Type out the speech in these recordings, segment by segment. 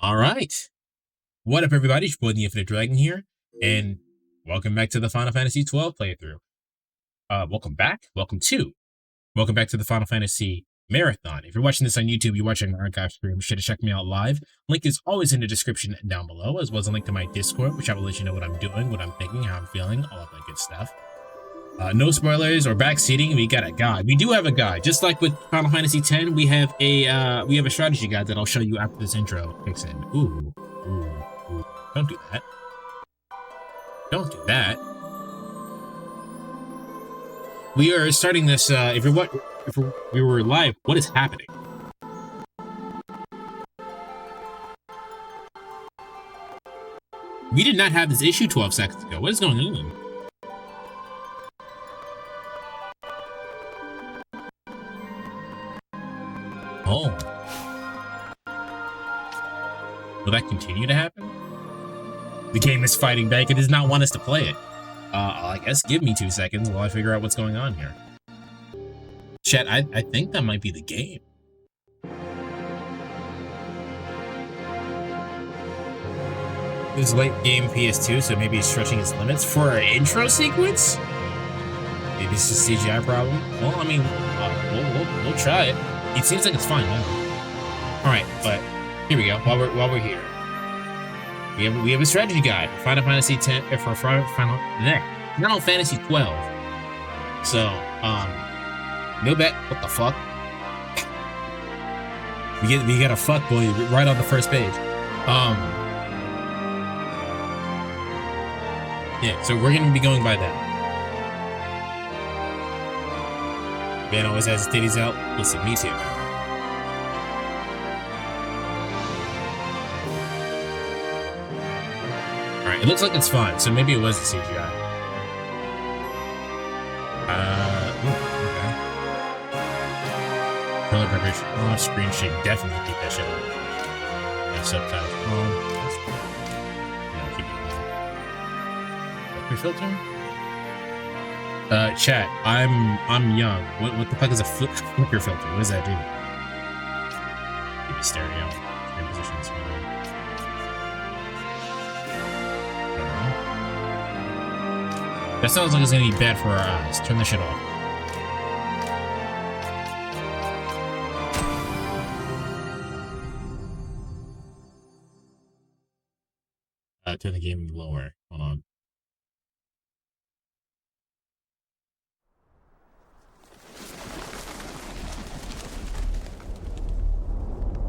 All right. What up, everybody? It's your boy, the Infinite Dragon here, and welcome back to the Final Fantasy 12 playthrough. Welcome back. Welcome back to the Final Fantasy Marathon. If you're watching this on YouTube, you're watching an archive stream, be sure to check me out live. Link is always in the description down below, as well as a link to my Discord, which I will let you know what I'm doing, what I'm thinking, how I'm feeling, all of that good stuff. No spoilers or backseating. We got a guide. We do have a guide, just like with Final Fantasy X. We have a strategy guide that I'll show you after this intro kicks in. Ooh. Don't do that. Don't do that. We are starting this. If we were live, what is happening? We did not have this issue 12 seconds ago. What is going on? Oh. Will that continue to happen? The game is fighting back. It does not want us to play it. I guess give me 2 seconds while I figure out what's going on here. Chat, I think that might be the game. This is late game PS2, so maybe it's stretching its limits for our intro sequence? Maybe it's just a CGI problem? Well, I mean, we'll try it. It seems like it's fine now. Alright, but here we go. While we're here. We have a strategy guide for Final Fantasy X for Final Fantasy 12. So, no bet. What the fuck? we got a fuck boy right on the first page. Yeah, so we're gonna be going by that. Man always has his titties out. Listen, me too. It looks like it's fine, so maybe it was the CGI. Okay. Color preparation off, screen shake, definitely keep that shit on. And subtitles on. That's cool. No, keep it on. Filter? Chat, I'm young. What the fuck is a flicker filter? What does that do? Keep it stereo. Screen position is fine. That sounds like it's gonna be bad for our eyes. Turn the shit off. Turn the game lower. Hold on.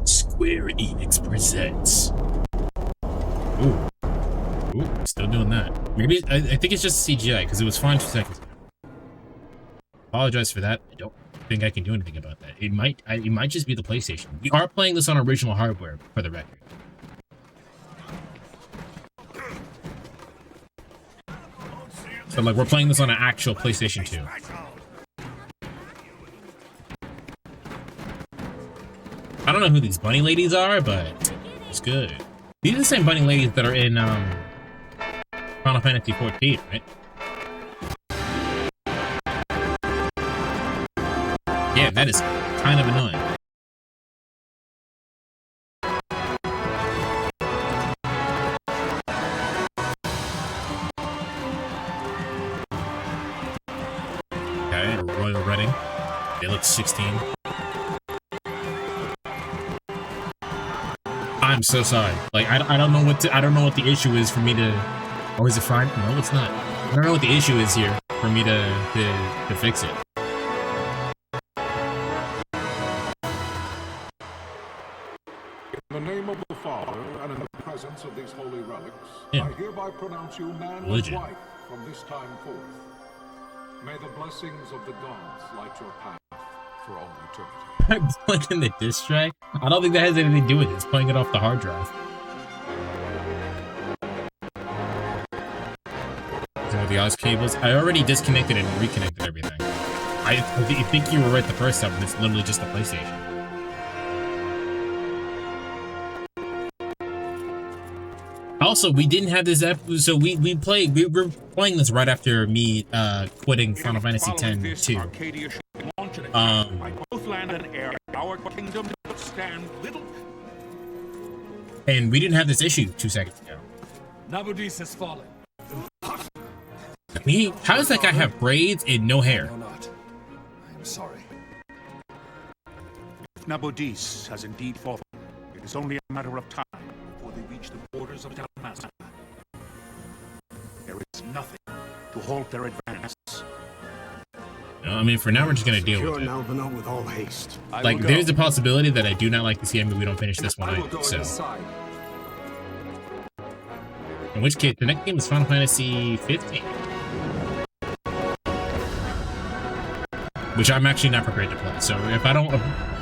Square Enix presents. Ooh. Ooh, still doing that. Maybe I think it's just CGI because it was fine 2 seconds ago. Apologize for that. I don't think I can do anything about that. It might just be the PlayStation. We are playing this on original hardware, for the record. So like we're playing this on an actual PlayStation 2. I don't know who these bunny ladies are, but it's good. These are the same bunny ladies that are in Final Fantasy 14, right? Yeah, that is kind of annoying. Okay, a royal wedding. They look 16. I'm so sorry. Like I don't know what the issue is for me to. Oh, is it fine? No, it's not. I don't know what the issue is here for me to fix it. In the name of the Father and in the presence of these holy relics, yeah. I hereby pronounce you man Religion. and wife from this time forth. May the blessings of the gods light your path for all eternity. I'm playing the disc track. I don't think that has anything to do with it. It's playing it off the hard drive. The aux cables. I already disconnected and reconnected everything. I think you were right the first time. It's literally just the PlayStation. Also, we didn't have this episode, so we were playing this right after me quitting Final Fantasy X 2. Both land and air, our kingdom stand little. And we didn't have this issue 2 seconds ago. Nabudis has fallen. How does that guy have braids and no hair? Or not. I'm sorry. If Nabudis has indeed fallen, it is only a matter of time before they reach the borders of Dalmasca. There is nothing to halt their advance. No, I mean, for now, we're just gonna deal with it. Nalvana with all haste. Like, there's a possibility that I do not like this game, but we don't finish this one either, so. In which case, the next game is Final Fantasy 15. Which I'm actually not prepared to play. So if I don't,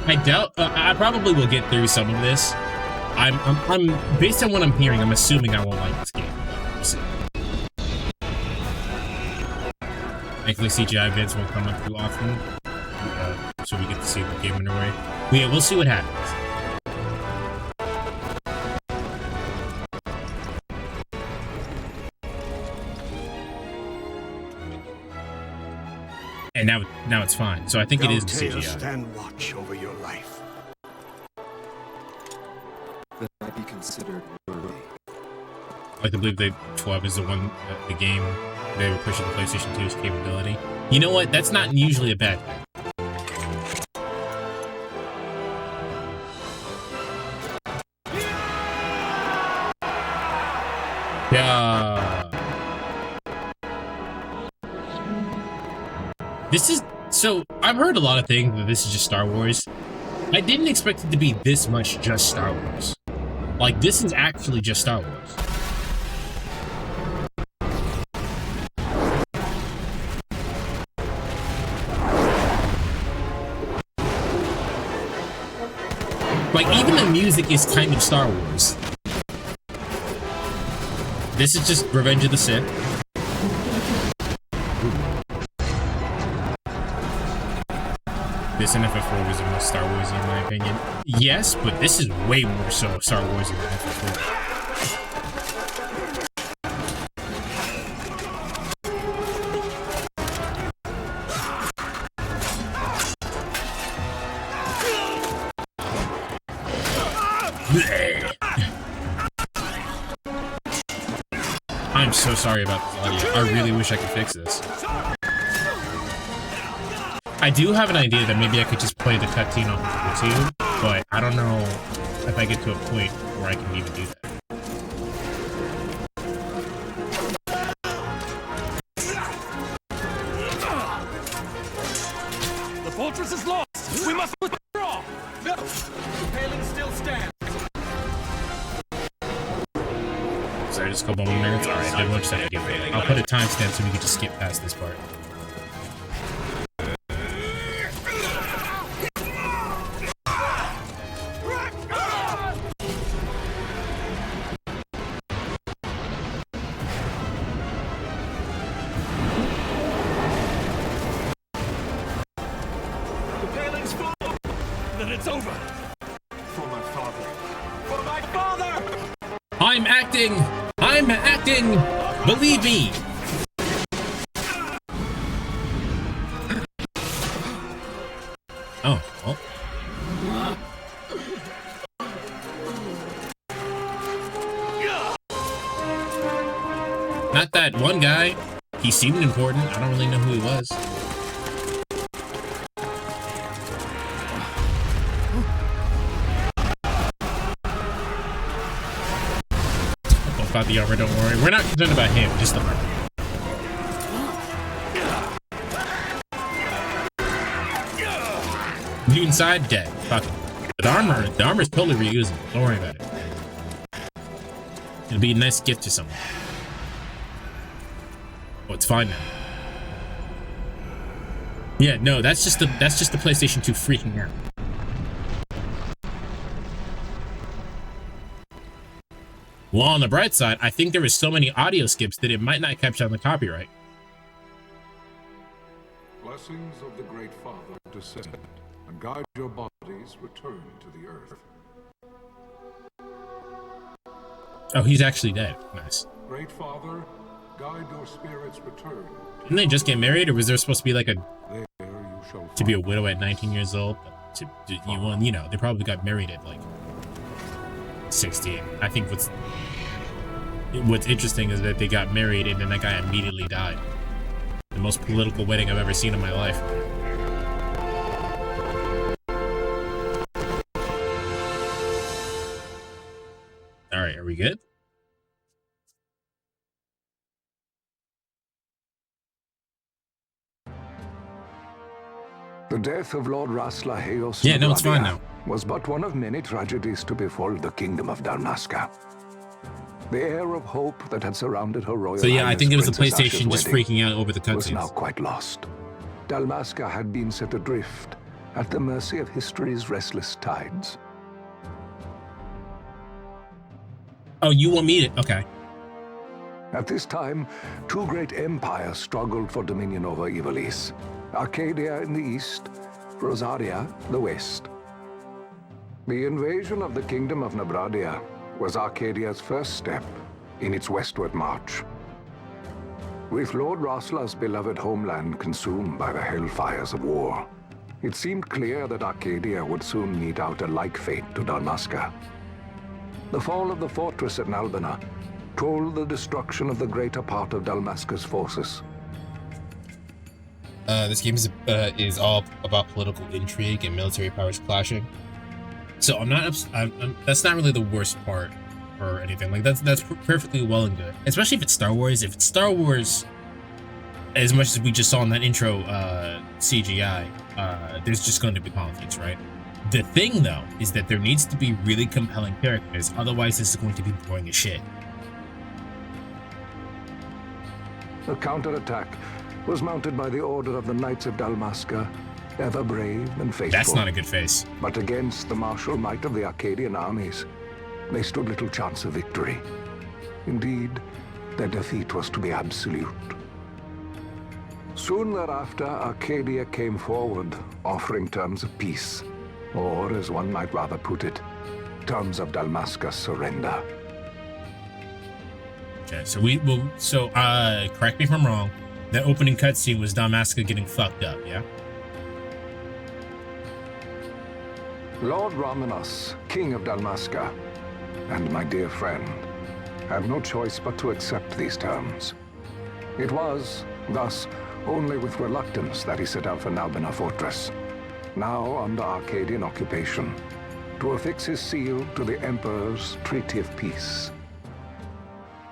I doubt, I probably will get through some of this. I'm based on what I'm hearing, I'm assuming I won't like this game. So. Thankfully, CGI events won't come up too often, so we get to see the game underway. But yeah, we'll see what happens. And now it's fine. So I think it is the CGI. Stand watch over your life. That I be considered worthy. I like to believe that 12 is the game they were pushing the PlayStation 2's capability. You know what? That's not usually a bad thing. Yeah. This is, so I've heard a lot of things that this is just Star Wars. I didn't expect it to be this much just Star Wars. Like, this is actually just Star Wars. Like, even the music is kind of Star Wars. This is just Revenge of the Sith. This NFF4 was the most Star Warsy in my opinion. Yes, but this is way more so Star Warsy than FF4. I'm so sorry about this audio. I really wish I could fix this. I do have an idea that maybe I could just play the cutscene on YouTube, but I don't know if I get to a point where I can even do that. The fortress is lost! We must withdraw! No! The paling still stands! Sorry, just a couple more minutes? Alright, I watch that video. I'll put a timestamp so we can just skip past this part. It's over! For my father. For my father! I'm acting! I'm acting! Believe me! Oh, well. Not that one guy. He seemed important. I don't really know who he was. About the armor, don't worry. We're not concerned about him, just the armor. New inside, dead. Fuck it. But the armor's totally reusable. Don't worry about it. It'll be a nice gift to someone. Oh, it's fine now. Yeah, no, that's just the PlayStation 2 freaking out. Well, on the bright side, I think there was so many audio skips that it might not capture on the copyright. Blessings of the Great Father descend and guide your bodies return to the earth. Oh, he's actually dead. Nice. Great Father, guide your spirits return. Didn't they just get married, or was there supposed to be like a There you shall to be a widow at 19 years old? You know, they probably got married at like 16. I think what's interesting is that they got married and then that guy immediately died. The most political wedding I've ever seen in my life. All right, are we good? The death of Lord Rasla Heos Yeah, no, it's fine now. was but one of many tragedies to befall the kingdom of Dalmasca. The air of hope that had surrounded her royal So yeah, I think it was the Princess Asha's PlayStation just wedding freaking out over the was now cutscenes. quite lost. Dalmasca had been set adrift at the mercy of history's restless tides. Oh, you want me to? Okay. At this time, two great empires struggled for dominion over Ivalice. Arcadia in the east, Rosaria the west. The invasion of the kingdom of Nabradia was Arcadia's first step in its westward march. With Lord Rasla's beloved homeland consumed by the hellfires of war, it seemed clear that Arcadia would soon mete out a like fate to Dalmasca. The fall of the fortress at Nalbina told the destruction of the greater part of Dalmasca's forces. This game is all about political intrigue and military powers clashing. So that's not really the worst part or anything. Like that's perfectly well and good, especially if it's Star Wars. If it's Star Wars, as much as we just saw in that intro CGI, there's just going to be politics, right? The thing though is that there needs to be really compelling characters, otherwise this is going to be boring as shit. The counterattack was mounted by the order of the Knights of Dalmasca, ever brave and faithful. That's not a good face. But against the martial might of the Arcadian armies, they stood little chance of victory. Indeed, their defeat was to be absolute. Soon thereafter, Arcadia came forward, offering terms of peace, or, as one might rather put it, terms of Dalmasca's surrender. Okay, so correct me if I'm wrong, the opening cutscene was Dalmasca getting fucked up, yeah? Lord Romanos, King of Dalmasca, and my dear friend, had no choice but to accept these terms. It was, thus, only with reluctance that he set out for Nalbina Fortress, now under Arcadian occupation, to affix his seal to the Emperor's Treaty of Peace.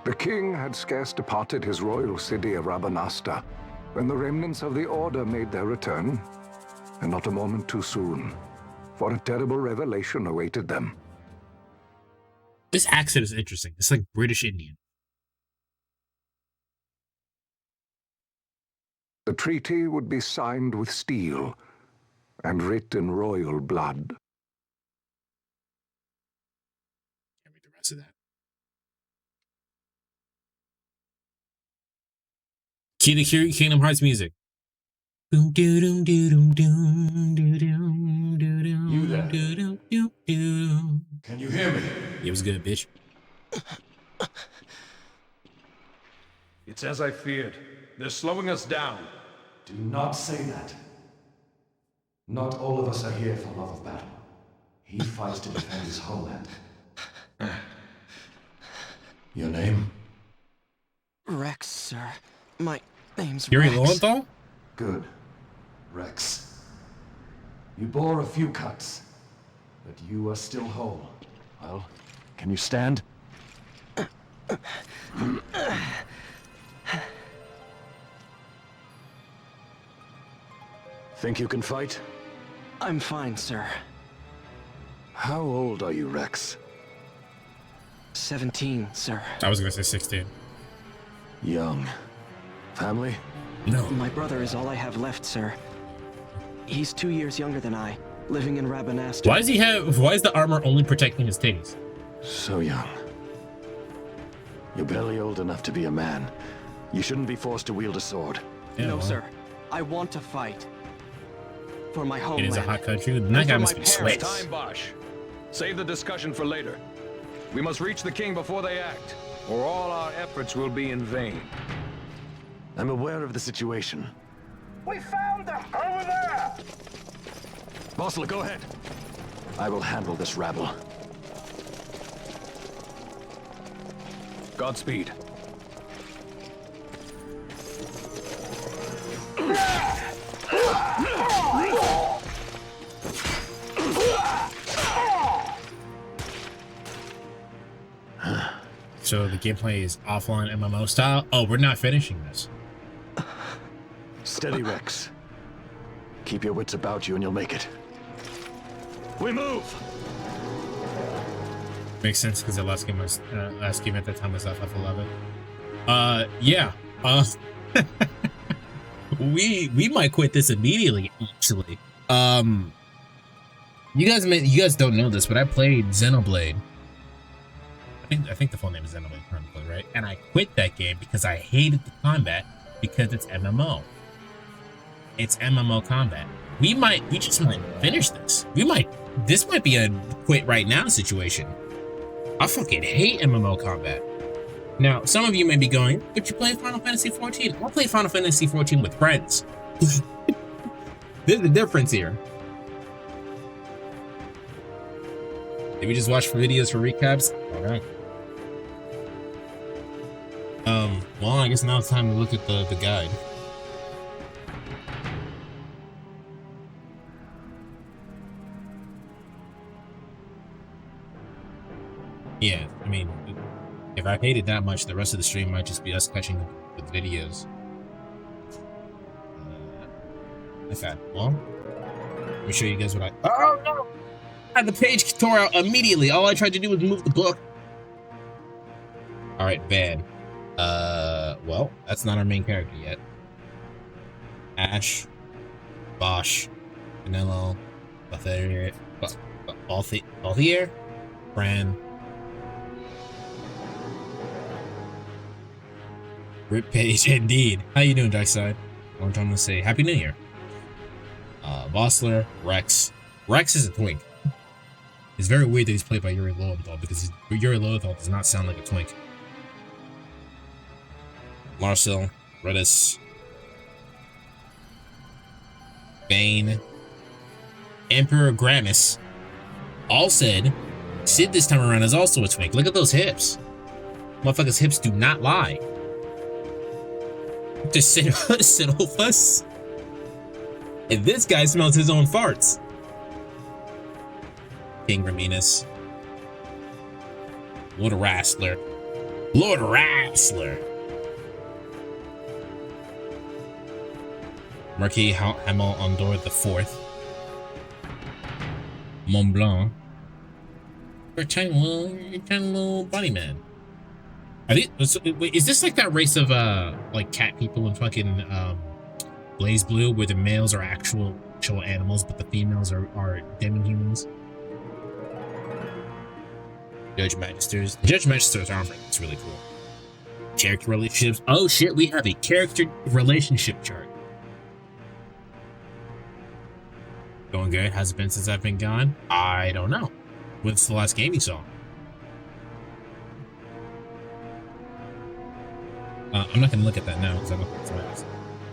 The king had scarce departed his royal city of Rabanasta when the remnants of the Order made their return, and not a moment too soon, for a terrible revelation awaited them. This accent is interesting. It's like British Indian. The treaty would be signed with steel and writ in royal blood. Can't read the rest of that. Key to Kingdom Hearts music. You there. Can you hear me? It was good, bitch. It's as I feared. They're slowing us down. Do not say that. Not all of us are here for love of battle. He fights to defend his homeland. Your name? Rex, sir. My name's Yuri Rex. Lowenthal? Good. Rex. You bore a few cuts, but you are still whole. Well, can you stand? Think you can fight? I'm fine, sir. How old are you, Rex? 17, sir. I was gonna say 16. Young. Family? No. My brother is all I have left, sir. He's 2 years younger than I, living in Rabanasta. Why is the armor only protecting his titties? So young. You're barely old enough to be a man. You shouldn't be forced to wield a sword. Yeah, No, well, sir. I want to fight. For my It homeland. is a hot country. That guy must be sweat. Time, Bosch. Save the discussion for later. We must reach the king before they act, or all our efforts will be in vain. I'm aware of the situation. We found them! Over there! Bossler, go ahead. I will handle this rabble. Godspeed. So the gameplay is offline MMO style. Oh, we're not finishing this. Steady, Rex. Keep your wits about you and you'll make it. We move! Makes sense because the last game at that time was FF11. Yeah. We might quit this immediately. Actually, you guys don't know this, but I played Xenoblade. I think the full name is Xenoblade Chronicles, right? And I quit that game because I hated the combat because it's MMO. It's MMO combat. We just might finish this. This might be a quit right now situation. I fucking hate MMO combat. Now, some of you may be going, but you play Final Fantasy 14. I play Final Fantasy 14 with friends. There's a difference here. Did we just watch videos for recaps? All right. Well, I guess now it's time to look at the guide. Yeah, I mean, if I hate it that much, the rest of the stream might just be us catching up with videos. Okay, well, let me show you guys what I... Oh, no! I had the page tore out immediately. All I tried to do was move the book. All right, bad. Well, that's not our main character yet. Ash, Bosch, Vanilla, Balthier, Fran, Rip Page, indeed. How you doing, Darkside? Long time to say Happy New Year. Vossler, Rex. Rex is a twink. It's very weird that he's played by Yuri Lowenthal because Yuri Lowenthal does not sound like a twink. Marcel, Redis, Bane, Emperor Gramus. All said, Sid this time around is also a twink. Look at those hips. Motherfuckers' hips do not lie. Just Sidolphus. And this guy smells his own farts. King Raminus. Lord Wrestler. Lord Wrestler. Marquis Hamel Ondor the Fourth. Mont Blanc. You're a tiny little bunny man. Wait, is this like that race of like cat people in fucking Blaze Blue, where the males are actual animals, but the females are demi-humans? Judge Magisters. The Judge Magisters armor. It's really cool. Character relationships. Oh shit, we have a character relationship chart. Going good. Has it been since I've been gone? I don't know. What's the last game you saw? I'm not gonna look at that now because I'm looking for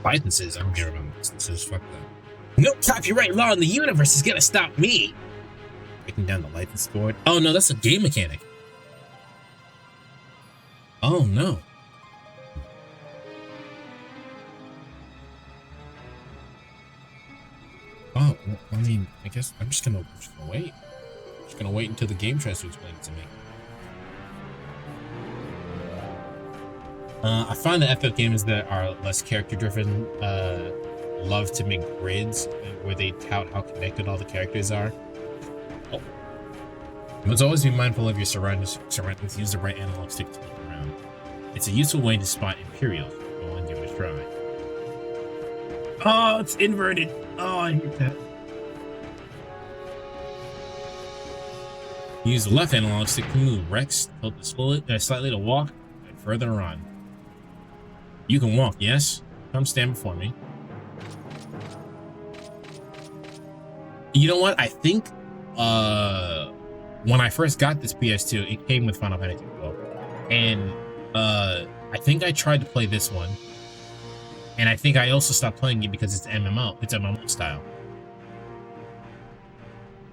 licenses. I don't care about licenses. Fuck that. No copyright law in the universe is gonna stop me. Breaking down the license board. Oh no, that's a game mechanic. Oh no. Oh, well, I mean, I guess I'm just gonna wait. Just gonna wait until the game tries to explain it to me. I find the FF games that are less character-driven love to make grids where they tout how connected all the characters are. Oh. You must always be mindful of your surroundings. Use the right analog stick to look around. It's a useful way to spot Imperials. Go and give it a try. Oh, it's inverted. Oh, I hate that. Use the left analog stick to move. Rex, tilt it slightly to walk, and further on. You can walk, yes? Come stand before me. You know what? I think when I first got this PS2, it came with Final Fantasy 12. And I think I tried to play this one. And I think I also stopped playing it because it's MMO. It's MMO style.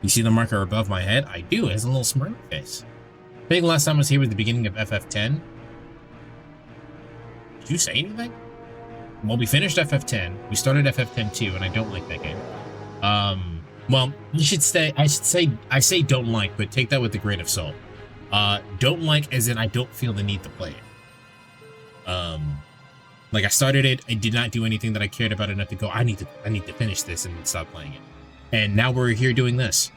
You see the marker above my head? I do. It has a little smiley face. I think last time I was here was the beginning of FF10. Did you say anything? Well, we finished FF10. We started FF10 too, and I don't like that game. Well, I say don't like, but take that with a grain of salt. Don't like as in I don't feel the need to play it. Like I started it, I did not do anything that I cared about enough to go, I need to finish this and stop playing it. And now we're here doing this.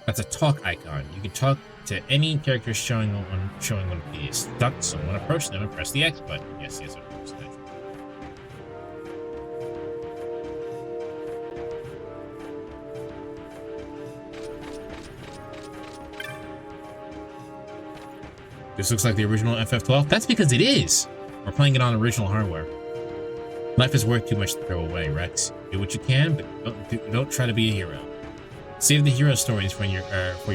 That's a talk icon. You can talk to any character showing one of these. Talk to someone, approach them, and press the X button. Yes, of course. This looks like the original FF12. That's because it is. We're playing it on original hardware. Life is worth too much to throw away, Rex. Do what you can, but don't try to be a hero. Save the hero stories for your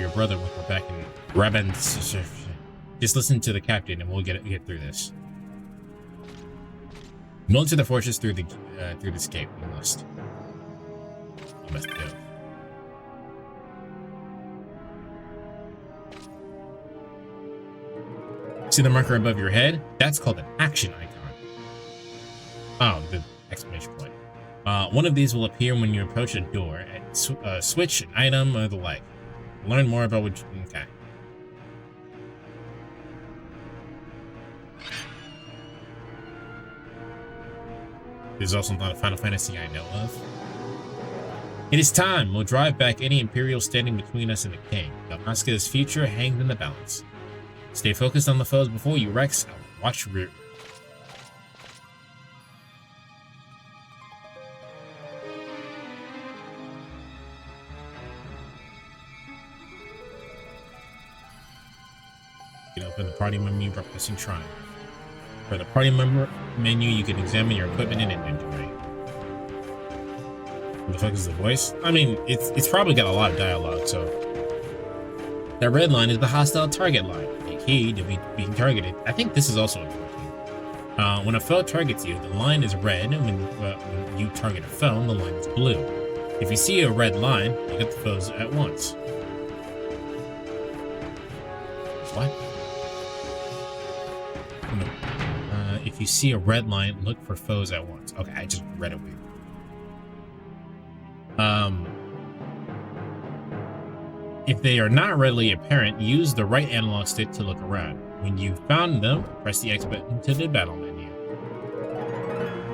brother when we're back in Raben. Just listen to the captain, and we'll get through this. We'll enter the fortress through this gate. We must go. See the marker above your head? That's called an action icon. Oh, the exclamation point. One of these will appear when you approach a door, and switch an item or the like. Learn more about what you... Okay. There's also not a Final Fantasy I know of. It is time. We'll drive back any Imperial standing between us and the King. Dalmasca's future hangs in the balance. Stay focused on the foes before you, Rex. Watch your rear. You can open the party menu by pressing Triangle. For the party member menu, you can examine your equipment and inventory. What the fuck is the voice? I mean, it's probably got a lot of dialogue, so. That red line is the hostile target line. A key to be being targeted. I think this is also important. When a foe targets you, the line is red, and when you target a foe, the line is blue. If you see a red line, you get the foes at once. What? No. If you see a red line, look for foes at once. Okay, I just read it weird. If they are not readily apparent, use the right analog stick to look around. When you've found them, press the X button to the battle menu.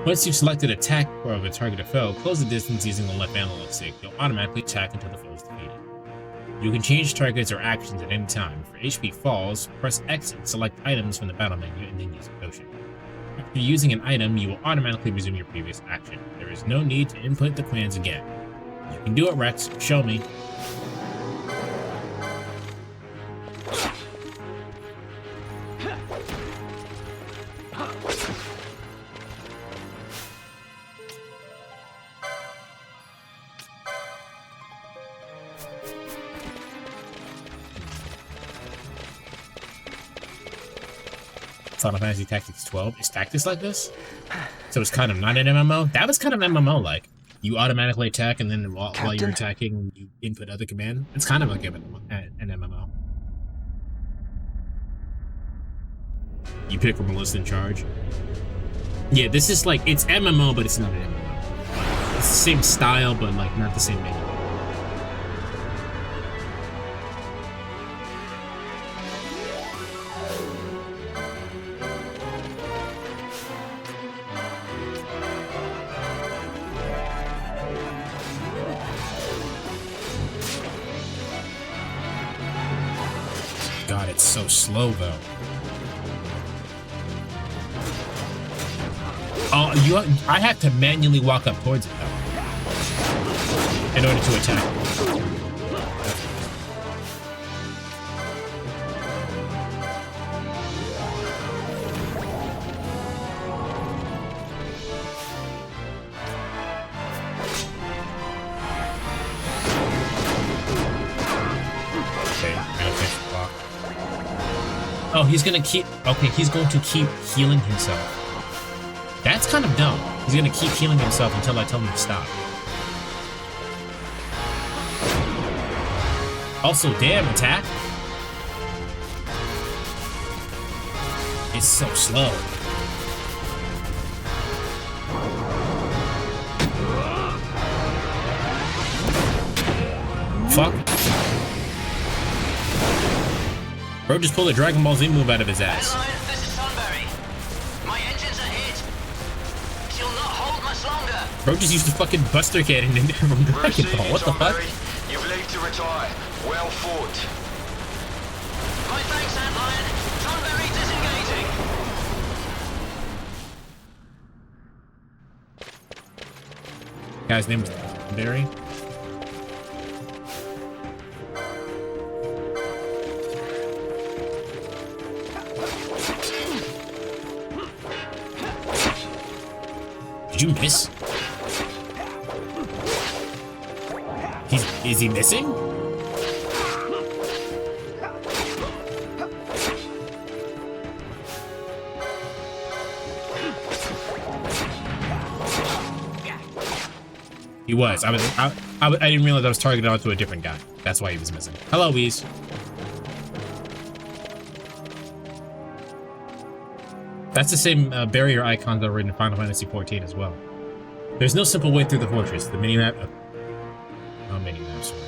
Once you've selected attack of a targeted foe, close the distance using the left analog stick. You'll automatically attack until the foe is defeated. You can change targets or actions at any time. For HP falls, press X and select items from the battle menu and then use a potion. After using an item, you will automatically resume your previous action. There is no need to input the commands again. You can do it, Rex. Show me. Final Fantasy Tactics 12 is Tactics like this? So it's kind of not an MMO? That was kind of MMO-like. You automatically attack, and then while you're attacking, you input other command. It's kind of like an MMO. You pick from a list in charge. Yeah, this is like, it's MMO, but it's not an MMO. It's the same style, but like not the same menu. God, it's so slow though. Oh, I have to manually walk up towards it though, in order to attack. Oh, he's gonna keep... Okay, he's going to keep healing himself. That's kind of dumb. He's gonna keep healing himself until I tell him to stop. Also, damn, attack. He's so slow. Fuck. Bro just pulled a Dragon Ball Z move out of his ass. This is Sunbury. My engines are hit. She'll not hold much longer. Bro just used a fucking Buster Cannon in there from Dragon Ball. What the fuck? You've leave to retire. Well fought. My thanks, Antlion. Sunbury disengaging. Guy's name was Barry. Did you miss? Is he missing? He was. I didn't realize I was targeted onto a different guy. That's why he was missing. Hello, Whis. That's the same barrier icon that were in Final Fantasy XIV as well. There's no simple way through the fortress. The minimap. Oh, minimap, sorry.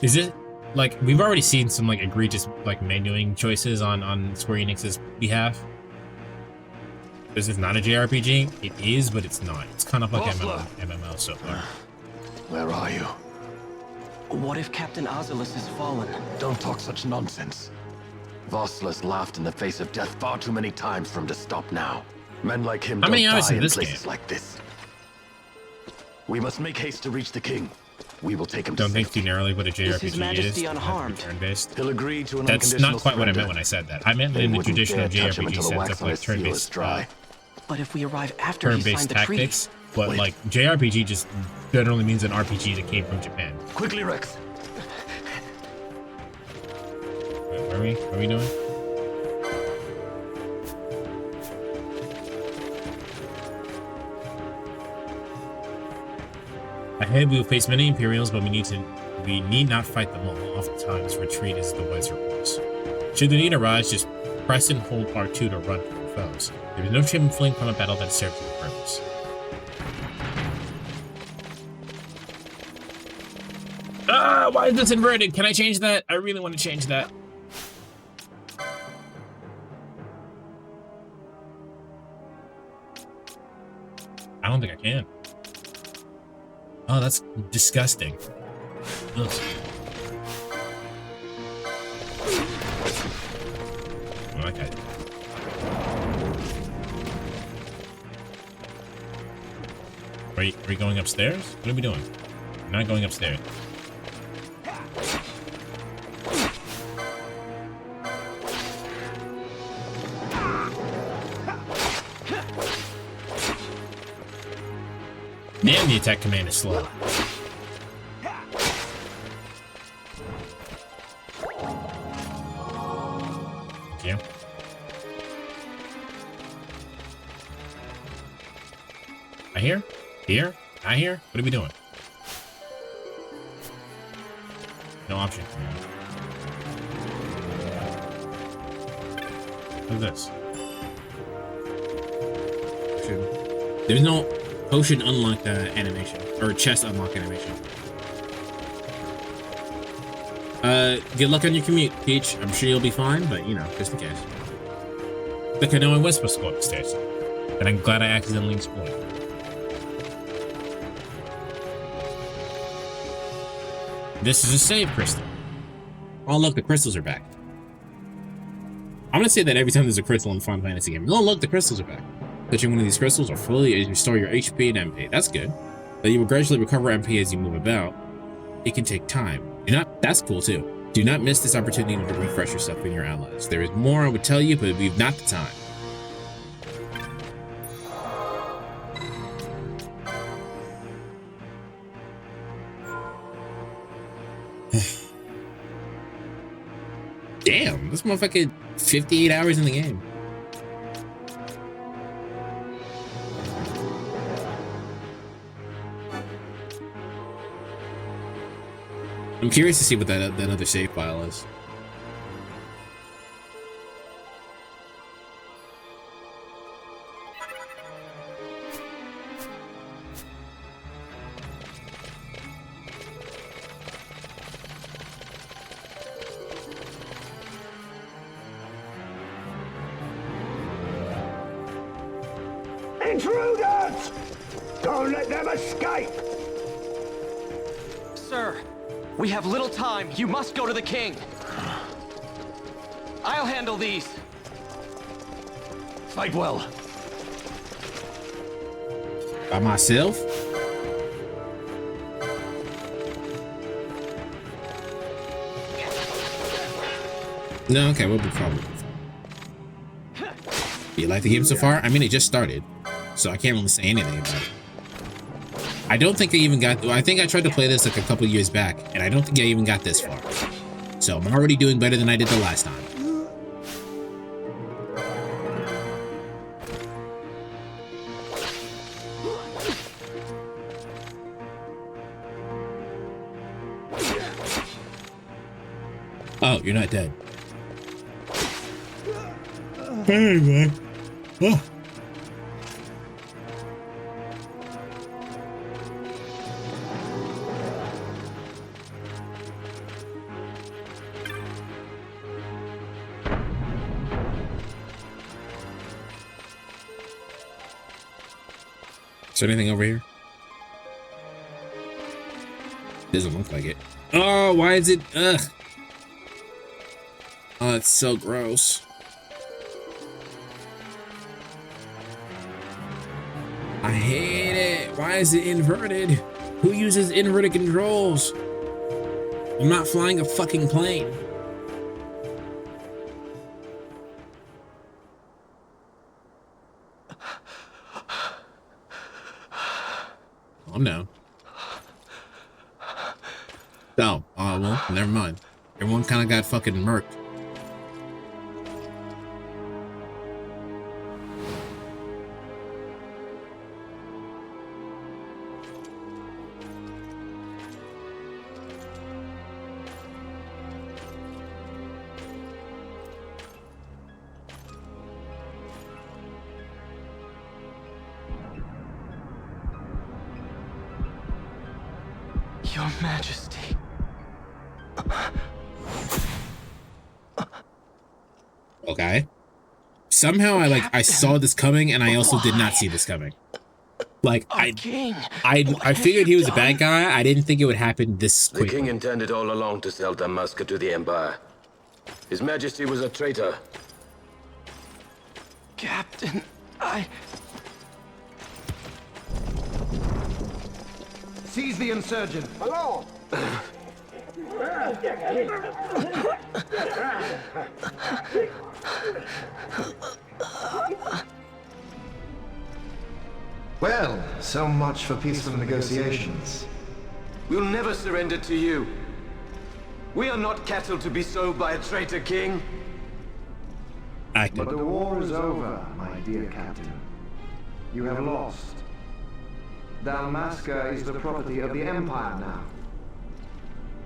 Is it like we've already seen some like egregious like menuing choices on Square Enix's behalf? This is not a JRPG. It is, but it's not. It's kind of like MMO so far. Where are you? What if Captain Ozilus has fallen? Don't talk such nonsense. Voslus laughed in the face of death far too many times for him to stop now. Men like him How many don't hours die in in this places game? like this. We must make haste to reach the king. We will take him Don't to think safety. too narrowly what a Is His JRPG Majesty is. unharmed? Turn-based. He'll agree to an That's unconditional not quite what I meant surrender. when I said that. I meant They in the wouldn't traditional dare touch him JRPG until the sense wax of on like his seal is turn-based dry. But if we arrive after he signed the treaty, tactics, but Wait. like JRPG just generally means an RPG that came from Japan. Quickly, Rex. What are we doing? Ahead, we will face many Imperials, but we need not fight them all. Oftentimes, retreat is the wiser course. Should the need arise, just press and hold R2 to run from your foes. There is no shame in fleeing from a battle that serves your purpose. Ah, why is this inverted? Can I change that? I really want to change that. I don't think I can. Oh, that's disgusting. Ugh. Oh, okay. Are we going upstairs? What are we doing? We're not going upstairs. Damn, the attack command is slow. Thank you. I hear? Here? I hear? What are we doing? No option. What's this? There's no potion unlock animation or chest unlock animation. Good luck on your commute, Peach. I'm sure you'll be fine, but you know, just in case. Like I know I was supposed to go upstairs, and I'm glad I accidentally explored. This is a save crystal. Oh look, the crystals are back. I'm gonna say that every time there's a crystal in a Final Fantasy game. Oh look, the crystals are back. Touching one of these crystals will fully restore your HP and MP. That's good. But you will gradually recover MP as you move about. It can take time. That's cool too. Do not miss this opportunity to refresh yourself and your allies. There is more I would tell you, but we've not the time. Damn, this motherfucker 58 hours in the game. I'm curious to see what that other save file is. Intruders! Don't let them escape! Sir, we have little time. You must go to the king. I'll handle these. Fight well. By myself? No, okay, we'll be fine. You like the game so far? I mean, it just started, so I can't really say anything about it. I don't think I even got... I think I tried to play this like a couple years back, and I don't think I even got this far. So I'm already doing better than I did the last time. Oh, you're not dead. Anyway. Oh. Is there anything over here? Doesn't look like it. Oh, why is it? Ugh. Oh, it's so gross. I hate it. Why is it inverted? Who uses inverted controls? I'm not flying a fucking plane. Oh no. Oh, well, never mind. Everyone kind of got fucking murked. Your Majesty. Okay. Somehow I saw this coming, and I also did not see this coming. Like I figured he was a bad guy. I didn't think it would happen this quickly. The king intended all along to sell Damascus to the Empire. His Majesty was a traitor. Captain, Seize the insurgent. Hello! Well, so much for peaceful negotiations. We'll never surrender to you. We are not cattle to be sold by a traitor king. But the war is over, my dear captain. You have lost. Dalmasca is the property of the Empire now.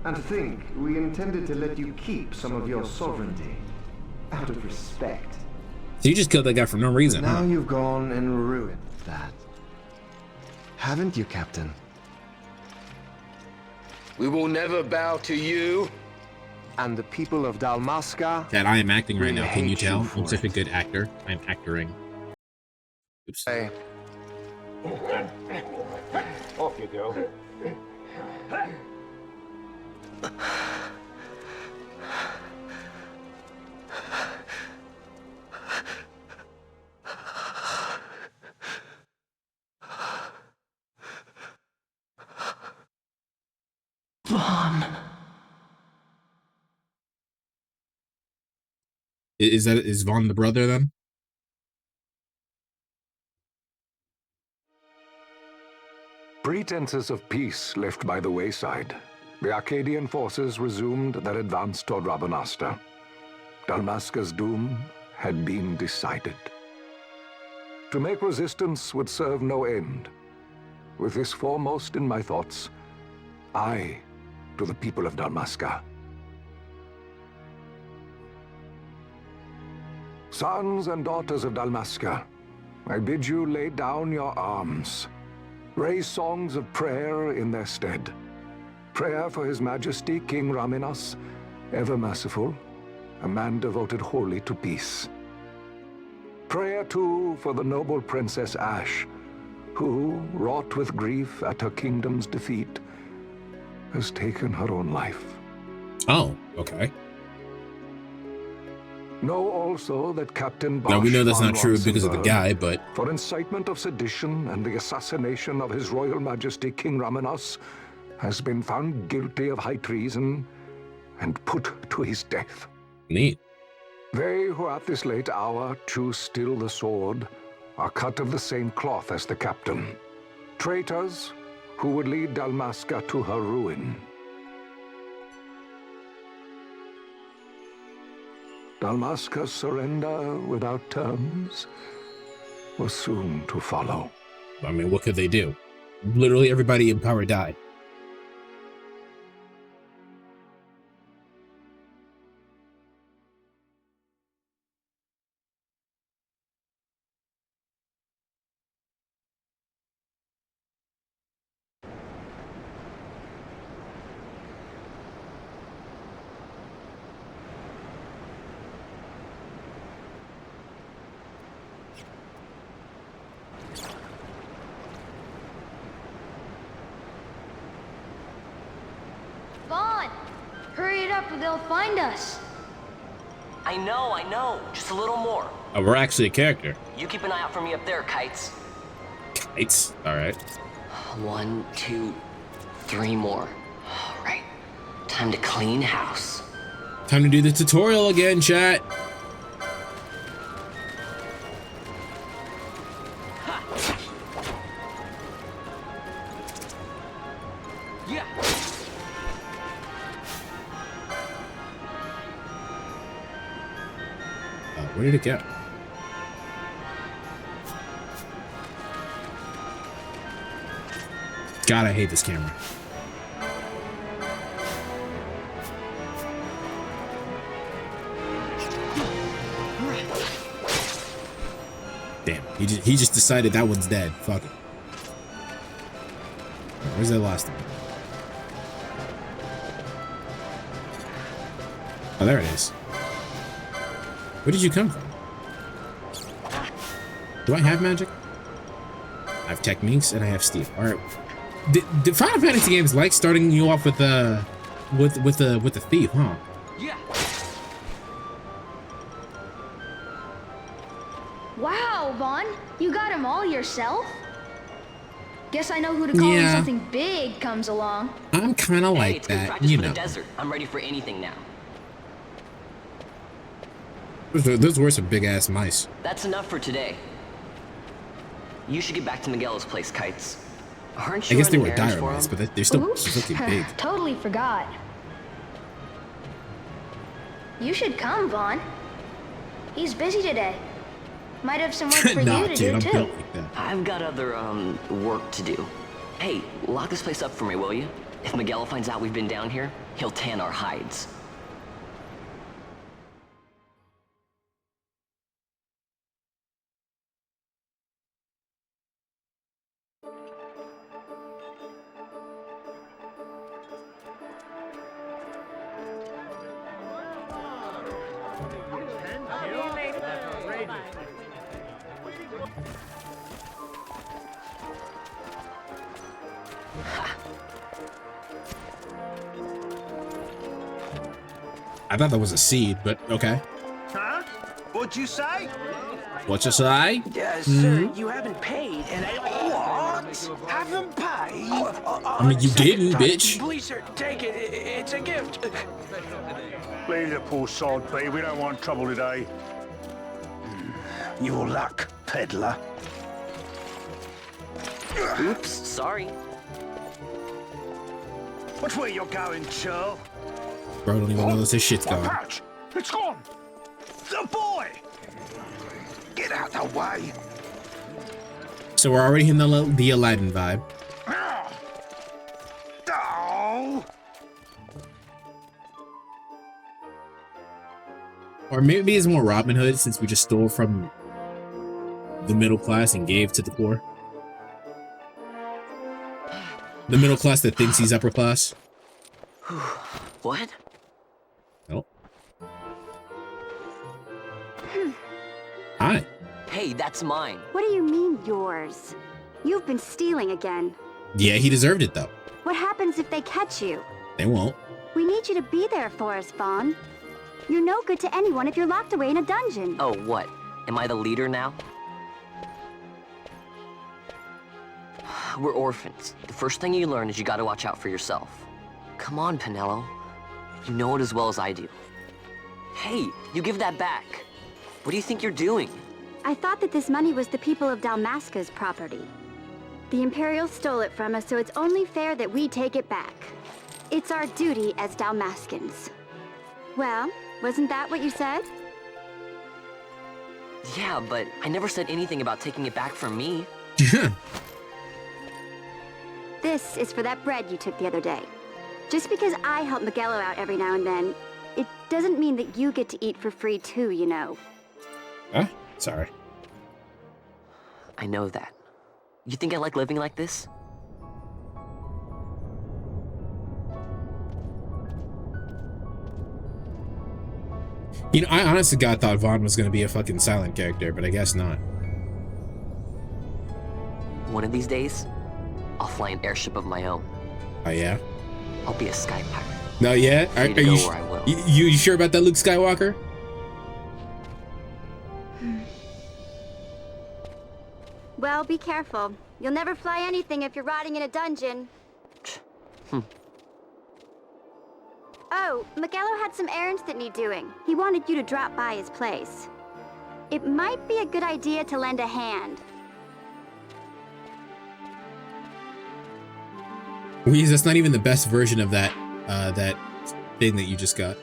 And to think, we intended to let you keep some of your sovereignty, out of respect. So you just killed that guy for no reason, Now huh? you've gone and ruined that. Haven't you, Captain? We will never bow to you. And the people of Dalmasca... Dad, I am acting right now. Can you hate you tell? for I'm such a it. good actor. I'm actoring. Oops. Hey. Off you go. Vaughn. Is Vaughn the brother then? Pretenses of peace left by the wayside, the Arcadian forces resumed their advance toward Rabanasta. Dalmasca's doom had been decided. To make resistance would serve no end. With this foremost in my thoughts, I to the people of Dalmasca. Sons and daughters of Dalmasca, I bid you lay down your arms. Raise songs of prayer in their stead. Prayer for His Majesty King Raminas, ever merciful, a man devoted wholly to peace. Prayer too for the noble Princess Ash, who, wrought with grief at her kingdom's defeat, has taken her own life. Oh, okay. Know also that Captain Now we know that's not von true because of the Ronsenberg, guy, but for incitement of sedition and the assassination of His Royal Majesty King Ramenos, has been found guilty of high treason and put to his death. neat. They who at this late hour choose still the sword are cut of the same cloth as the captain. Traitors who would lead Dalmasca to her ruin. Dalmasca's surrender without terms was soon to follow. I mean, what could they do? Literally everybody in power died. Vaughn! Hurry it up or they'll find us. I know. Just a little more. Oh, we're actually a character. You keep an eye out for me up there, Kites. Kites? Alright. 1, 2, 3 more. All right. Time to clean house. Time to do the tutorial again, chat. Yeah. Where did it go? God, I hate this camera. Damn, he just decided that one's dead. Fuck it. Where's that last one? Oh, there it is. Where did you come from? Do I have magic? I have techniques and I have steel. All right. The Final Fantasy games like starting you off with the thief, huh? Yeah. Wow, Vaughn, you got him all yourself? Guess I know who to call when something big comes along. I'm kind of like it's good that, practice you for know. the desert. I'm ready for anything now. Those were some big ass mice. That's enough for today. You should get back to Miguel's place, Kites. Aren't you I guess they running were errands dire for mice, him? but they're still Oops. fucking big. Totally forgot. You should come, Vaughn. He's busy today. Might have some work for Nah, you to dude, do I'm too. built like that. I've got other, work to do. Hey, lock this place up for me, will you? If Miguel finds out we've been down here, he'll tan our hides. I thought that was a seed, but okay. Huh? What'd you say? What you say? Sir, you haven't paid, and what? Haven't paid? I mean, you didn't, bitch. Please, sir, take it. It's a gift. Leave the poor sod be. We don't want trouble today. Your luck, peddler. Oops, sorry. Watch where you're going, Churl. Bro, don't even know this shit's My going. patch! It's gone! The boy! Get out the way! So we're already in the Aladdin vibe. Oh! Or maybe it's more Robin Hood since we just stole from the middle class and gave to the poor. The middle class that thinks he's upper class. What? Nope. Hi. Hey, that's mine. What do you mean, yours? You've been stealing again. Yeah, he deserved it, though. What happens if they catch you? They won't. We need you to be there for us, Vaughn. You're no good to anyone if you're locked away in a dungeon. Oh, what? Am I the leader now? We're orphans. The first thing you learn is you gotta watch out for yourself. Come on, Pinello. You know it as well as I do. Hey, you give that back. What do you think you're doing? I thought that this money was the people of Dalmasca's property. The Imperials stole it from us, so it's only fair that we take it back. It's our duty as Dalmascans. Well, wasn't that what you said? Yeah, but I never said anything about taking it back from me. This is for that bread you took the other day. Just because I help Miguelo out every now and then, it doesn't mean that you get to eat for free too, you know. Huh? Sorry. I know that. You think I like living like this? You know, I honestly God thought Vaughn was gonna be a fucking silent character, but I guess not. One of these days, I'll fly an airship of my own. Oh yeah? I'll be a sky pirate. No, yeah? Are you, where I will. you sure about that, Luke Skywalker? Well, be careful. You'll never fly anything if you're rotting in a dungeon. Oh, Miguelo had some errands that need doing. He wanted you to drop by his place. It might be a good idea to lend a hand. Weez, that's not even the best version of that that thing that you just got.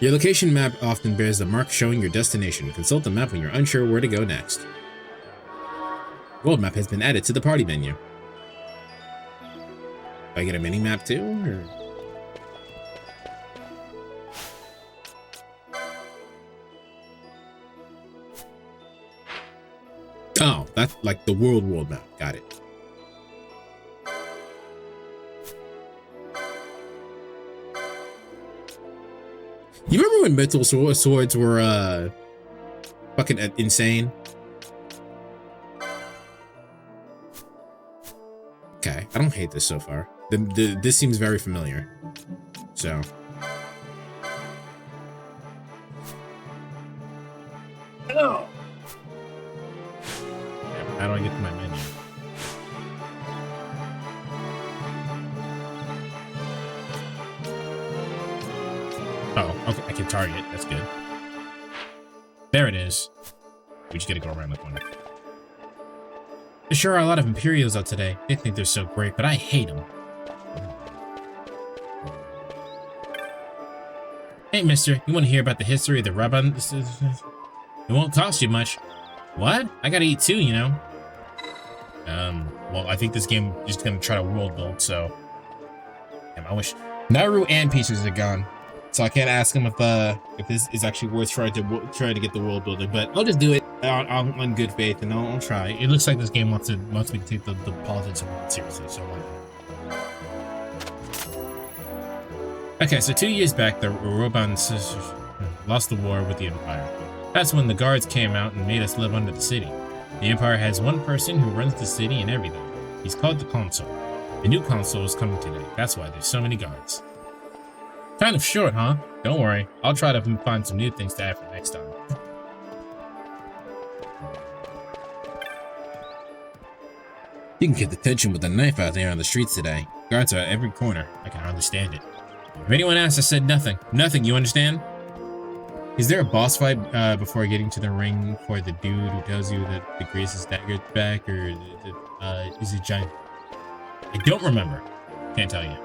Your location map often bears the mark showing your destination. Consult the map when you're unsure where to go next. World map has been added to the party menu. Do I get a mini map too, or? Oh, that's like the world map. Got it. You remember when metal swords were fucking insane? Okay, I don't hate this so far. This seems very familiar. So. Oh. How do I get to my menu? Oh, okay, I can target. That's good. There it is. We just gotta go around the corner. There sure are a lot of Imperials out today. They think they're so great, but I hate them. Hey, mister, you want to hear about the history of the Raban? It won't cost you much. What? I gotta eat too, you know. Well, I think this game is gonna try to world build, so. Damn, I wish Naru and Peaches are gone. So I can't ask him if this is actually worth trying to get the world building, but I'll just do it on good faith, and I'll try. It looks like this game wants me to take the politics of it seriously, so. Okay, so 2 years back, the Robans lost the war with the Empire. That's when the guards came out and made us live under the city. The Empire has one person who runs the city and everything. He's called the Consul. The new Consul is coming today. That's why there's so many guards. Kind of short, huh? Don't worry. I'll try to find some new things to add for next time. You can get the tension with a knife out there on the streets today. Guards are at every corner. I can hardly stand it. If anyone asks, I said nothing. Nothing, you understand? Is there a boss fight before getting to the ring for the dude who tells you that the grace is daggered back, or is it giant? I don't remember. Can't tell you.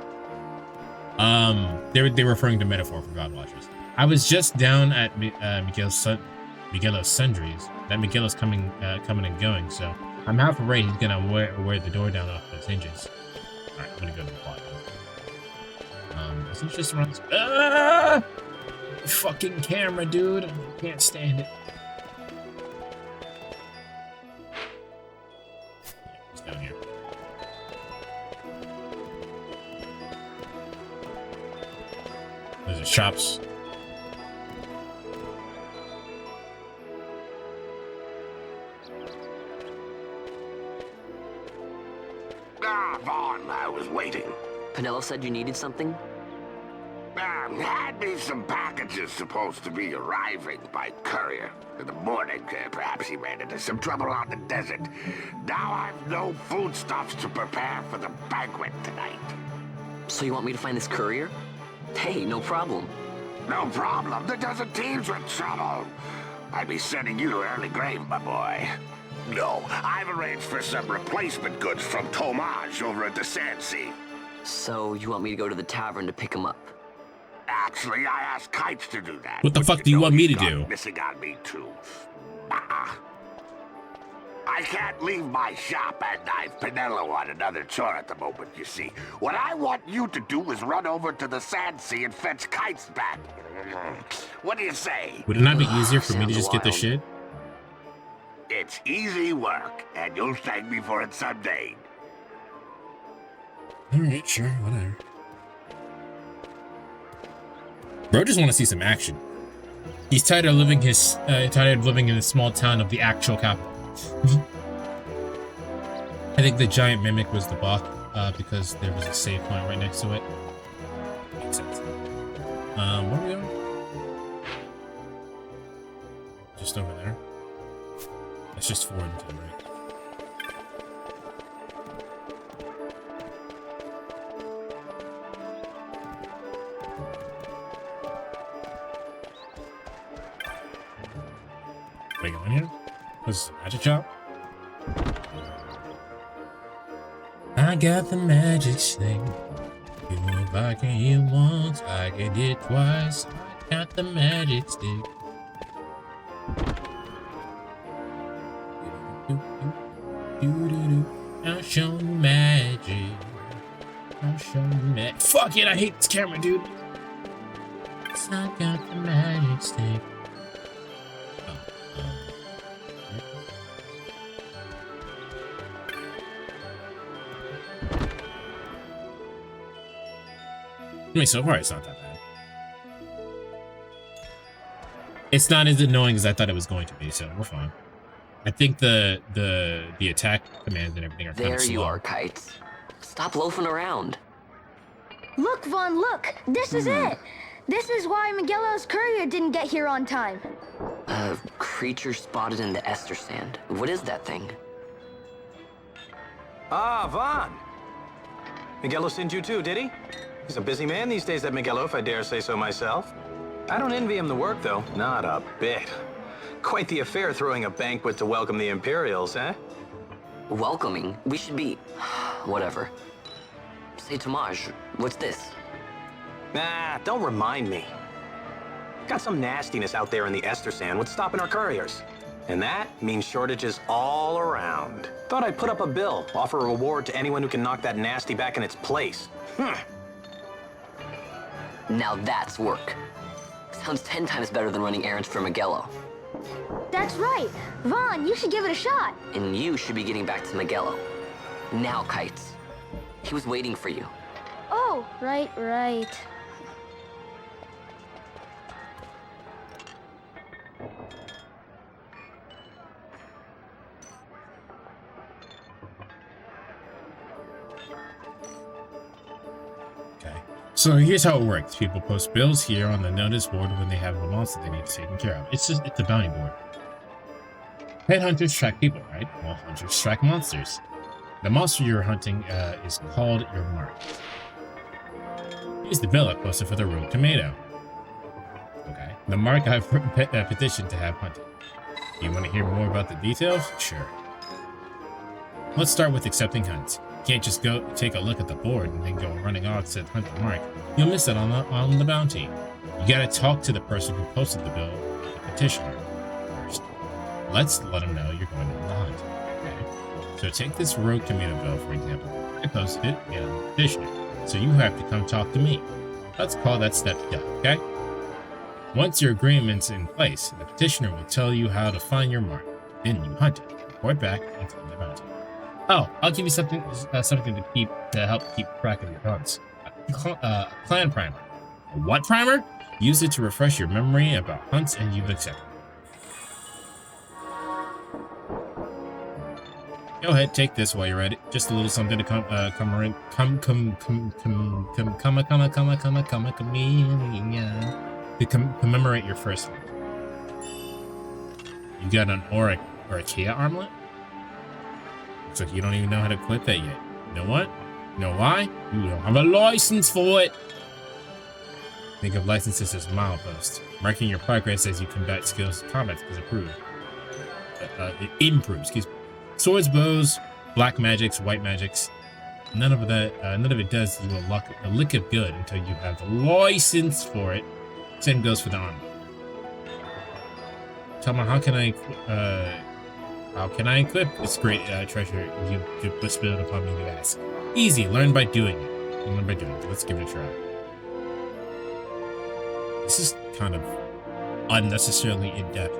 They're referring to metaphor for God Watchers. I was just down at Miguelo's sundries. That Miguelo's coming and going, so I'm half afraid he's gonna wear the door down off those hinges. All right, I'm gonna go to the plot. Is it just runs? Ah! Fucking camera, dude! I can't stand it. Yeah, it's down here. There's the shops. Miguel said you needed something? Had me some packages supposed to be arriving by courier. In the morning, perhaps he ran into some trouble on the desert. Now I've no foodstuffs to prepare for the banquet tonight. So you want me to find this courier? Hey, no problem. No problem. The desert teems with trouble. I'd be sending you to early grave, my boy. No, I've arranged for some replacement goods from Tomage over at the Sand Sea. So you want me to go to the tavern to pick him up? Actually, I asked Kites to do that. What the fuck do you want me to do? Missing on me too. I can't leave my shop, and I've Pinello on another chore at the moment, you see. What I want you to do is run over to the Sand Sea and fetch Kites back. What do you say? Would it not be easier for me to just get the shit? It's easy work, and you'll thank me for it someday. Alright, sure, whatever. Bro just want to see some action. He's tired of living in a small town of the actual capital. I think the giant mimic was the boss because there was a save point right next to it. Makes sense. Where are we going? Just over there. That's just 4 and 2, right? Are we going here? This is a magic shop? I got the magic stick. You move back and hit once, I get it twice. I got the magic stick. I'll show you magic. I'll show you magic. Fuck it, I hate this camera, dude. I got the magic stick. I mean, so far it's not that bad. It's not as annoying as I thought it was going to be, so we're fine. I think the attack commands and everything are kind of slow. There you are, Kites. Stop loafing around. Look, Vaughn, look! This is it! This is why Miguelo's courier didn't get here on time. A creature spotted in the ester sand. What is that thing? Ah, Vaughn! Miguelo sent you too, did he? He's a busy man these days, that Miguelo, if I dare say so myself. I don't envy him the work, though. Not a bit. Quite the affair throwing a banquet to welcome the Imperials, eh? Welcoming? We should be... whatever. Say, Tomage, what's this? Nah, don't remind me. Got some nastiness out there in the ester sand. What's stopping our couriers? And that means shortages all around. Thought I'd put up a bill, offer a reward to anyone who can knock that nasty back in its place. Now that's work. Sounds 10 times better than running errands for Miguelo. That's right. Vaughn, you should give it a shot. And you should be getting back to Miguelo. Now, Kites. He was waiting for you. Oh, right. So here's how it works. People post bills here on the notice board when they have a monster they need taken care of. It's a bounty board. Headhunters track people, right? Well, hunters track monsters. The monster you're hunting is called your mark. Here's the bill I posted for the rogue tomato. Okay. The mark I've petitioned to have hunted. You want to hear more about the details? Sure. Let's start with accepting hunts. You can't just go take a look at the board and then go running off to hunt the mark. You'll miss it on the bounty. You gotta talk to the person who posted the bill, the petitioner, first. Let's let them know you're going on the hunt. Okay? So take this rogue tomato bill, for example. I posted it, and I'm the petitioner. So you have to come talk to me. Let's call that step done, okay? Once your agreement's in place, the petitioner will tell you how to find your mark. Then you hunt it, report back, and claim the bounty. Oh, I'll give you something to help keep track of your hunts. A clan primer. A what primer? Use it to refresh your memory about hunts and you've accepted. Go ahead, take this while you're at it. Just a little something to commemorate your first one. You got an Orachea armlet? Looks like you don't even know how to equip that yet. You know what? You know why? You don't have a license for it. Think of licenses as mileposts, marking your progress as you combat skills. Combat skills improve. Excuse me. Swords, bows, black magics, white magics. None of it does you a lick of good until you have the license for it. Same goes for the armor. Tell me, how can I equip this great treasure you bestowed upon me, you ask? Easy, learn by doing it. Let's give it a try. This is kind of unnecessarily in-depth.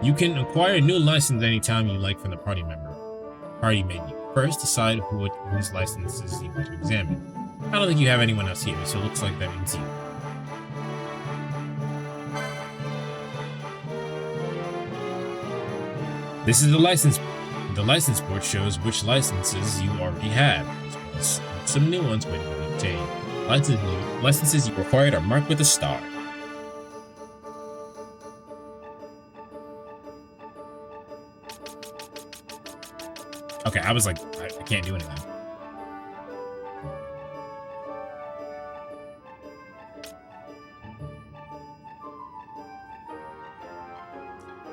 You can acquire a new license anytime you like from the party menu. First, decide whose licenses you want to examine. I don't think you have anyone else here, so it looks like that means you. This is the license. The license board shows which licenses you already have, as well as some new ones waiting to be obtained. Licenses you required are marked with a star. Okay, I was like, I can't do anything.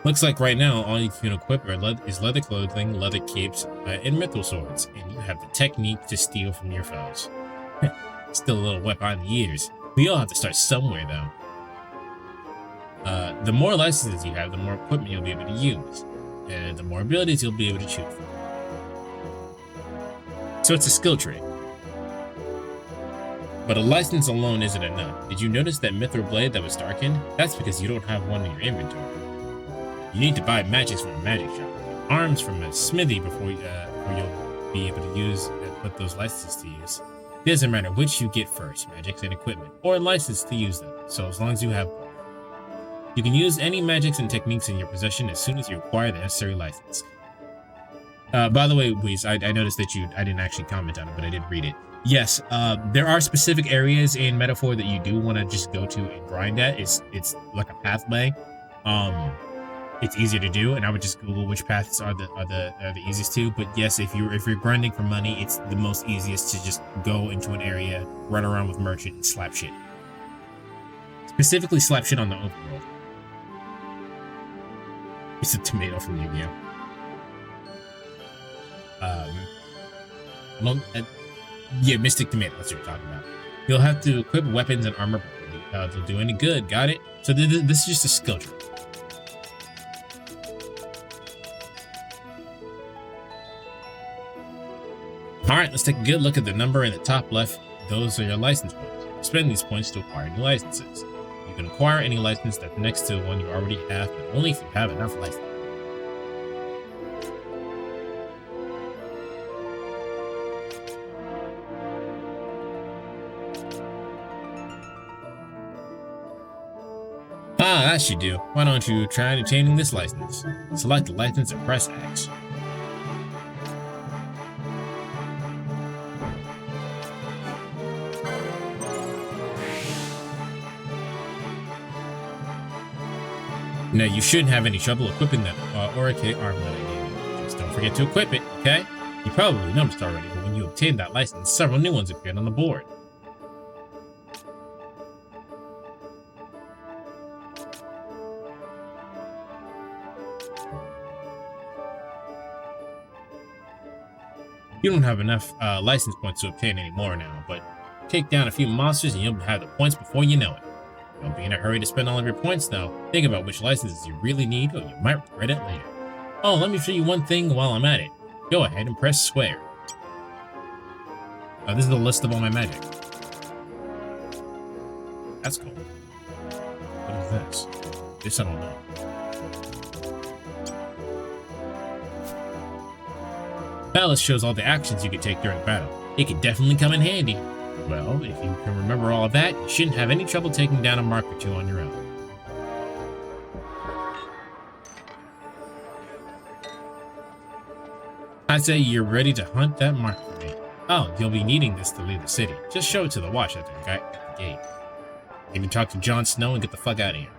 Looks like right now, all you can equip is leather clothing, leather capes, and mithril swords, and you have the technique to steal from your foes. Still a little wet behind the ears. We all have to start somewhere, though. The more licenses you have, the more equipment you'll be able to use, and the more abilities you'll be able to choose from. So it's a skill tree. But a license alone isn't enough. Did you notice that mithril blade that was darkened? That's because you don't have one in your inventory. You need to buy magics from a magic shop, arms from a smithy before you'll be able to use and put those licenses to use. It doesn't matter which you get first, magics and equipment, or a license to use them, so as long as you have both. You can use any magics and techniques in your possession as soon as you acquire the necessary license. By the way, Weez, I noticed that I didn't actually comment on it, but I did read it. Yes, there are specific areas in Metaphor that you do want to just go to and grind at. It's like a pathway. It's easier to do, and I would just Google which paths are the easiest to. But yes, if you're grinding for money, it's the most easiest to just go into an area, run around with merchant, and slap shit. Specifically, slap shit on the overworld. It's a tomato from Yu-Gi-Oh! Yeah, Mystic Tomato, that's what you're talking about. You'll have to equip weapons and armor to do any good, got it? So this is just a skill tree. Alright, let's take a good look at the number in the top left. Those are your license points. Spend these points to acquire new licenses. You can acquire any license that's next to one you already have, but only if you have enough licenses. Ah, that should do. Why don't you try obtaining this license? Select the license and press X. Now, you shouldn't have any trouble equipping that Orachea armlet I gave you. Just don't forget to equip it, okay? You probably noticed already, but when you obtained that license, several new ones appeared on the board. You don't have enough license points to obtain any more now, but take down a few monsters and you'll have the points before you know it. Don't be in a hurry to spend all of your points, though. Think about which licenses you really need, or you might regret it later. Oh, let me show you one thing while I'm at it. Go ahead and press square. This is the list of all my magic. That's cool. What is this? This I don't know. Palace shows all the actions you can take during battle. It could definitely come in handy. Well, if you can remember all of that, you shouldn't have any trouble taking down a mark or two on your own. I say you're ready to hunt that mark for me. Oh, you'll be needing this to leave the city. Just show it to the watch at the gate. Maybe talk to Jon Snow and get the fuck out of here.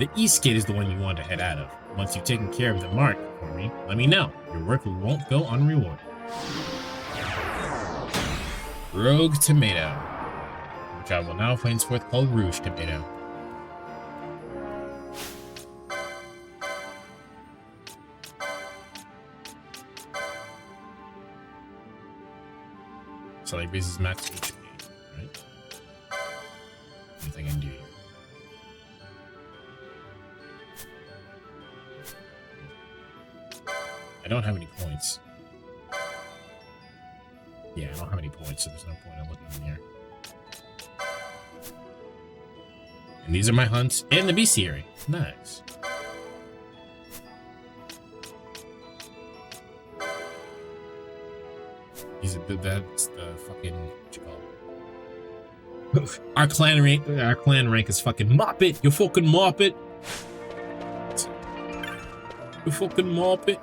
The east gate is the one you want to head out of. Once you've taken care of the mark for me, let me know. Your work won't go unrewarded. Rogue Tomato, which I will now henceforth call Rouge Tomato. So like raises max HP, right? Anything I can do here. I don't have any points. Yeah, I don't have any points, so there's no point in looking in here. And these are my hunts and the bestiary. Nice. That's the fucking what you call it? Our clan rank is fucking mop it. You fucking mop it. You fucking mop it.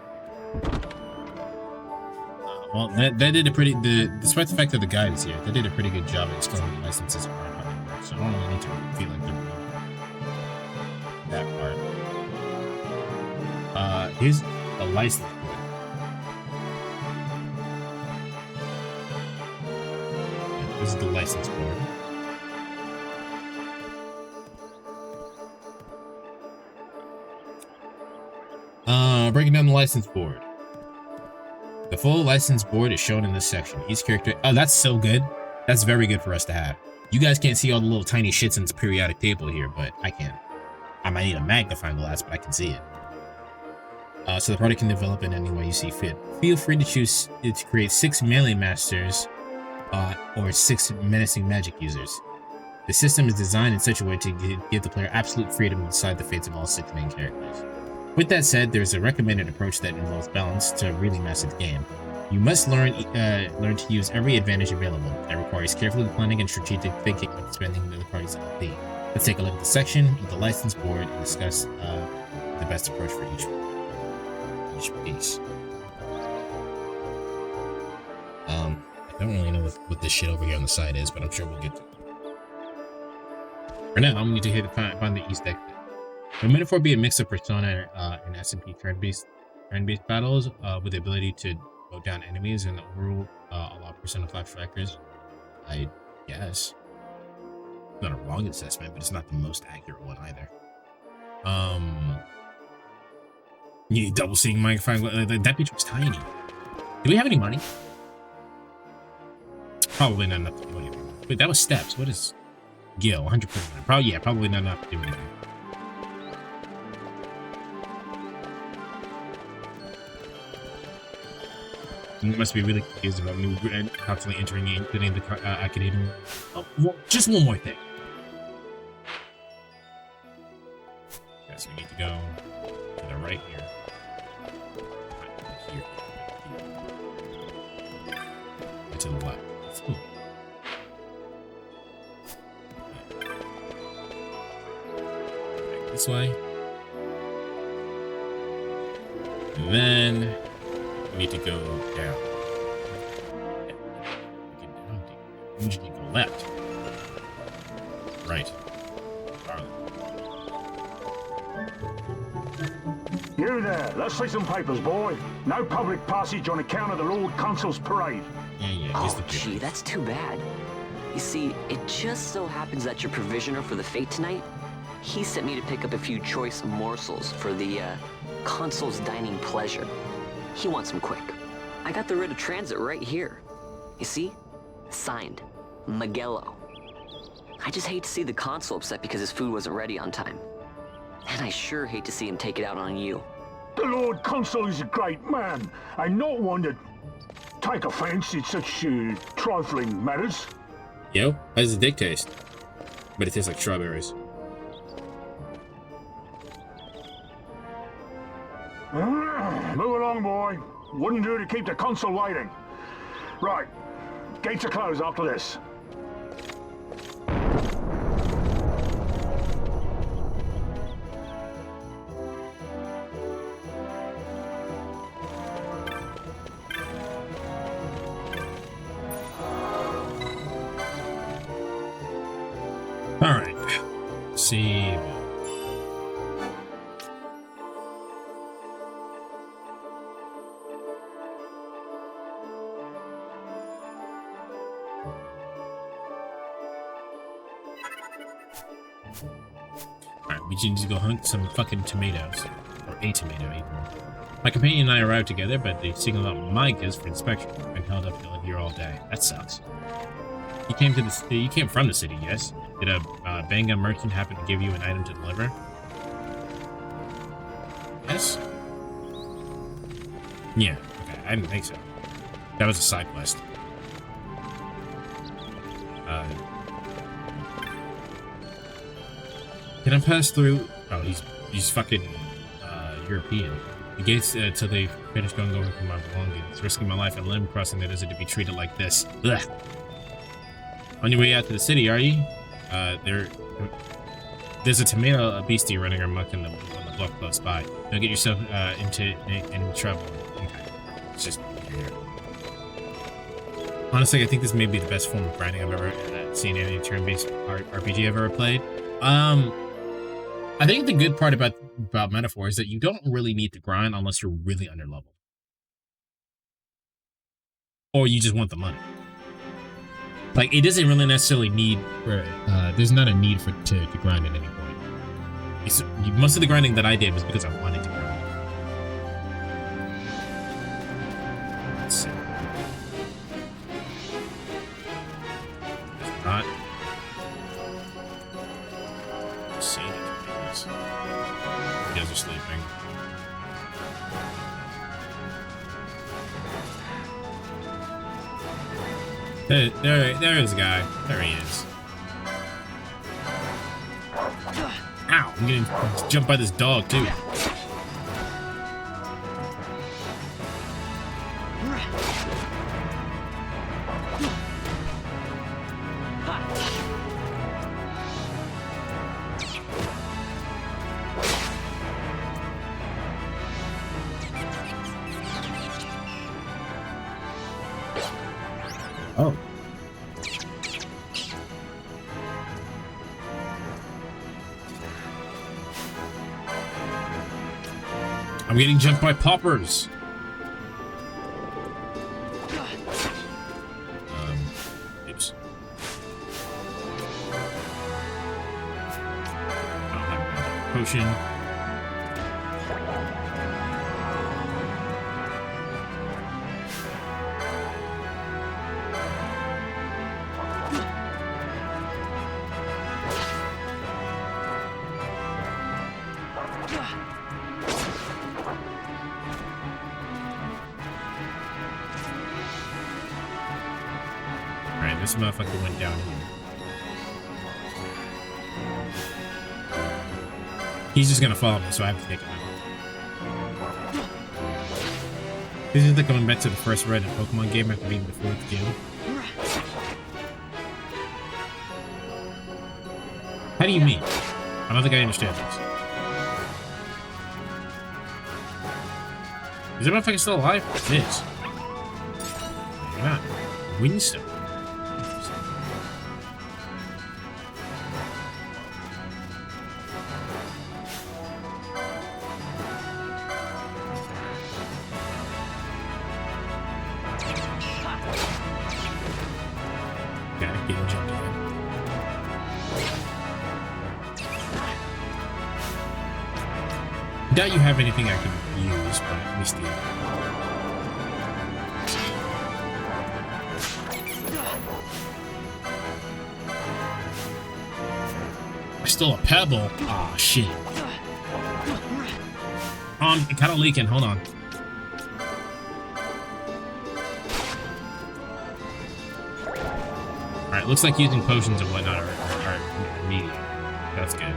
Well, that did a pretty. Despite the fact that the guide is here, they did a pretty good job at explaining the licenses and how they work. So I don't really need to feel like they're doing that part. Here's a license. This is the license board. Breaking down the license board. The full license board is shown in this section. Each character... Oh, that's so good. That's very good for us to have. You guys can't see all the little tiny shits in this periodic table here, but I can. I might need a magnifying glass, but I can see it. So the party can develop in any way you see fit. Feel free to choose to create 6 melee masters or 6 menacing magic users. The system is designed in such a way to give the player absolute freedom to decide the fates of all 6 main characters. With that said, there's a recommended approach that involves balance to really master the game. You must learn to use every advantage available. That requires carefully planning and strategic thinking when spending the party's LP. Let's take a look at the section of the license board and discuss the best approach for each piece. I don't really know what this shit over here on the side is, but I'm sure we'll get to it. For now, I'm going to need to find the east exit. Will Metaphor be a mix of Persona and SMP turn-based battles with the ability to mow down enemies and overrule a lot of Persona 5 strikers? I guess. Not a wrong assessment, but it's not the most accurate one either. You double seeing my that bitch was tiny. Do we have any money? Probably not enough to do anything. Wait, that was steps. What is Gil? 100%. Probably not enough to do anything. You must be really confused about me constantly entering and including the academia. Oh, well, just one more thing. Guess we need to go to the right here. Here. And to the left. Ooh. Back this way. And then we need to go down. We usually go left. Right. You there, let's see some papers, boy. No public passage on account of the Lord Consul's parade. Oh, gee, that's too bad. You see, it just so happens that your provisioner for the fete tonight, he sent me to pick up a few choice morsels for the Consul's dining pleasure. He wants them quick. I got the writ of transit right here. You see? Signed, Magello. I just hate to see the Consul upset because his food wasn't ready on time. And I sure hate to see him take it out on you. The Lord Consul is a great man, and not one to take offense in such trifling matters. Yo, how does the dick taste? But it tastes like strawberries. Move along, boy. Wouldn't do to keep the Consul waiting. Right. Gates are closed after this. Save. Alright, we need to go hunt some fucking tomatoes. Or a tomato, even. My companion and I arrived together, but they singled out my goods for inspection. I've been held up here all day. That sucks. You came from the city, yes? Did a Banga merchant happen to give you an item to deliver? Yes? Yeah, okay, I didn't think so. That was a side quest. Can I pass through? Oh, he's fucking European. The gates till they finish going over for my belongings, risking my life and limb crossing the desert to be treated like this. Ugh. On your way out to the city, are you? There's a tomato beastie running amok on the block close by. Don't get yourself into any trouble. Okay. It's just here. Honestly, I think this may be the best form of grinding I've ever seen in any turn-based RPG I've ever played. I think the good part about Metaphor is that you don't really need to grind unless you're really underleveled. Or you just want the money. Like, it doesn't really necessarily need for, there's not a need to grind at any point. Most of the grinding that I did was because I wanted to grind. Let's see. It's not. Let's see. You guys are sleeping. There is a guy. There he is. Ow! I'm getting jumped by this dog too. Oh. I'm getting jumped by poppers. Oops. I don't have a potion. This motherfucker went down here. He's just gonna follow me, so I have to take him out. This is like going back to the first Red Pokemon game after beating the fourth gym. How do you mean? I don't think I understand this. Is that motherfucker still alive? It is. Maybe not. Windstone. Doubt you have anything I can use, but let me steal. I stole a pebble. Aw, shit. I'm kind of leaking. Hold on. Alright, looks like using potions and whatnot are needed. That's good.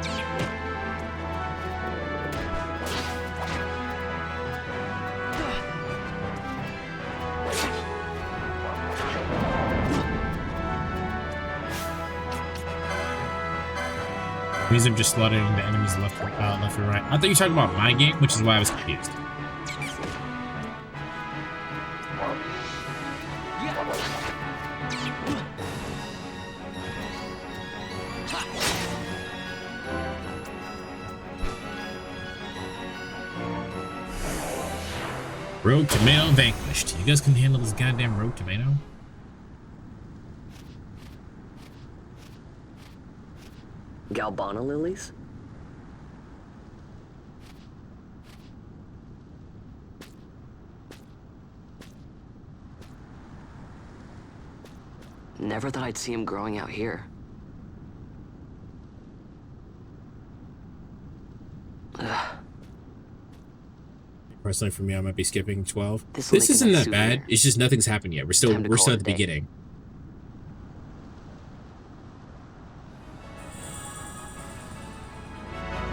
Means I'm just slaughtering the enemies left and right. I thought you were talking about my game, which is why I was confused. Rogue tomato vanquished. You guys can handle this goddamn rogue tomato? Galbana lilies? Never thought I'd see him growing out here. Ugh. Personally, for me, I might be skipping 12. This'll This make a isn't nice that bad. souvenir. It's just nothing's happened yet. We're still Time to call at it the a day. beginning.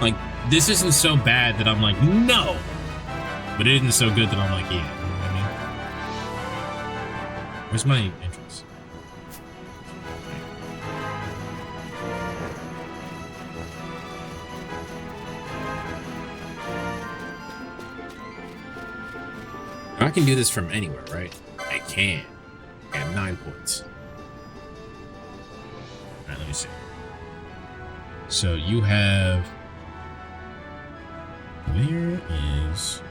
Like, this isn't so bad that I'm like, no! But it isn't so good that I'm like, yeah. You know what I mean? Where's my entrance? I can do this from anywhere, right? I can. I have 9 points. Alright, let me see. So you have... Where is...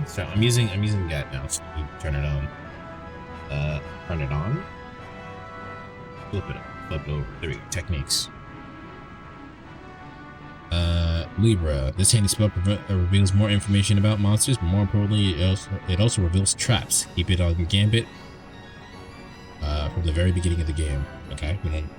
So I'm using GAT now, so you turn it on. Turn it on. Flip it up. Flip it over. There we go. Techniques. Libra. This handy spell reveals more information about monsters, but more importantly, it also reveals traps. Keep it on Gambit from the very beginning of the game. Okay, and then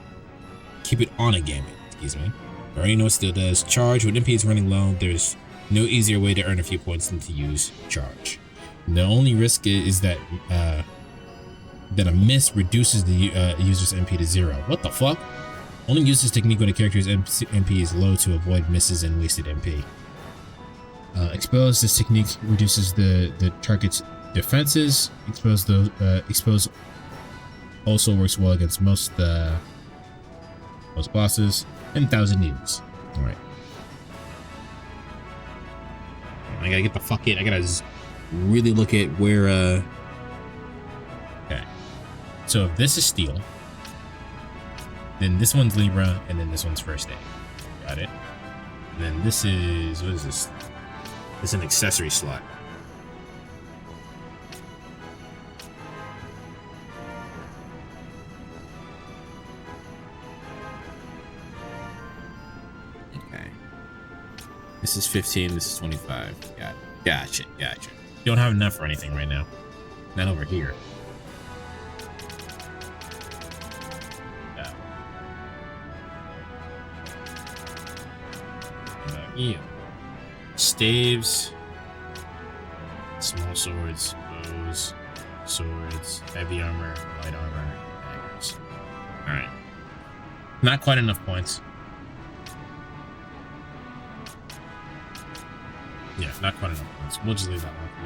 keep it on a Gambit. Excuse me. I already know what still does. Charge. When MP is running low, there's no easier way to earn a few points than to use charge. The only risk is that that a miss reduces the user's MP to 0. What the fuck? Only use this technique when a character's MP is low to avoid misses and wasted MP. Expose. This technique reduces the target's defenses. Expose also works well against most bosses and 1,000 needles. All right. I gotta get the fuck in. I gotta really look at where. Okay. So if this is steel. Then this one's Libra, and then this one's first aid. Got it. And then this is, what is this? It's an accessory slot. Okay. This is 15, this is 25. Got it. Gotcha. You don't have enough for anything right now. Not over here. Yeah. Staves, small swords, bows, swords, heavy armor, light armor, daggers. Alright. Not quite enough points. Yeah, not quite enough points. We'll just leave that one for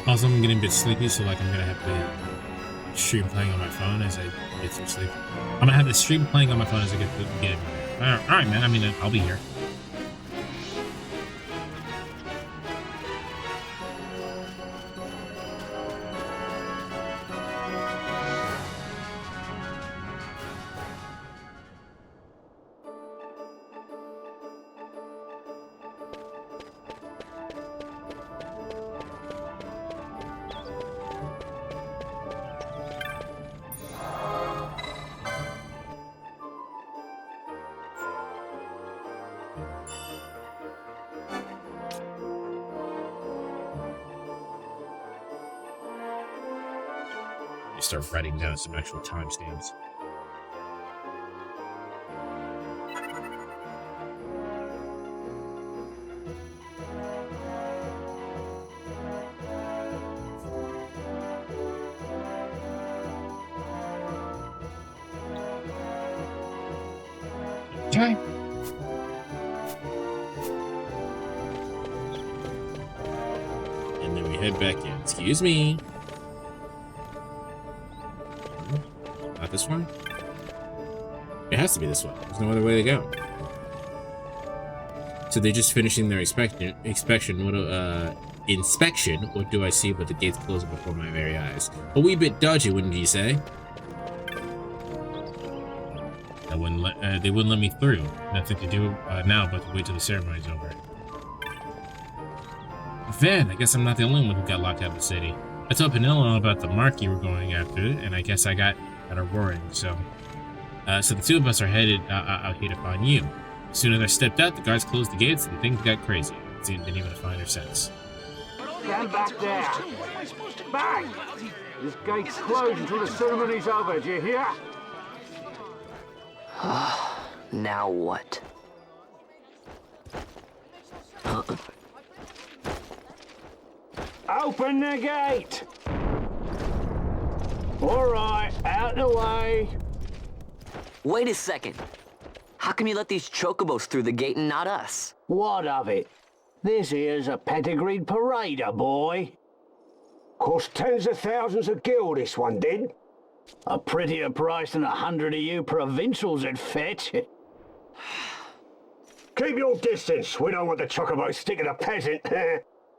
now. Also, I'm getting a bit sleepy, so like I'm gonna have to stream playing on my phone as I get some sleep. I'm gonna have the stream playing on my phone as I get through the game. Alright, man. I mean, I'll be here. Start writing down some actual timestamps. Okay. And then we head back in. Excuse me. Not this one? It has to be this one. There's no other way to go. So they're just finishing their inspection. Inspection. What do I see but the gates closing before my very eyes? A wee bit dodgy, wouldn't you say? A they wouldn't let me through. Nothing to do now but to wait till the ceremony's over. Van, I guess I'm not the only one who got locked out of the city. I told Penelo about the mark you were going after, and I guess I got a warning. So the two of us are headed out here to find you. As soon as I stepped out, the guards closed the gates, and things got crazy. It didn't even find her sense. Stand back there. Back! This gate's closed until the ceremony's over, do you hear? Now what? Open the gate! Alright, out the way. Wait a second. How come you let these chocobos through the gate and not us? What of it? This here's a pedigreed parader, boy. Cost tens of thousands of gil, this one did. A prettier price than 100 of you provincials would fetch. Keep your distance. We don't want the chocobos sticking a peasant.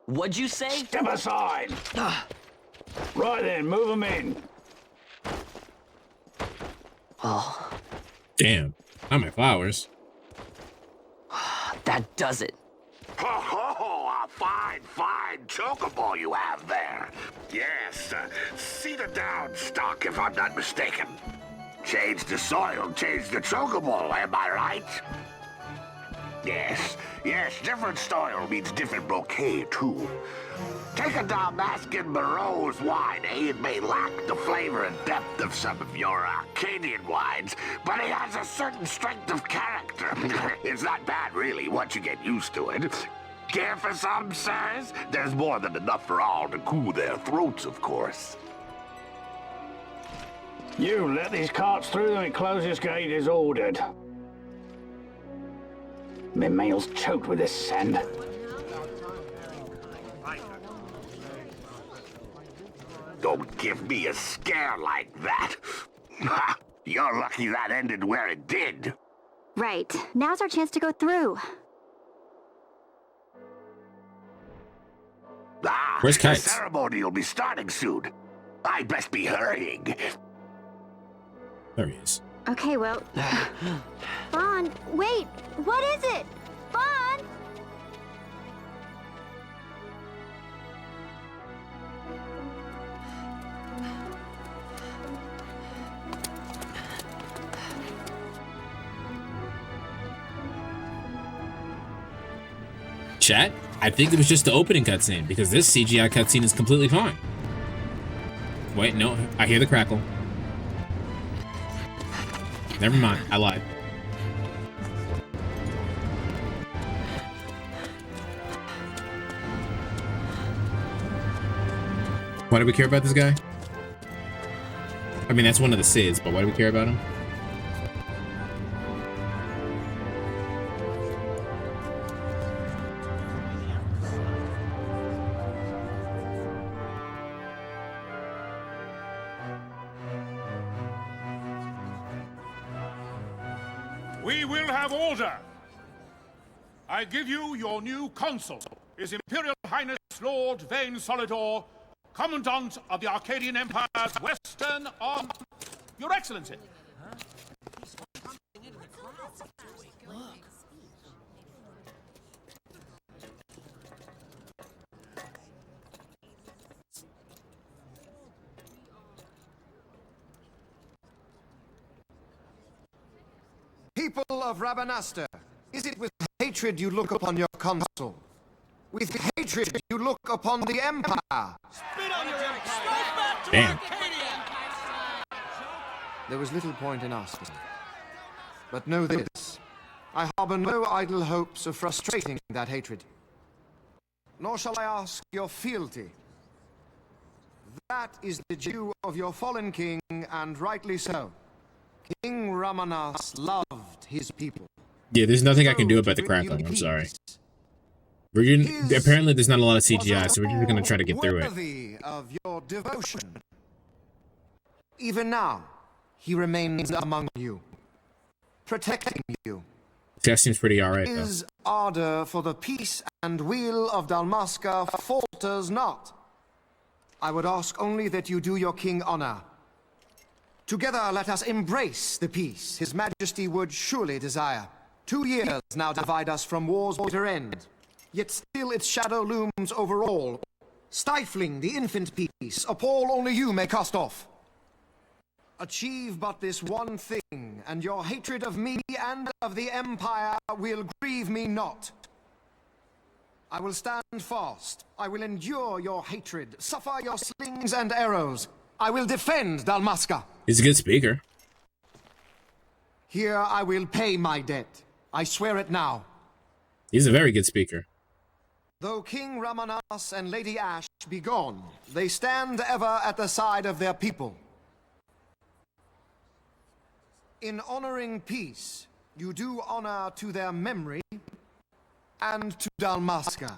What'd you say? Step aside. Right then, move them in. Oh. Damn. Not my flowers. That does it. Ho ho ho! A fine, fine chocobo you have there. Yes, cedar down stock if I'm not mistaken. Change the soil, change the chocobo, am I right? Yes, different soil means different bouquet, too. Take a Dalmascan Moreau's wine, eh? It may lack the flavor and depth of some of your Arcadian wines, but it has a certain strength of character. It's not bad, really, once you get used to it. Care for some, sirs? There's more than enough for all to cool their throats, of course. You let these carts through and closest gate is ordered. My mail's choked with this sand. Don't give me a scare like that. You're lucky that ended where it did. Right. Now's our chance to go through. Where's The Kites? ceremony will be starting soon. I best be hurrying. There he is. Okay, well... Vaughn, wait! What is it? Vaughn! Chat? I think it was just the opening cutscene, because this CGI cutscene is completely fine. Wait, no, I hear the crackle. Never mind, I lied. Why do we care about this guy? I mean, that's one of the Sids, but why do we care about him? We will have order. I give you your new consul, His Imperial Highness Lord Vane Solidor, Commandant of the Arcadian Empire's Western Arm. Your Excellency. People of Rabanastre, is it with hatred you look upon your consul? With hatred you look upon the Empire? Damn. There was little point in asking. But know this, I harbor no idle hopes of frustrating that hatred. Nor shall I ask your fealty. That is the due of your fallen king, and rightly so. King Ramanas loved his people. Yeah, there's nothing I can do about the crackling, I'm sorry. Apparently there's not a lot of CGI, so we're just gonna try to get through it. Worthy of your devotion. Even now, he remains among you, protecting you. That seems pretty alright, though. His ardor for the peace and weal of Dalmasca falters not. I would ask only that you do your king honor. Together let us embrace the peace His Majesty would surely desire. 2 years now divide us from war's bitter end, yet still its shadow looms over all, stifling the infant peace a pall only you may cast off. Achieve but this one thing, and your hatred of me and of the Empire will grieve me not. I will stand fast. I will endure your hatred, suffer your slings and arrows. I will defend Dalmasca. He's a good speaker. Here I will pay my debt. I swear it now. He's a very good speaker. Though King Ramanas and Lady Ash be gone, they stand ever at the side of their people. In honoring peace, you do honor to their memory and to Dalmasca.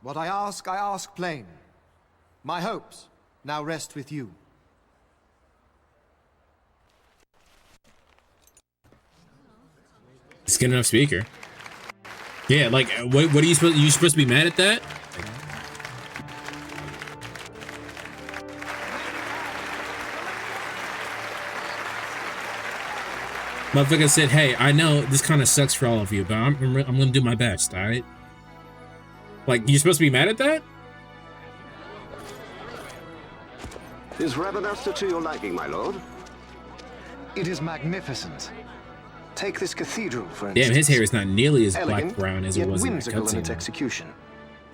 What I ask plain. My hopes now rest with you. He's a good enough speaker. Yeah, like, what are you supposed to be mad at that? Motherfucker said, hey, I know this kind of sucks for all of you, but I'm gonna do my best, alright? Like, you're supposed to be mad at that? Is Rabanasta to your liking, my lord? It is magnificent. Take this cathedral, for instance. Damn, his hair is not nearly as Elegant, black-brown as it yet was in the whimsical in its cutscene. execution.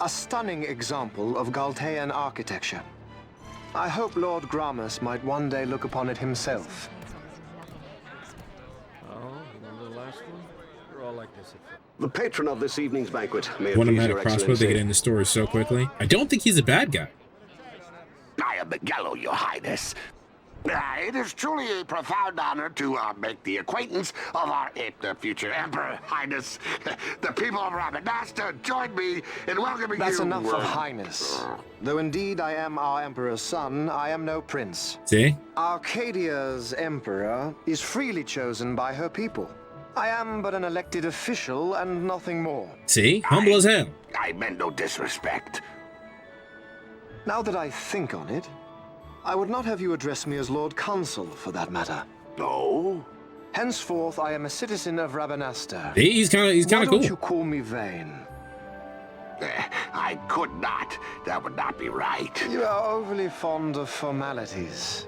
A stunning example of Galtean architecture. I hope Lord Gramus might one day look upon it himself. The patron of this evening's banquet may One of please them had a your crossbow, they get in the story so quickly. I don't think he's a bad guy. I am Miguelo, your highness. It is truly a profound honor to make the acquaintance of our future emperor, highness. The people of Rabanasta join me in welcoming That's you. enough of highness. Though indeed I am our emperor's son, I am no prince. See? Arcadia's emperor is freely chosen by her people. I am but an elected official and nothing more. See? Humble as hell. I meant no disrespect. Now that I think on it, I would not have you address me as Lord Consul, for that matter. No? Henceforth, I am a citizen of Rabanasta. He's kind of Why cool. don't you call me vain? I could not. That would not be right. You are overly fond of formalities.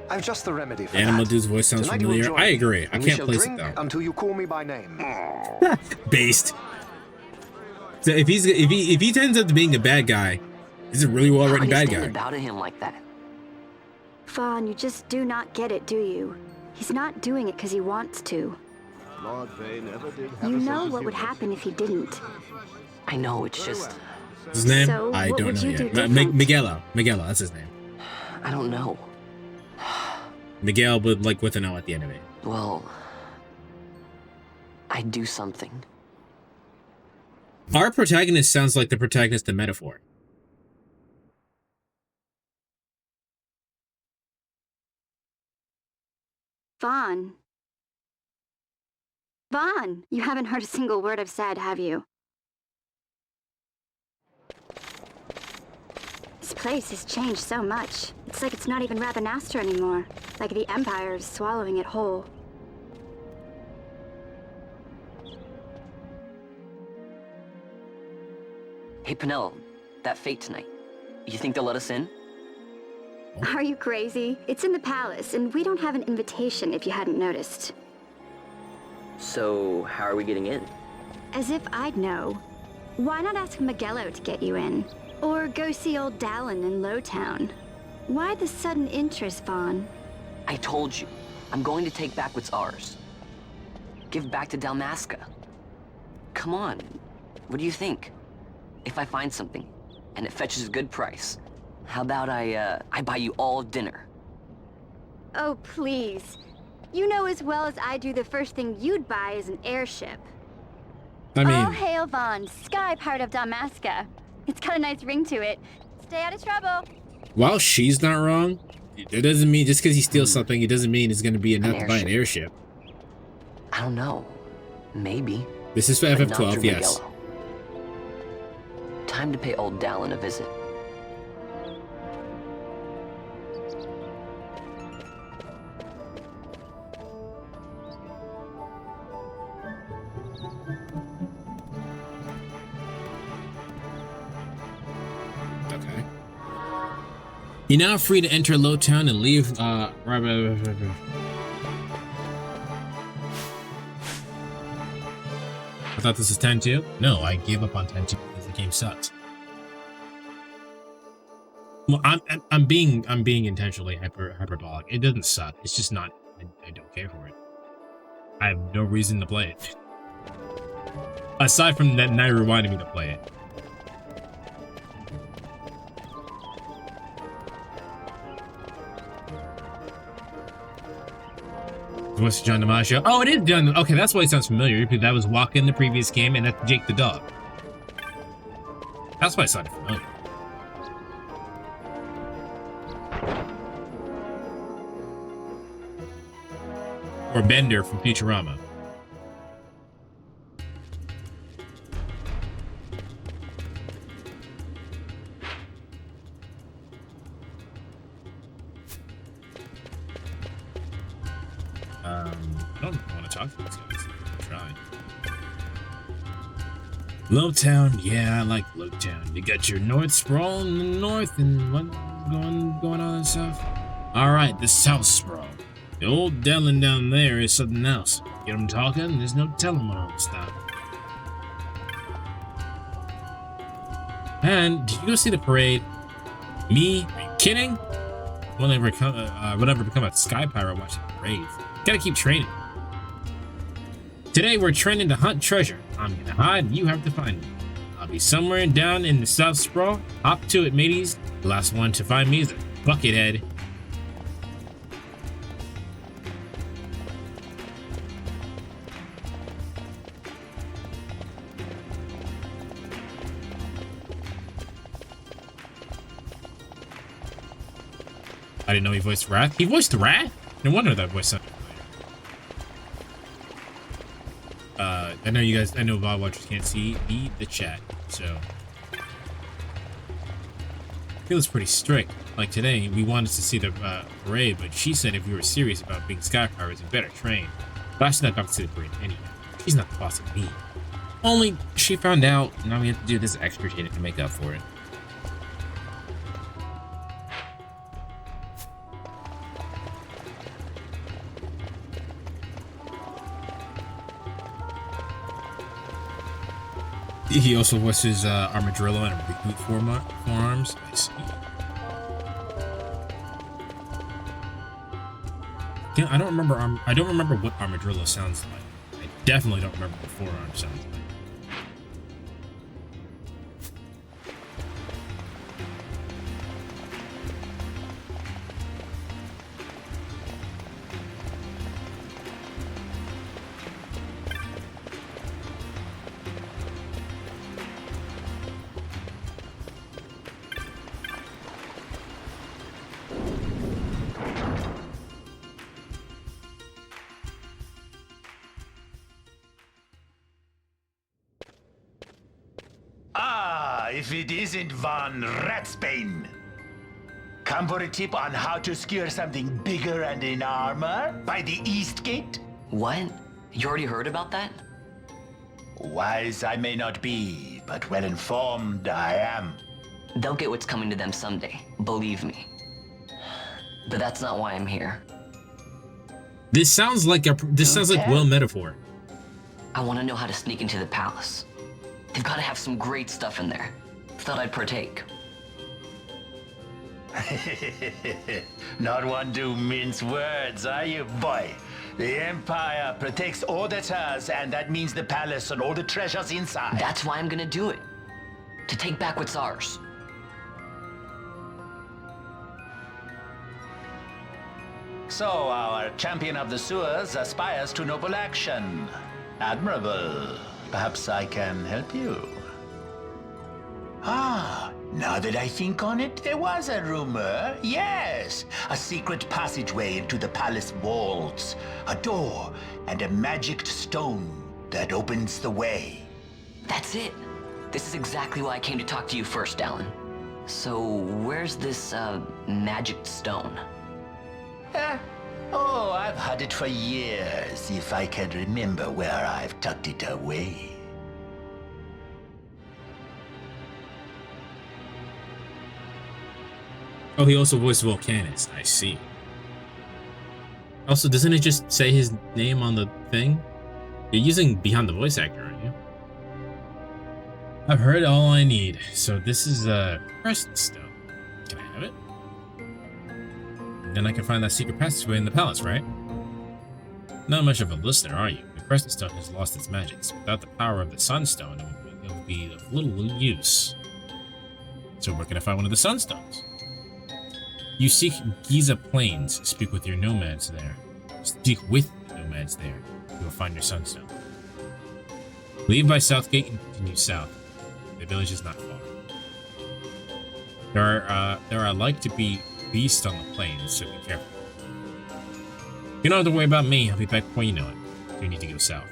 I've just the remedy for Animal that. Dude's voice sounds Tonight you will familiar. join I me, agree. I and we can't shall place it drink though. until you call me by name. Based. So if he turns up to being a bad guy, he's a really well-written bad guy. Bow to him like that. Fawn, you just do not get it, do you? He's not doing it because he wants to. Lord Vane never did have You a know sense of what would humor. happen if he didn't. I know, it's just... His name? So, I what don't would know you do yet. different? Miguelo, that's his name. I don't know. Miguel, but like with an O at the end of it. Well... I'd do something. Our protagonist sounds like the protagonist of Metaphor. Vaughn. Vaughn, you haven't heard a single word I've said, have you? This place has changed so much. It's like it's not even Rabanasta anymore. Like the Empire is swallowing it whole. Hey, Penel, that fete tonight. You think they'll let us in? Are you crazy? It's in the palace, and we don't have an invitation if you hadn't noticed. So, how are we getting in? As if I'd know. Why not ask Miguelo to get you in? Or go see old Dallin in Lowtown? Why the sudden interest, Vaughn? I told you, I'm going to take back what's ours. Give back to Dalmasca. Come on, what do you think? If I find something, and it fetches a good price, how about I buy you all dinner? Oh, please. You know as well as I do the first thing you'd buy is an airship. I mean... All hail Vaughn, sky part of Dalmasca. It's got a nice ring to it. Stay out of trouble. While she's not wrong, it doesn't mean just because he steals something, it doesn't mean it's going to be enough to buy an airship. I don't know. Maybe. This is for But not FF12, through yes. Miguelo. Time to pay old Dallin a visit. Okay. You're now free to enter Lowtown and leave, I thought this was 10-2? No, I gave up on 10-2 because the game sucks. Well, I'm being intentionally hyperbolic. It doesn't suck. It's just not. I don't care for it. I have no reason to play it. Aside from that, now you're reminding me to play it. What's John DiMaggio? Oh, it is John. Okay, that's why it sounds familiar. Because that was Walker in the previous game, and that's Jake the dog. That's why it sounded familiar. Or Bender from Futurama. I don't want to talk to these guys. I'm trying. Lowtown, yeah, I like Lowtown. You got your North Sprawl in the north and what going on and stuff. Alright, the South Sprawl. The old Dellin down there is something else. Get them talking, there's no telling when I'll stop. And did you go see the parade? Me? Are you kidding? Will never become a sky pirate watching the parade. Gotta keep training. Today we're training to hunt treasure. I'm gonna hide and you have to find me. I'll be somewhere down in the South Sprawl. Hop to it, mateys. The last one to find me is a buckethead. I didn't know he voiced Wrath. He voiced Wrath? No wonder that voice sounded familiar. I know you guys, I know VOD watchers can't see the chat, so. I feel it's pretty strict. Like today, we wanted to see the parade, but she said if we were serious about being sky pirates, we better train. But I snuck up to see the parade anyway. She's not the boss of me. Only she found out, now we have to do this extra training to make up for it. He also voices Armadillo and Reboot forearms. I see. Yeah, I don't remember what Armadillo sounds like. I definitely don't remember what forearm sounds like. If it isn't Von Ratsbane. Come for a tip on how to secure something bigger and in armor by the East Gate? What? You already heard about that? Wise I may not be, but well informed I am. They'll get what's coming to them someday, believe me. But that's not why I'm here. This sounds like Will metaphor. I want to know how to sneak into the palace. They've got to have some great stuff in there. Thought I'd partake. Not one to mince words, are you, boy? The Empire protects all that's hers, and that means the palace and all the treasures inside. That's why I'm gonna do it. To take back what's ours. So, our champion of the sewers aspires to noble action. Admirable. Perhaps I can help you. Ah, now that I think on it, there was a rumor. Yes, a secret passageway into the palace vaults. A door and a magic stone that opens the way. That's it. This is exactly why I came to talk to you first, Alan. So, where's this, magic stone? Oh, I've had it for years, if I can remember where I've tucked it away. Oh, he also voiced Volcanus. I see. Also, doesn't it just say his name on the thing? You're using Behind the Voice Actor, aren't you? I've heard all I need. So this is Crescent Stone. Can I have it? Then I can find that secret passageway in the palace, right? Not much of a listener, are you? The Crescent Stone has lost its magics. Without the power of the Sunstone, it would be of little use. So where can I find one of the Sunstones? You seek Giza Plains. Speak with your nomads there. Speak with the nomads there. You will find your Sunstone. Leave by South Gate and continue south. The village is not far. There are like to be beasts on the plains, so be careful. You don't have to worry about me. I'll be back before you know it. You need to go south.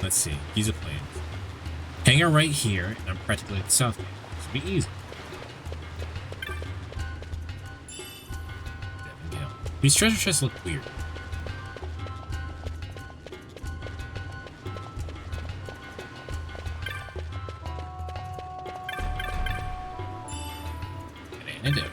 Let's see, Giza Plains. Hang out right here, and I'm practically at the south gate. This will be easy. Devondale. These treasure chests look weird. It ain't a dip.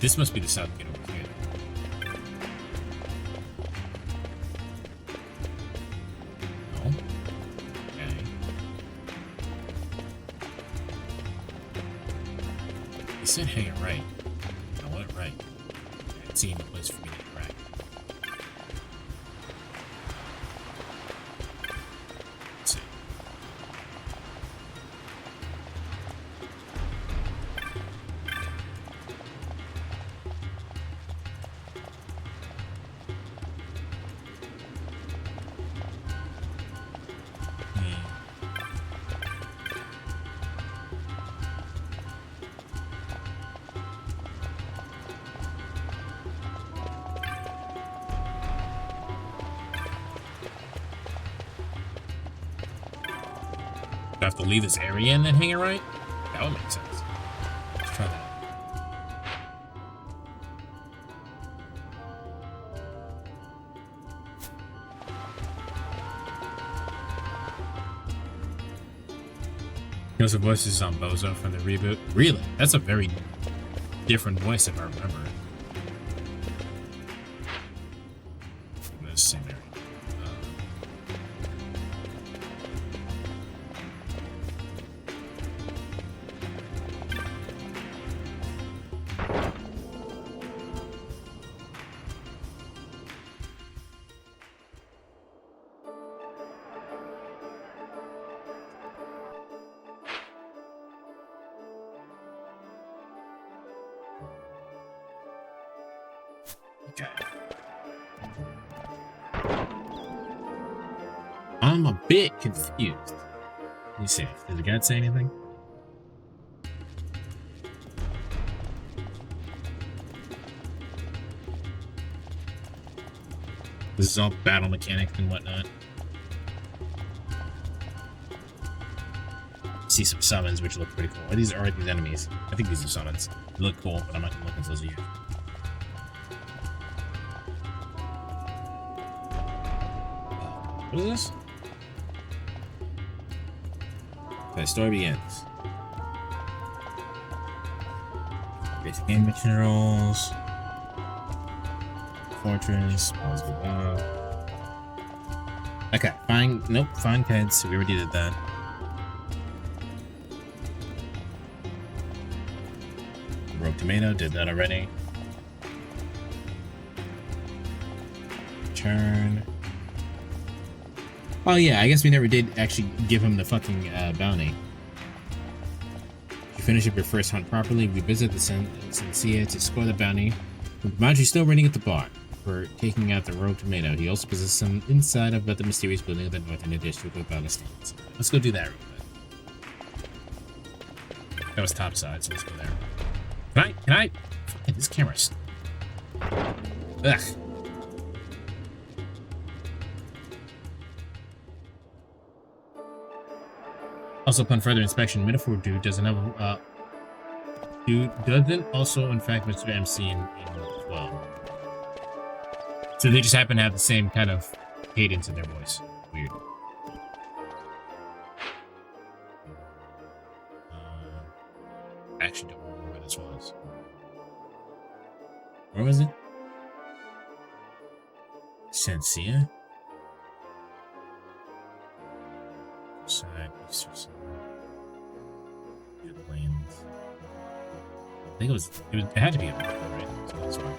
This must be the south gate over here. No? Okay. He said hang it right. I want it right. It seemed a place for me to get right. Let's see. Do I have to leave this area and then hang it right? That would make sense. Let's try that. Those voices on Bozo from the reboot. Really? That's a very different voice if I remember. In this same area. Okay. I'm a bit confused. Let me see. Did the guide say anything? This is all battle mechanics and whatnot. See some summons, which look pretty cool. These are these enemies. I think these are summons. They look cool, but I'm not looking for those yet. What is this? Okay, story begins. Basic game materials. Fortress. Okay, find. Nope, find kids. We already did that. Rogue Tomato, did that already. Turn. Oh yeah, I guess we never did actually give him the fucking bounty. You finish up your first hunt properly, we visit the Sensia to score the bounty. With Madri still waiting at the bar. for taking out the rogue tomato. He also possesses some insight about the mysterious building of the north end district of Palestine. Let's go do that real quick. That was top side, so let's go there. Can I? Fucking this camera's... Ugh. Also, upon further inspection, Metaphor Dude doesn't have doesn't also in fact Mr. MC in 12. So they just happen to have the same kind of cadence in their voice. Weird. I actually don't remember where this was. Where was it? Sensia? Side, Eastern Side. Giza Plains. I think it had to be a map, right? So that's why.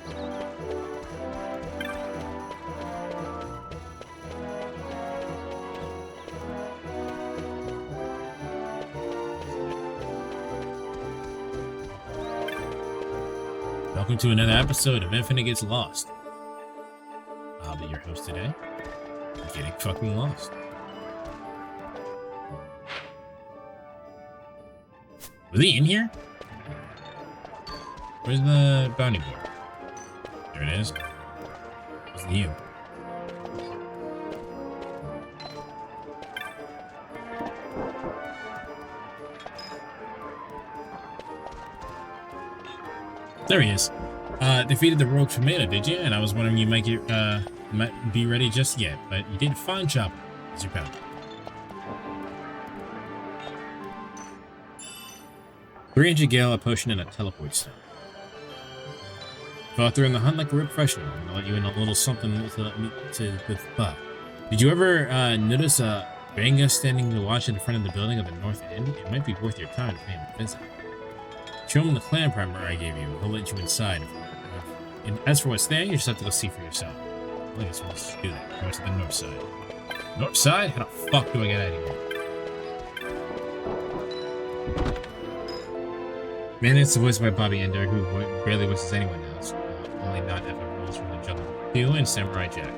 Welcome to another episode of Infinite Gets Lost. I'll be your host today. Getting fucking lost. Was he in here? Where's the bounty board? There it is. Where's the you? There he is. Defeated the rogue tomato, did you? And I was wondering you might be ready just yet, but you did a fine job. As your pal. $300 gale, a potion, and a teleport stone. Fought through in the hunt like a real professional. I'm gonna let you in a little something Did you ever notice a Banga standing to watch in the front of the building of the north end? It might be worth your time to pay him a visit. Show him the clan primer I gave you. He'll let you inside. And as for what's there, you just have to go see for yourself. I guess we'll just do that. Go to the north side. North side? How the fuck do I get out of here? Man, it's voiced by Bobby Ender, who barely voices anyone else. Only non-FM roles from the Jungle 2 and Samurai Jack.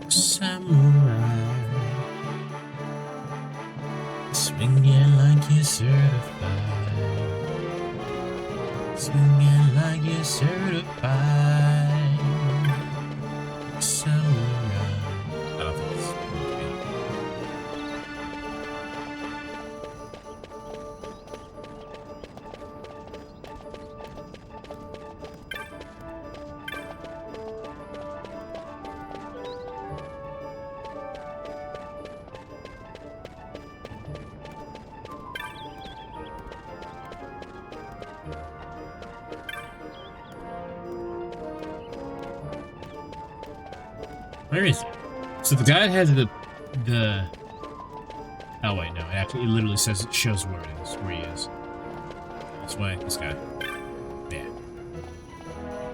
Samurai, swinging like you're certified. Swinging like you're certified. Samurai. Where is he? So the guide has the oh wait, no, it literally says it shows where it is, where he is. This way, this guy. Yeah.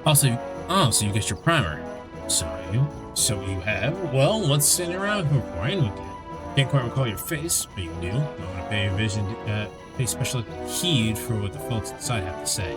Also, oh, so you get your primer. So you have? Well, what's sitting around here for? Ain't with you. Can't quite recall your face, but you do. I'm gonna pay your vision pay special heed for what the folks inside have to say.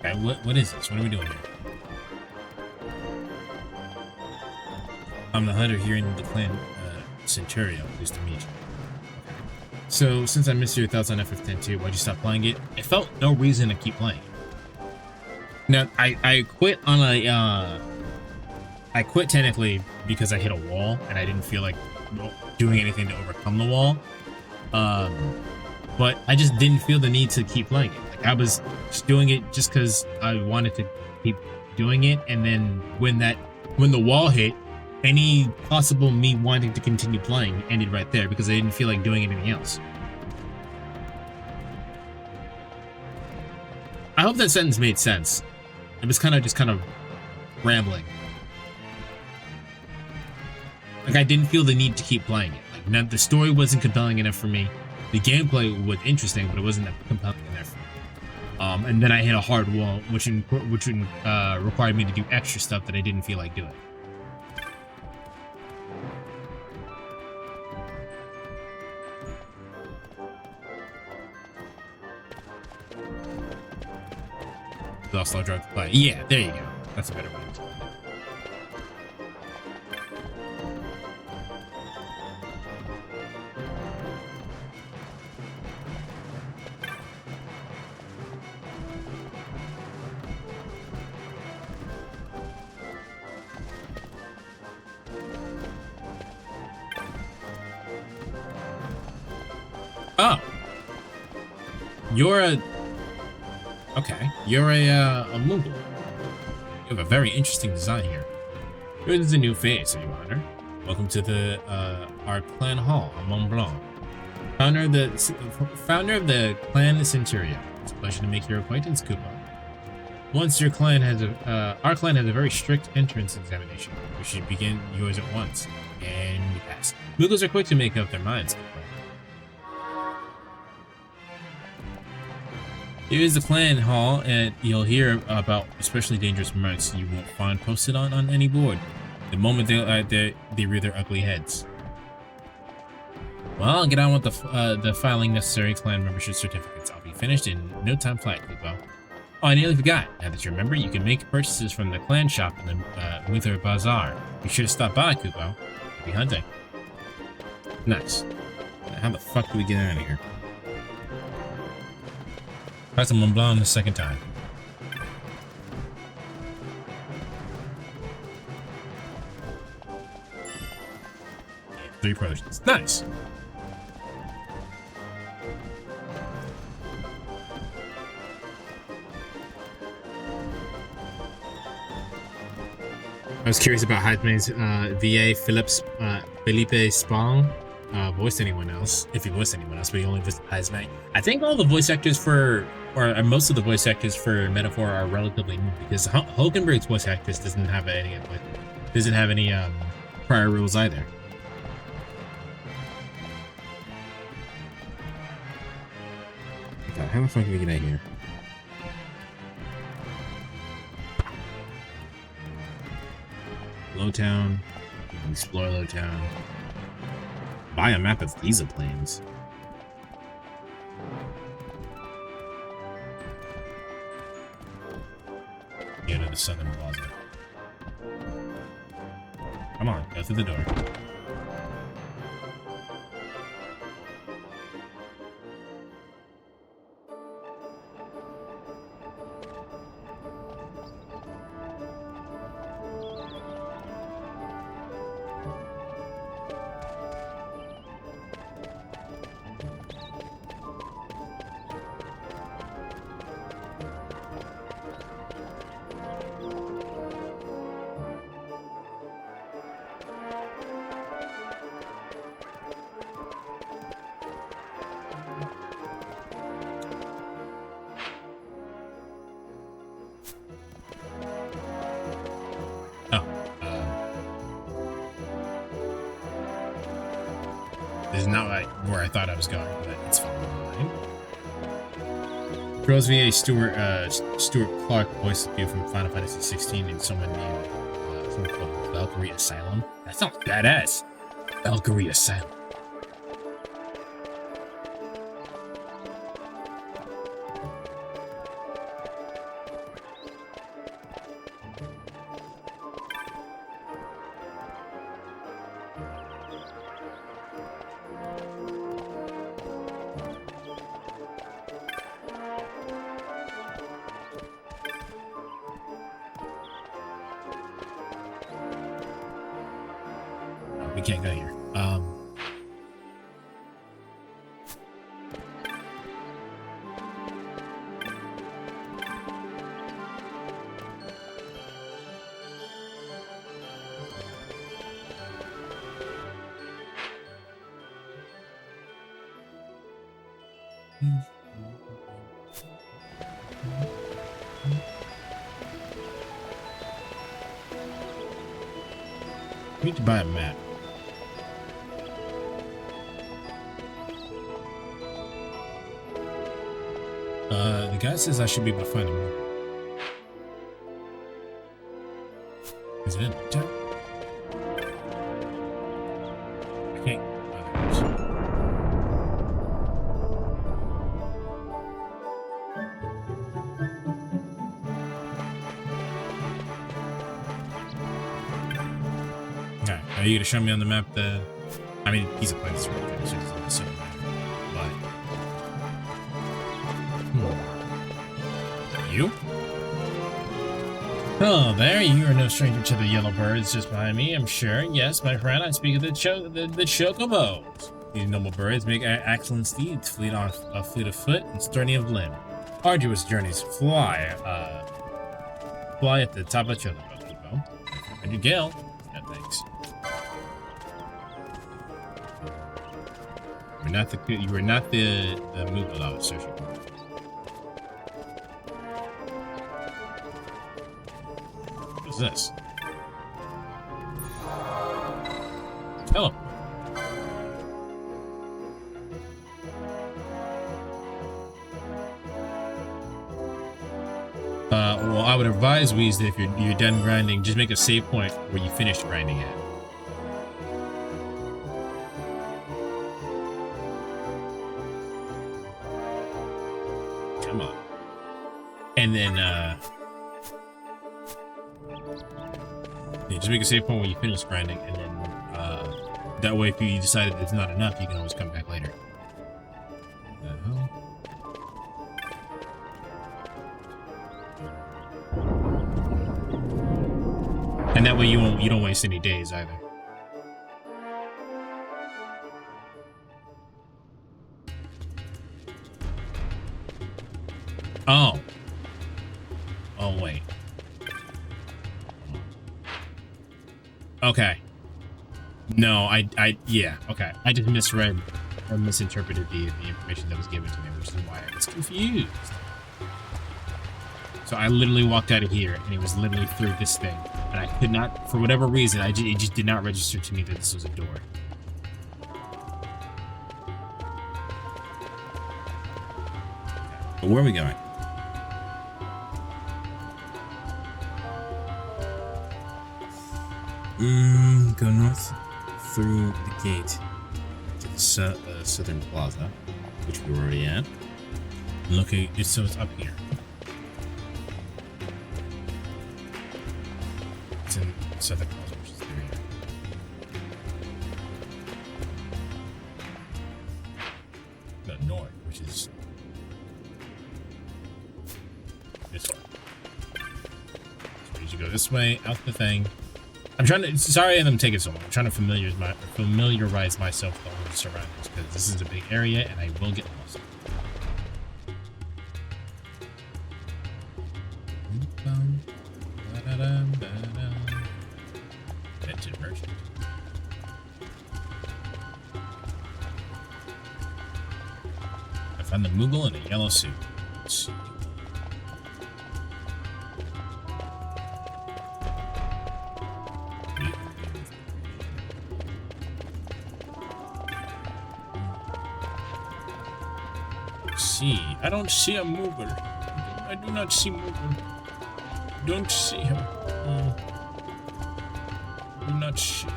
Okay, what is this? What are we doing here? I'm the hunter here in the clan Centurio. Pleased to meet you. So, since I missed your thoughts on FF10 why'd you stop playing it? I felt no reason to keep playing. Now, I quit on a I quit technically because I hit a wall and I didn't feel like doing anything to overcome the wall. But I just didn't feel the need to keep playing it. Like I was just doing it just because I wanted to keep doing it, and then when the wall hit, any possible me wanting to continue playing ended right there because I didn't feel like doing anything else. I hope that sentence made sense. It was kind of rambling. Like, I didn't feel the need to keep playing it. Like, the story wasn't compelling enough for me. The gameplay was interesting, but it wasn't compelling enough for me. And then I hit a hard wall, which required me to do extra stuff that I didn't feel like doing. I'll slow drive to play. Yeah, there you go. That's a better way. Oh, you're a. Okay, you're a Mongol. You have a very interesting design here. Here is a new face, Your Honor. Welcome to the our clan hall on Mont Blanc. Founder of the clan Centuria. It's a pleasure to make your acquaintance, Kupo. Once our clan has a very strict entrance examination. We should begin yours at once. And you pass. Mongols are quick to make up their minds, Kupo. Here is the clan hall, and you'll hear about especially dangerous remarks you won't find posted on any board. The moment they rear their ugly heads. Well, I'll get on with the filing necessary clan membership certificates. I'll be finished in no time flat, Kupo. Oh, I nearly forgot. Now that you remember, you can make purchases from the clan shop in the Muther Bazaar. Be sure to stop by, Kupo. Happy hunting. Nice. How the fuck do we get out of here? Press the Mont Blanc the second time. Yeah, 3 potions. Nice. I was curious about Hypeman's VA Felipe Spong. Voiced anyone else, if he voiced anyone else, but he only voiced Heisman. I think all the voice actors for, or most of the voice actors for Metaphor are relatively new because Hulkenberg's voice actress doesn't have any prior rules either. Okay, how the fuck do we get out of here? Lowtown. We can explore Lowtown. Buy a map of Giza Plains. Go to the southern plaza. Come on, go through the door. This is not where I thought I was going, but it's fine. Girls VA Stuart Clark voiced you from Final Fantasy 16 and someone named someone called Valkyrie Asylum. That sounds badass. Valkyrie Asylum. We can't go here. I need to buy a map. The guy says I should be able to find him. Is it in town? I can't. Alright, are you gonna show me on the map the... I mean, Giza Plains is right there, so it's not so bad. You? Hello there, you are no stranger to the yellow birds just behind me, I'm sure. Yes, my friend, I speak of the chocobos. These noble birds make excellent steeds, fleet of foot and sturdy of limb. Arduous journeys fly at the top of chocobo. And you gale. Yeah, thanks. You were not the Moogle I was searching for. What is this? Hello. Well, I would advise Weez that if you're done grinding, just make a save point where you finished grinding at. Come on. And then, yeah, just make a save point where you finish grinding, and then, that way if you decided it's not enough, you can always come back later. What the hell? And that way you don't waste any days either. Oh. Oh wait. Okay. No, yeah, okay. I just misread or misinterpreted the information that was given to me, which is why I was confused. So I literally walked out of here, and it was literally through this thing. And I could not, for whatever reason, it just did not register to me that this was a door. But where are we going? Go north through the gate to the southern plaza, which we were already at. And look at so it's up here. It's in southern plaza, which is through here. The north, which is this way. So you should go this way, out the thing. I'm trying to. Sorry, I'm taking so long. I'm trying to familiarize myself with all the surroundings because this is a big area and I will get lost. Head to merchant. I found the Moogle in a yellow suit. Let's see. I don't see a mover. I do not see mover. Don't see him. Do not see him.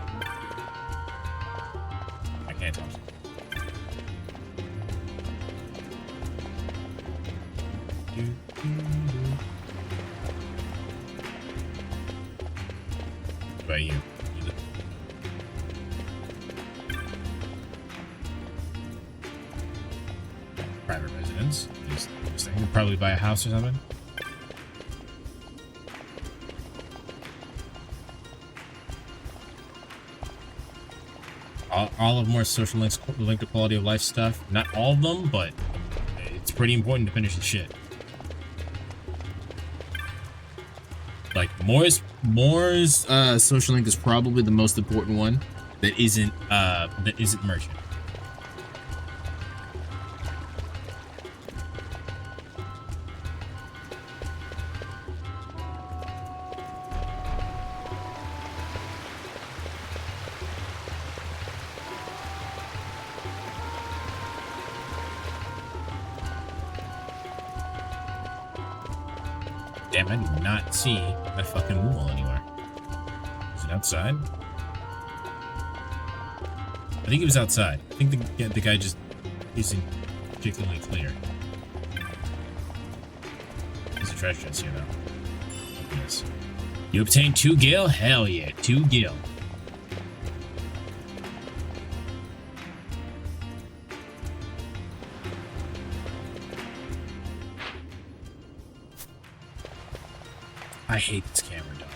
I can't tell. What about you? Private residence. This thing. You'll probably buy a house or something. All of more social links linked to quality of life stuff. Not all of them, but it's pretty important to finish the shit. Like Moore's social link is probably the most important one that isn't merchant. Damn, I do not see that fucking wall anywhere. Is it outside? I think it was outside. I think the guy just isn't particularly clear. There's a trash chest here, though. Yes. You obtained 2 gil? Hell yeah, 2 gil. I hate this camera, dog.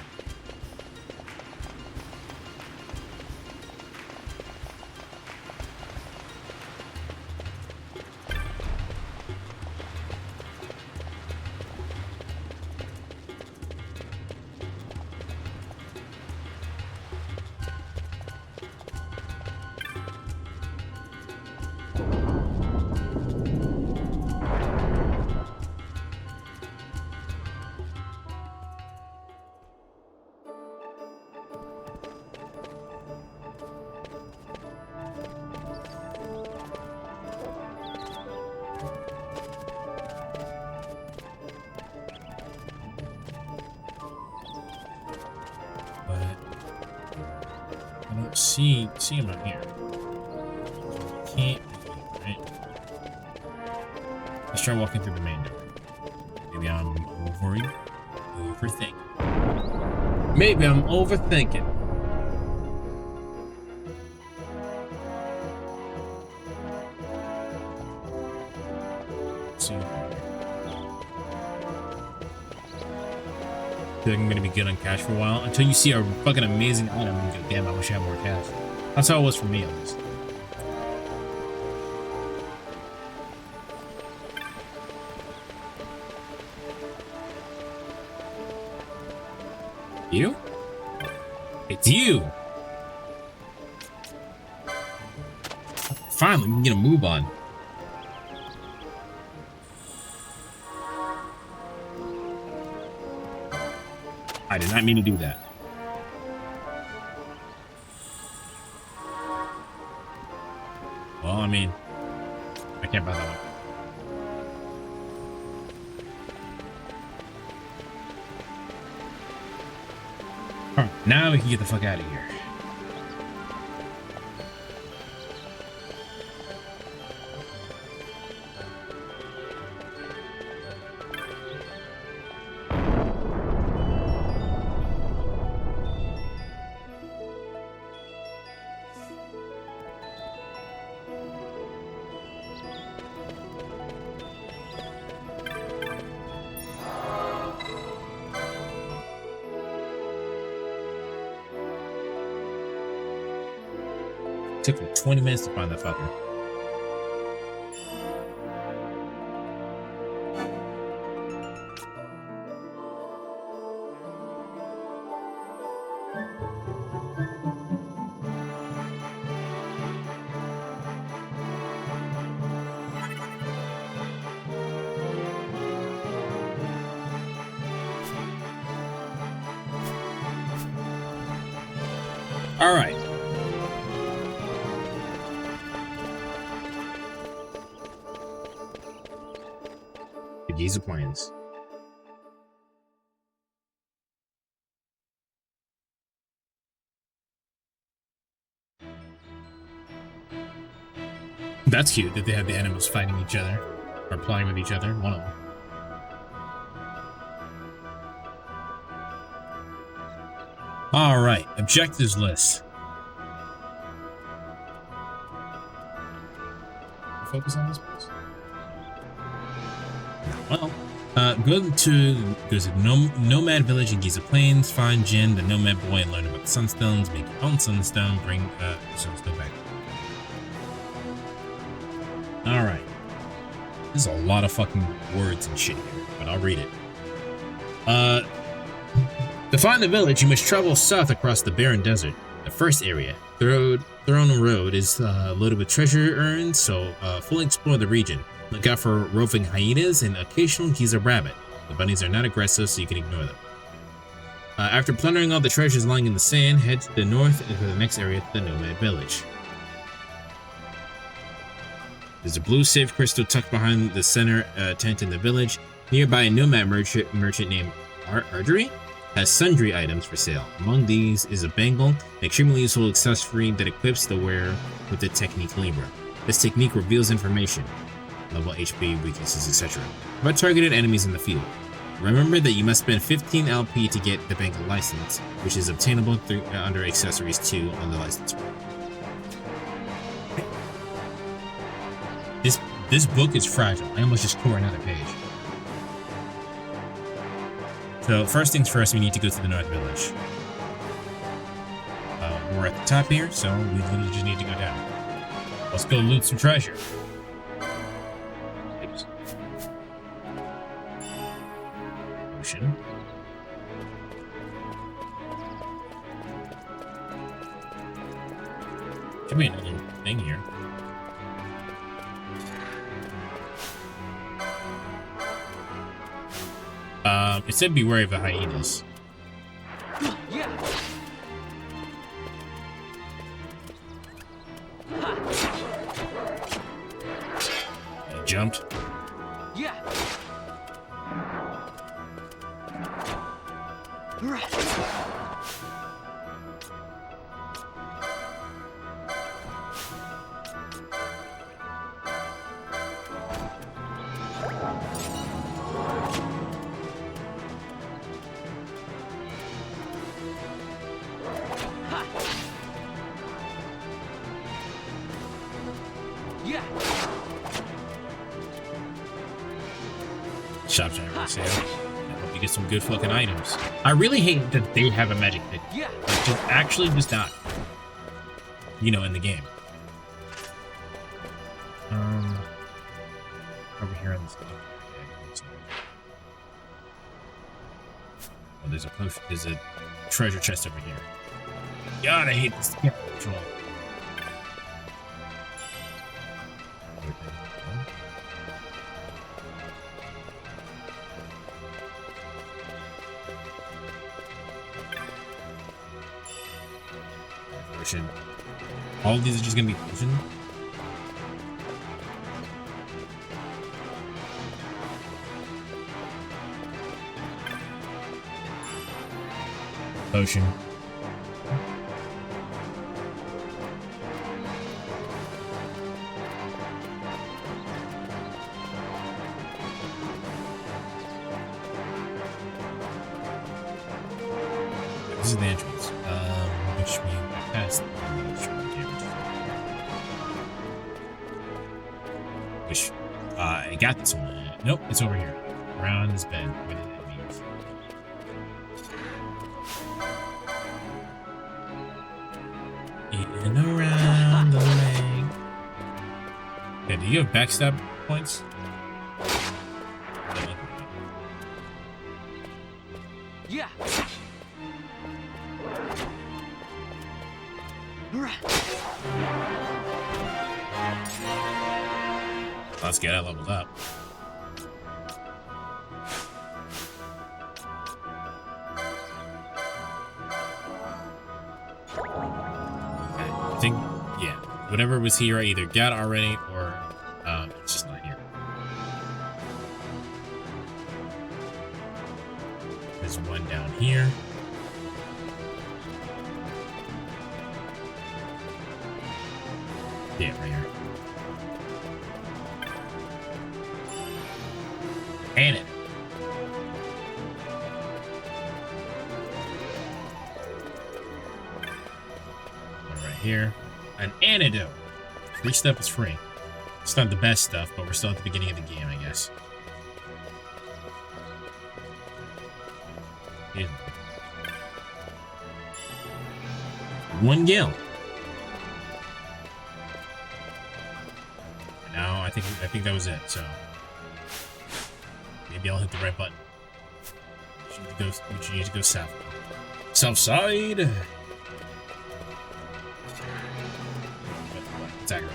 See him out here. Can't be, right? Let's try walking through the main door. Maybe I'm overthinking. Maybe I'm overthinking. Let's see. I feel like I'm gonna be good on cash for a while until you see a fucking amazing item and you go, damn, I wish I had more cash. That's how it was for me, at least. You? It's you! Finally, we can get a move on. I did not mean to do that. Well, I mean, I can't buy that one. Alright, now we can get the fuck out of here. Took me 20 minutes to find that fucker. All right. Giza Plains. That's cute that they have the animals fighting each other or playing with each other. One of them. All right, objectives list. Focus on this place. Well, go to Nomad Village in Giza Plains, find Jin, the Nomad boy, and learn about the Sunstones, make your own Sunstone, bring Sunstone back. Alright. There's a lot of fucking words and shit here, but I'll read it. To find the village, you must travel south across the barren desert. The first area, Throne Road, is loaded with treasure urns, so fully explore the region. Look out for roving hyenas and occasional Giza rabbit. The bunnies are not aggressive, so you can ignore them. After plundering all the treasures lying in the sand, head to the north and to the next area, to the Nomad Village. There's a blue safe crystal tucked behind the center tent in the village. Nearby, a nomad merchant named Archery has sundry items for sale. Among these is a bangle, an extremely useful accessory that equips the wearer with the technique Libra. This technique reveals information, level, HP, weaknesses, etc., about targeted enemies in the field. Remember that you must spend 15 LP to get the bangle license, which is obtainable under accessories 2 on the license. This book is fragile. I almost just tore another page. So first things first, we need to go to the North Village. We're at the top here, so we literally just need to go down. Let's go loot some treasure. Ocean. Should be another thing here. It said be wary of the hyenas. I jumped. Shops are on sale. I hope you get some good fucking items. I really hate that they have a magic pick. Like, just actually just not. You know, in the game. Over here on this. Oh, there's a potion. There's a treasure chest over here. God, I hate this control. All of these are just gonna be potion. Potion. This is the entrance. Which we passed. Which I got this one. Nope, it's over here. Around this bed. Where did that mean? In around the leg. Yeah, do you have backstab points? Yeah. Let's get it leveled up. I think, yeah, whatever was here I either got already or it's just not here. There's one down here. Yeah, right here. And it. Right here. An antidote. Free stuff is free. It's not the best stuff, but we're still at the beginning of the game, I guess. Yeah. 1 gil. Now I think that was it, so maybe I'll hit the right button. We need to go south. South side. Attack her.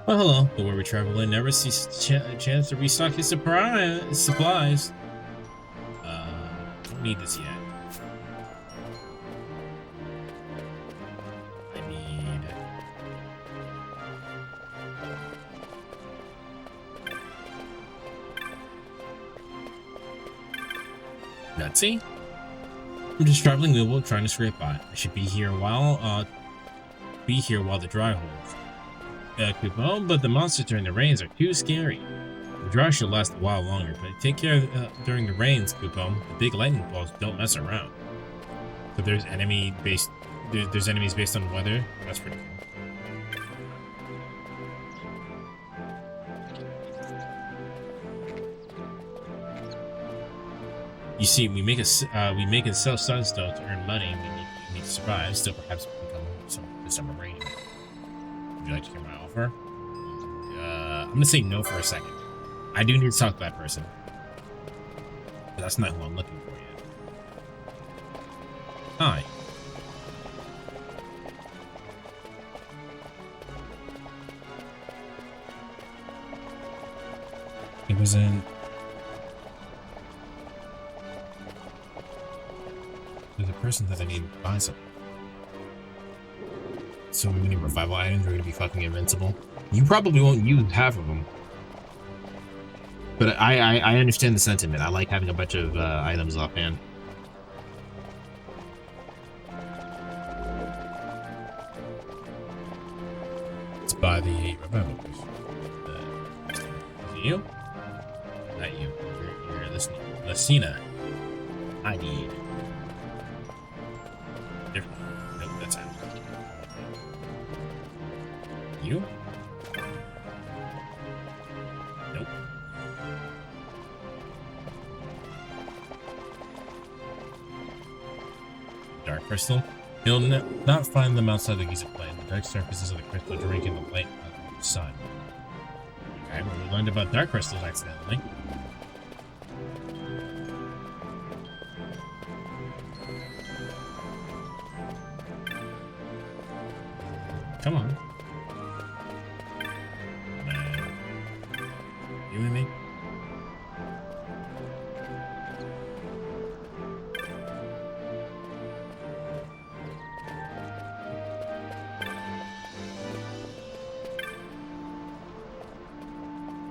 Well, hello. The worry traveler never sees a chance to restock his supplies. Don't need this yet. I need... Nutsy? I'm just traveling Louisville trying to scrape by. I should be here while the dry holds. Coupon, but the monsters during the rains are too scary. The dry should last a while longer, but take care during the rains, Coupon. The big lightning balls don't mess around. So there's enemies based on weather. That's pretty cool. You see, we make and sell Sunstone to earn money. We need to survive. Still, perhaps become the summer rain. Would you like to hear my offer? I'm gonna say no for a second. I do need to talk to that person, but that's not who I'm looking for yet. Hi. It was in. There's a person that I need to buy something. So many revival items are going to be fucking invincible. You probably won't use half of them. But I understand the sentiment. I like having a bunch of items offhand. Let's buy the revival. Is it you? Not you. You're listening. Lucina. I need. Nope, that's out. You? Nope. Dark crystal? You'll not find them outside the Giza Plains. The dark surfaces of the crystal drink in the light of the sun. Okay, well, we learned about dark crystals accidentally. Come on. You and me?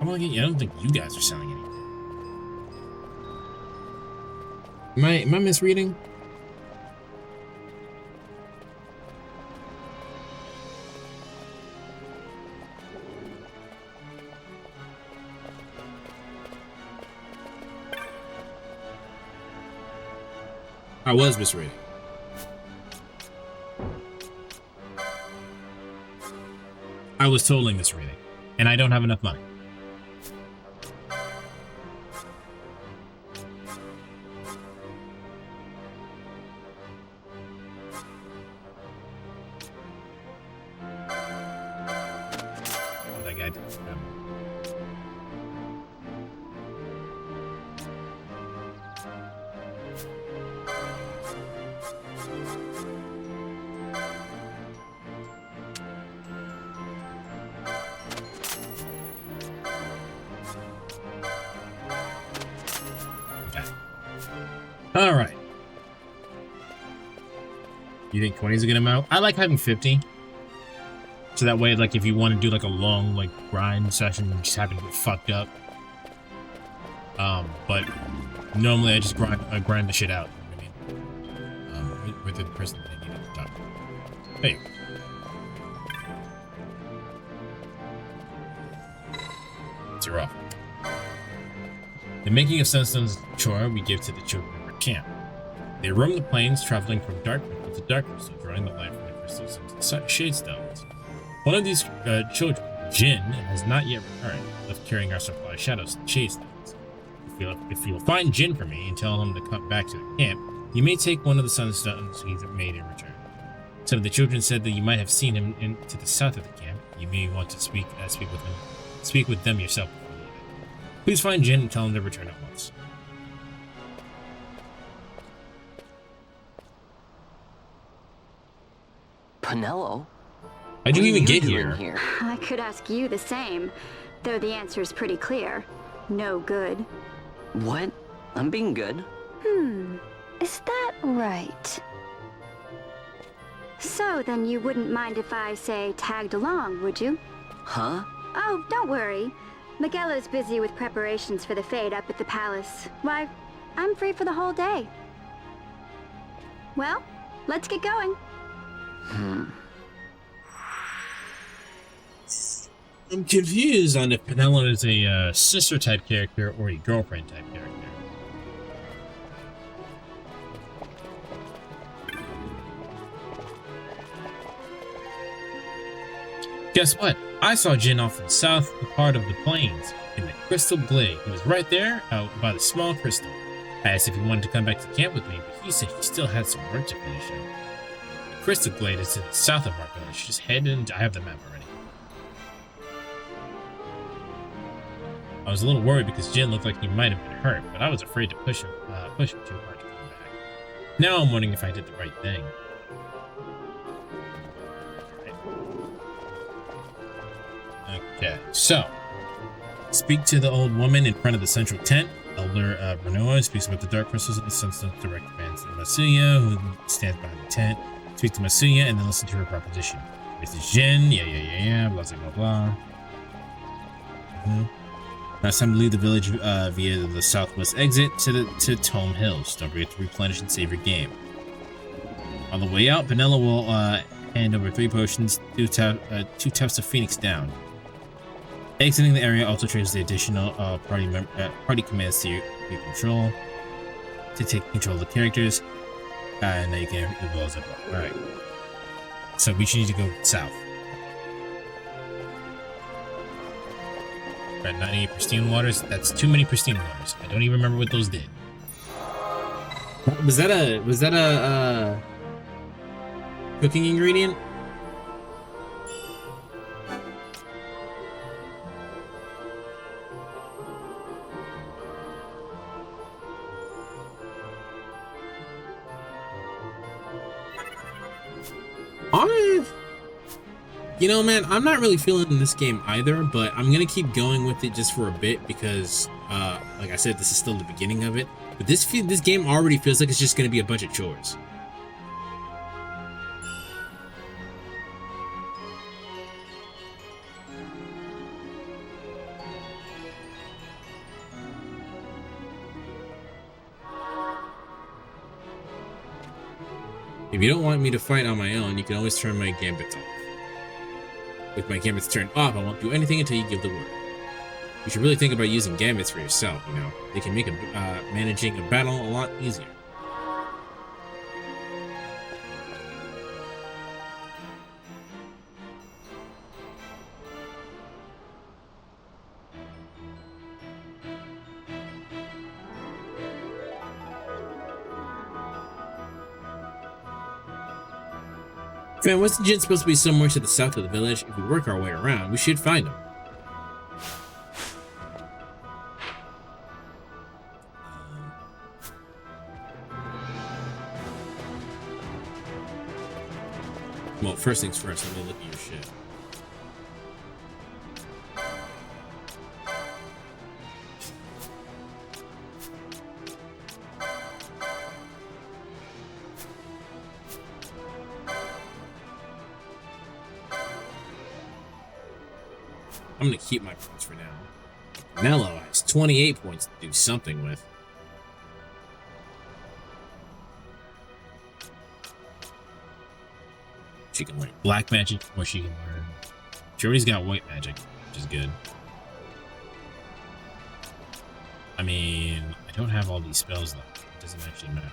I don't think you guys are selling anything. Am I misreading? I was misreading. I was totally misreading. And I don't have enough money. That guy did. All right. You think 20 is a good amount? I like having 50. So that way, like, if you want to do like a long, like, grind session, you just happen to get fucked up. But normally I just grind the shit out. You know what I mean? With the person that I need at the top. Hey. It's your offer. The making of Sunstone's chore we give to the children of our camp. They roam the plains, traveling from dark crystal to dark crystal, drawing the light from the crystals into the shade stones. One of these children, Jin, has not yet returned, left carrying our supply of shadows and shade stones. If you'll find Jin for me and tell him to come back to the camp, you may take one of the sunstones he's made in return. Some of the children said that you might have seen him to the south of the camp. You may want to speak with them yourself. Please find Jin and tell him to return at once. Pinello? How'd you even get doing here? I could ask you the same, though the answer is pretty clear. No good. What? I'm being good. Is that right? So then you wouldn't mind if I, say, tagged along, would you? Huh? Oh, don't worry. Miguelo's busy with preparations for the fete up at the palace. Why, I'm free for the whole day. Well, let's get going. I'm confused on if Penelope is a sister-type character or a girlfriend-type character. Guess what? I saw Jin off in the south part of the plains, in the Crystal Glade. He was right there, out by the small crystal. I asked if he wanted to come back to camp with me, but he said he still had some work to finish up. The Crystal Glade is to the south of our village. Just head in. I have the map already. I was a little worried because Jin looked like he might have been hurt, but I was afraid to push him too hard to come back. Now I'm wondering if I did the right thing. Okay, so speak to the old woman in front of the central tent. Elder Renoa speaks about the dark crystals of the Sunstone to direct commands to Masuya, who stands behind the tent. Speak to Masuya and then listen to her proposition. This is Jin, yeah, blah, blah, blah. Now it's time to leave the village via the southwest exit to Tome Hills. Don't forget to replenish and save your game. On the way out, Vanilla will hand over 3 potions, 2 tufts of Phoenix down. Exiting the area also triggers the additional party commands to your control to take control of the characters. And now you can evolve as well. Alright. So we should need to go south. Alright, not any pristine waters. That's too many pristine waters. I don't even remember what those did. Was that a cooking ingredient? You know, man, I'm not really feeling this game either, but I'm gonna keep going with it just for a bit because, like I said, this is still the beginning of it. But this game already feels like it's just gonna be a bunch of chores. If you don't want me to fight on my own, you can always turn my gambits off. With my gambits turned off, I won't do anything until you give the word. You should really think about using gambits for yourself, you know. They can make managing a battle a lot easier. Fam, what's the Jin supposed to be somewhere to the south of the village? If we work our way around, we should find him. Well, first things first, let me look at your shit. I'm gonna keep my points for now. Nello has 28 points to do something with. She can learn black magic, or she can learn... She already's got white magic, which is good. I mean, I don't have all these spells though. It doesn't actually matter.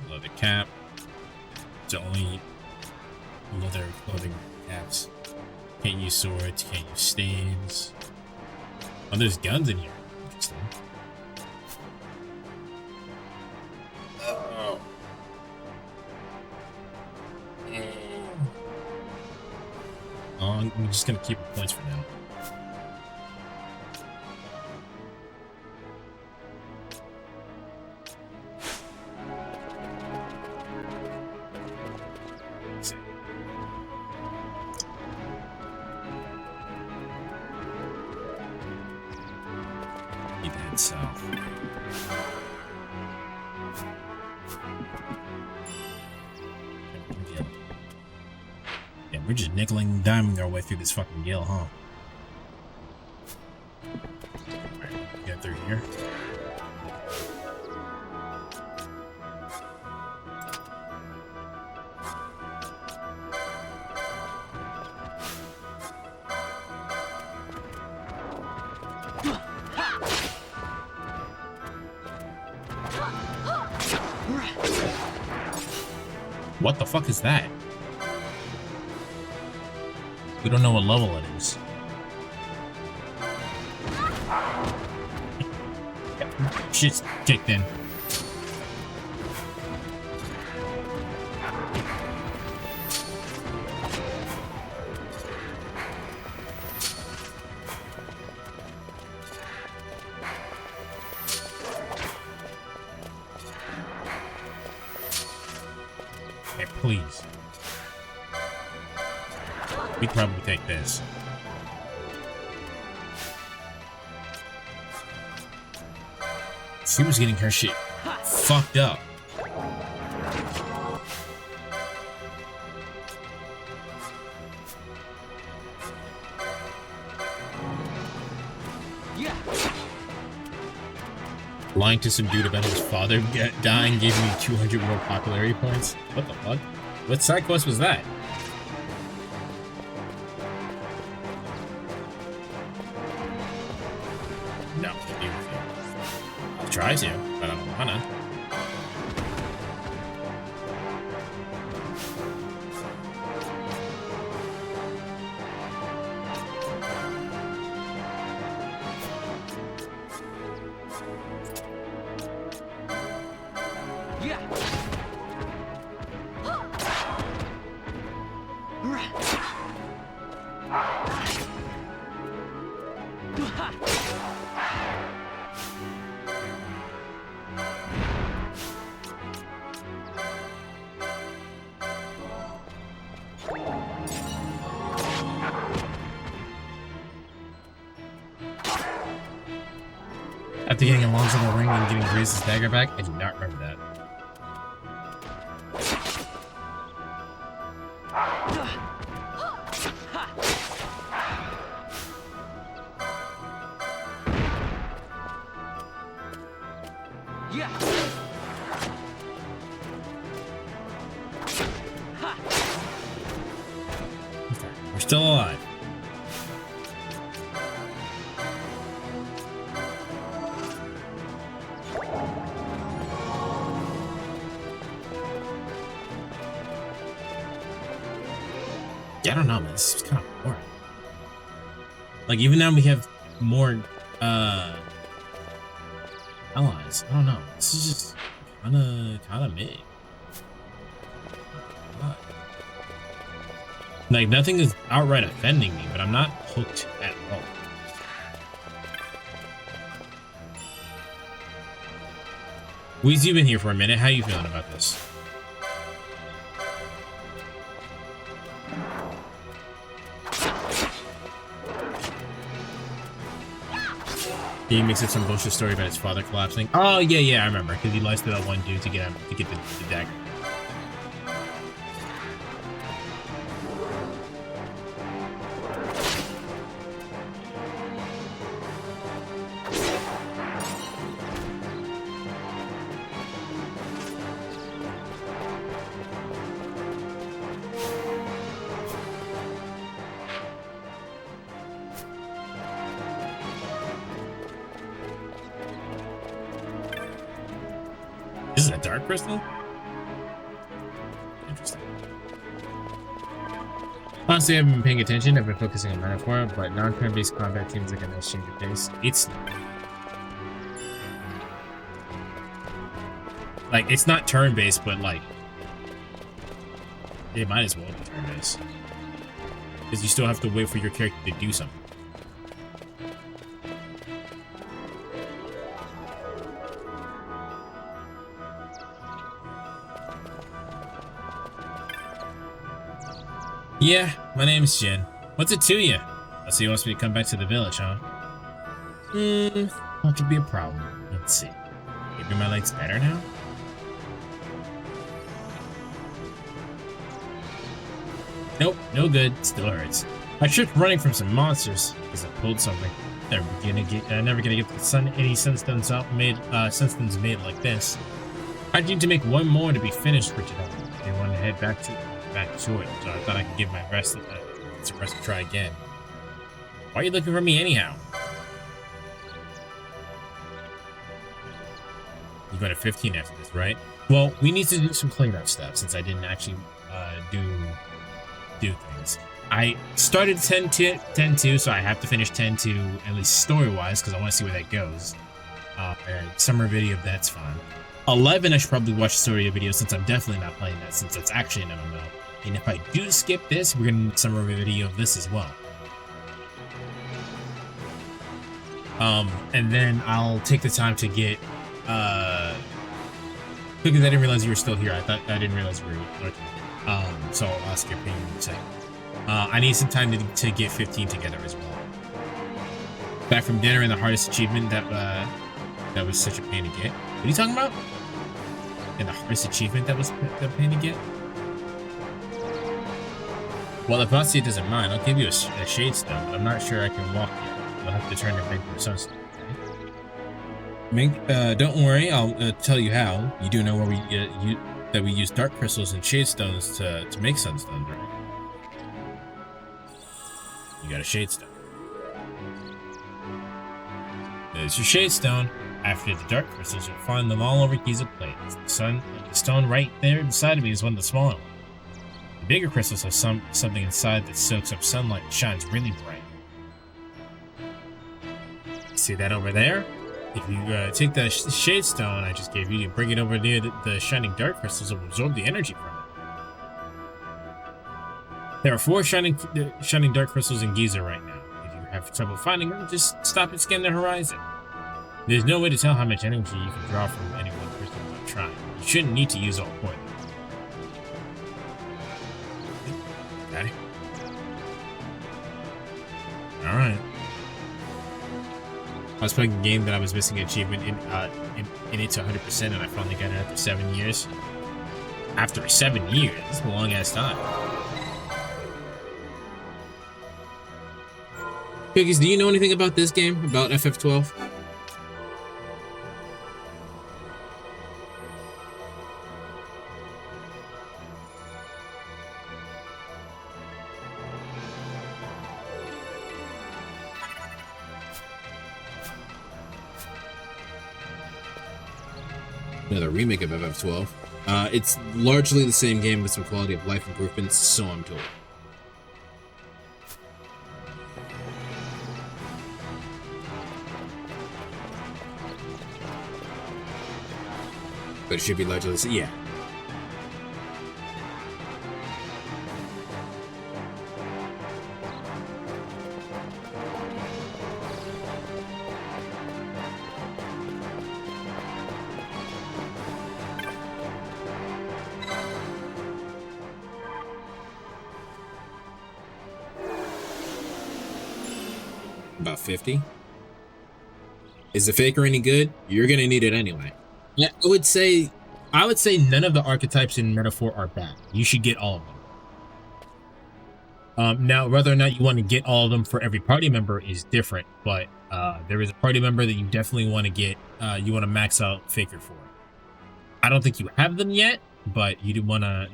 Leather cap. It's only leather clothing caps. Can't use swords, can't use staves. Oh, there's guns in here. Interesting. Oh. I'm just gonna keep points for now. Keep heading south. Yeah, we're just nickel and diming our way through this fucking gill, huh? Alright, get through here. What the fuck is that? We don't know what level it is. Shit's kicked in. Okay, please. We'd probably take this. She was getting her shit fucked up. Lying to some dude about his father dying gave me 200 more popularity points. What the fuck? What side quest was that? No, I'll try to, but I don't wanna. After getting Alonzo the ring and getting Grace's dagger back, I do not remember that. Okay, we're still alive. I don't know, man. This is kind of boring. Like, even now we have more, allies. I don't know. This is just kind of mid. Like, nothing is outright offending me, but I'm not hooked at all. Weez, you've been here for a minute. How you feeling about this? He makes up some bullshit story about his father collapsing. Oh yeah, I remember, because he lies to that one dude to get him to get the dagger. This is a dark crystal? Interesting. Honestly, I haven't been paying attention. I've been focusing on metaphor, but non-turn-based combat seems like a nice change of pace. It's like, it's not turn-based, but like, it might as well be turn-based. because you still have to wait for your character to do something. Yeah, my name's Jin. What's it to you? I see you wants me to come back to the village, huh? What could be a problem? Let's see. Maybe my leg's better now? Nope, no good. Still hurts. I tripped running from some monsters because I pulled something. Never gonna get any sunstones sunstones made like this. I need to make one more to be finished for today. They want to head back to it, so I thought I could give my rest a try again. Why are you looking for me anyhow? You go to 15 after this, right? Well, we need to do some cleanup stuff since I didn't actually do things. I started 10-2, so I have to finish 10-2, at least story-wise, because I want to see where that goes. Summer video, that's fine. 11, I should probably watch the story video since I'm definitely not playing that, since that's actually an MMO. And if I do skip this, we're going to need a summer video of this as well. And then I'll take the time to get, because I didn't realize you were still here. I didn't realize you were okay. So I'll skip in a second. I need some time to get 15 together as well. Back from dinner and the hardest achievement that was such a pain to get. What are you talking about? And the hardest achievement that was a pain to get? Well, if Vasia doesn't mind, I'll give you a shade stone, but I'm not sure I can walk yet. You'll have to turn to make the Sunstone. Don't worry, I'll tell you how. You do know where that we use dark crystals and shade stones to make sunstones, right? You got a shade stone. There's your shade stone. After the dark crystals, you'll find them all over Giza Plains. The stone right there beside me is one of the smaller ones. The bigger crystals have something inside that soaks up sunlight and shines really bright. See that over there? If you take the shade stone I just gave you, you bring it over near the shining dark crystals, it will absorb the energy from it. There are 4 shining dark crystals in Giza right now. If you have trouble finding them, just stop and scan the horizon. There's no way to tell how much energy you can draw from any one crystal without trying. You shouldn't need to use all 4 of them. Okay. Alright. I was playing a game that I was missing an achievement in it to 100%, and I finally got it after 7 years. After 7 years? That's a long ass time. Cookies, do you know anything about this game? About FF12? Another remake of FF12. It's largely the same game with some quality of life improvements, so I'm told. But it should be largely the same. Yeah. About 50. Is the faker any good? You're gonna need it anyway. Yeah, I would say none of the archetypes in Metaphor are bad. You should get all of them. Now, whether or not you want to get all of them for every party member is different, but there is a party member that you definitely want to get. You want to max out faker for. I don't think you have them yet, but you wanna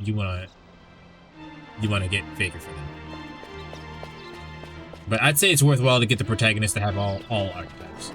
get faker for them. But I'd say it's worthwhile to get the protagonist to have all archetypes.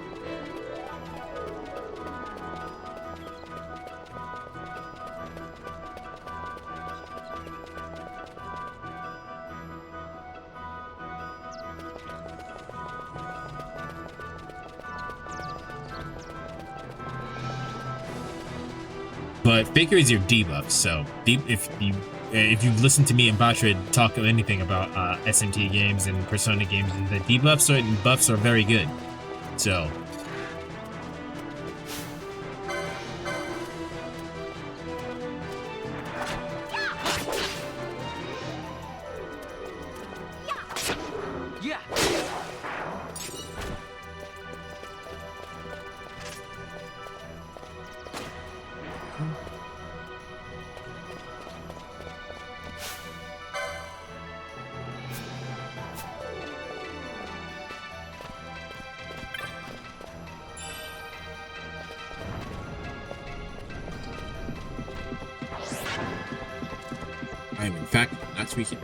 but Faker is your debuff. So if you've listened to me and Batra talk anything about SMT games and Persona games, the debuffs and buffs are very good. So. I am in fact not tweaking.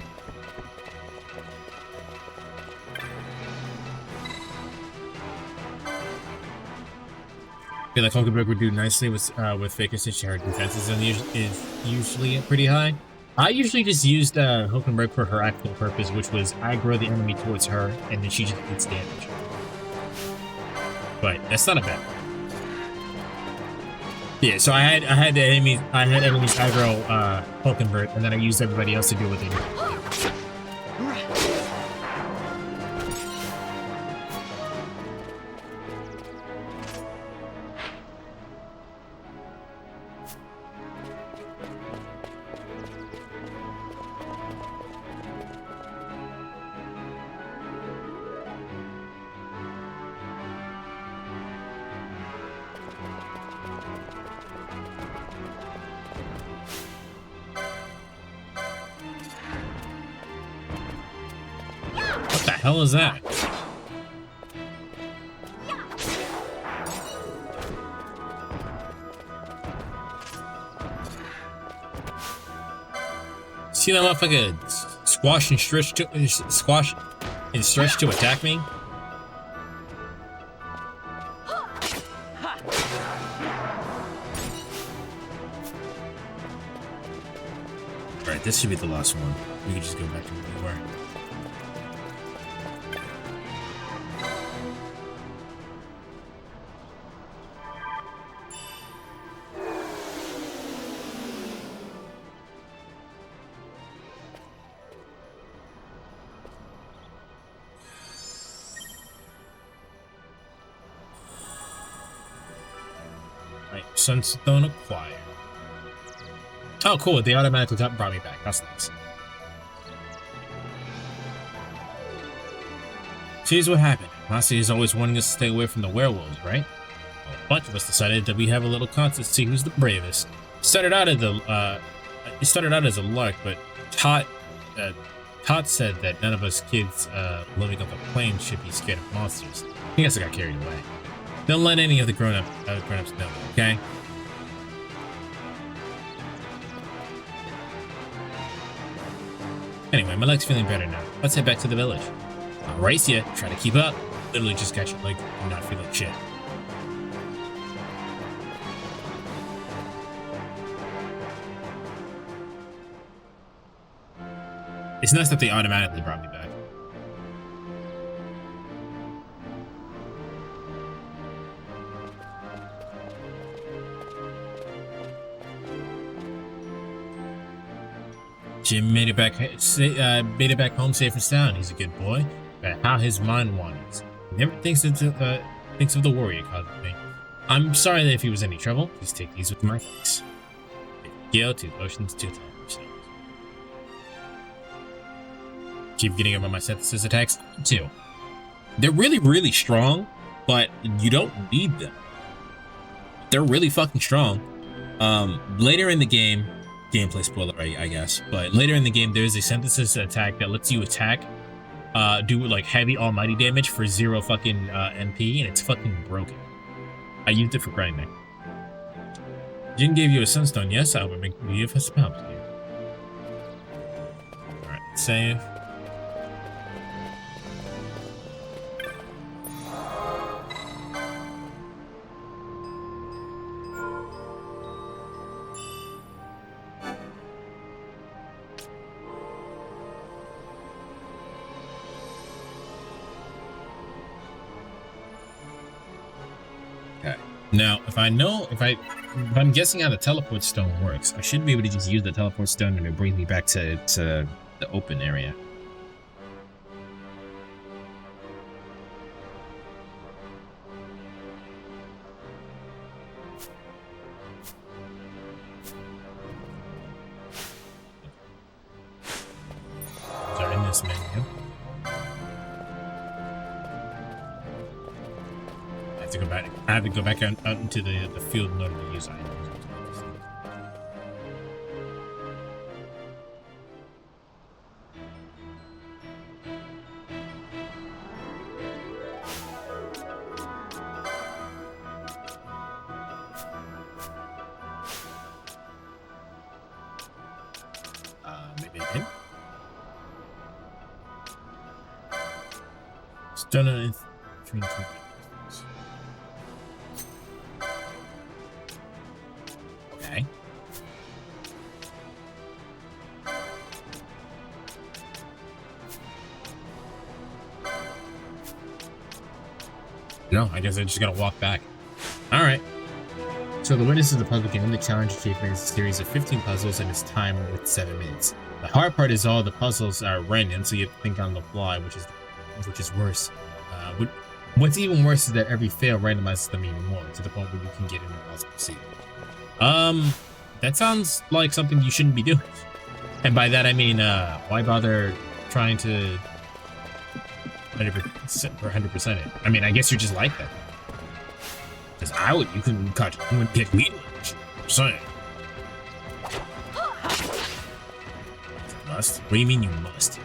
I feel like Hulkenberg would do nicely with Faker since her defense is usually pretty high. I usually just used Hulkenberg for her actual purpose, which was aggro the enemy towards her, and then she just eats damage. But that's not a bad one. Yeah, so I had enemies aggro Hulkenberg, and then I used everybody else to do what they did. What the hell is that? See that motherfucker squash and stretch to attack me? Alright, this should be the last one. We can just go back to where we were. Sunstone acquired. Oh, cool. They automatically brought me back. That's nice. Here's what happened. Massey is always wanting us to stay away from the werewolves, right? Well, a bunch of us decided that we have a little contest to see who's the bravest. It started out as a lark, but Todd said that none of us kids living on the plains should be scared of monsters. I guess I got carried away. Don't let any of the grown-ups know, okay? Anyway, my leg's feeling better now. Let's head back to the village. I'll race you. Try to keep up. Literally just catch your leg. I'm not feeling shit. It's nice that they automatically brought me back. Jim made it back home safe and sound. He's a good boy, but how his mind wanders. He never thinks of the warrior caused me. I'm sorry that if he was any trouble, please take these with my thanks. Gale, 2 potions, 2 times. Keep getting over my synthesis attacks, too. They're really, really strong, but you don't need them. They're really fucking strong. Later in the game, gameplay spoiler, I guess, but later in the game, there's a synthesis attack that lets you attack, do like heavy almighty damage for 0 fucking MP, and it's fucking broken. I used it for grinding. Jin gave you a sunstone, yes, I would make you a spell to you. Alright, save. Now, if I'm guessing how the teleport stone works, I should be able to just use the teleport stone and it brings me back to the open area. So in this menu, I have to go back out into the field in order to use items. Maybe again. Stunner between two things. Okay. No, I guess I just gotta walk back. Alright. So the winners of the puzzle game, the challenge achievement is a series of 15 puzzles and it's timed with 7 minutes. The hard part is all the puzzles are random, so you have to think on the fly, which is worse. What's even worse is that every fail randomizes them even more, to the point where you can get an impossible seed. That sounds like something you shouldn't be doing. And by that I mean, why bother trying to 100% it? I mean, I guess you're just like that. Because you would get weed. I'm saying. Must? What do you mean you must?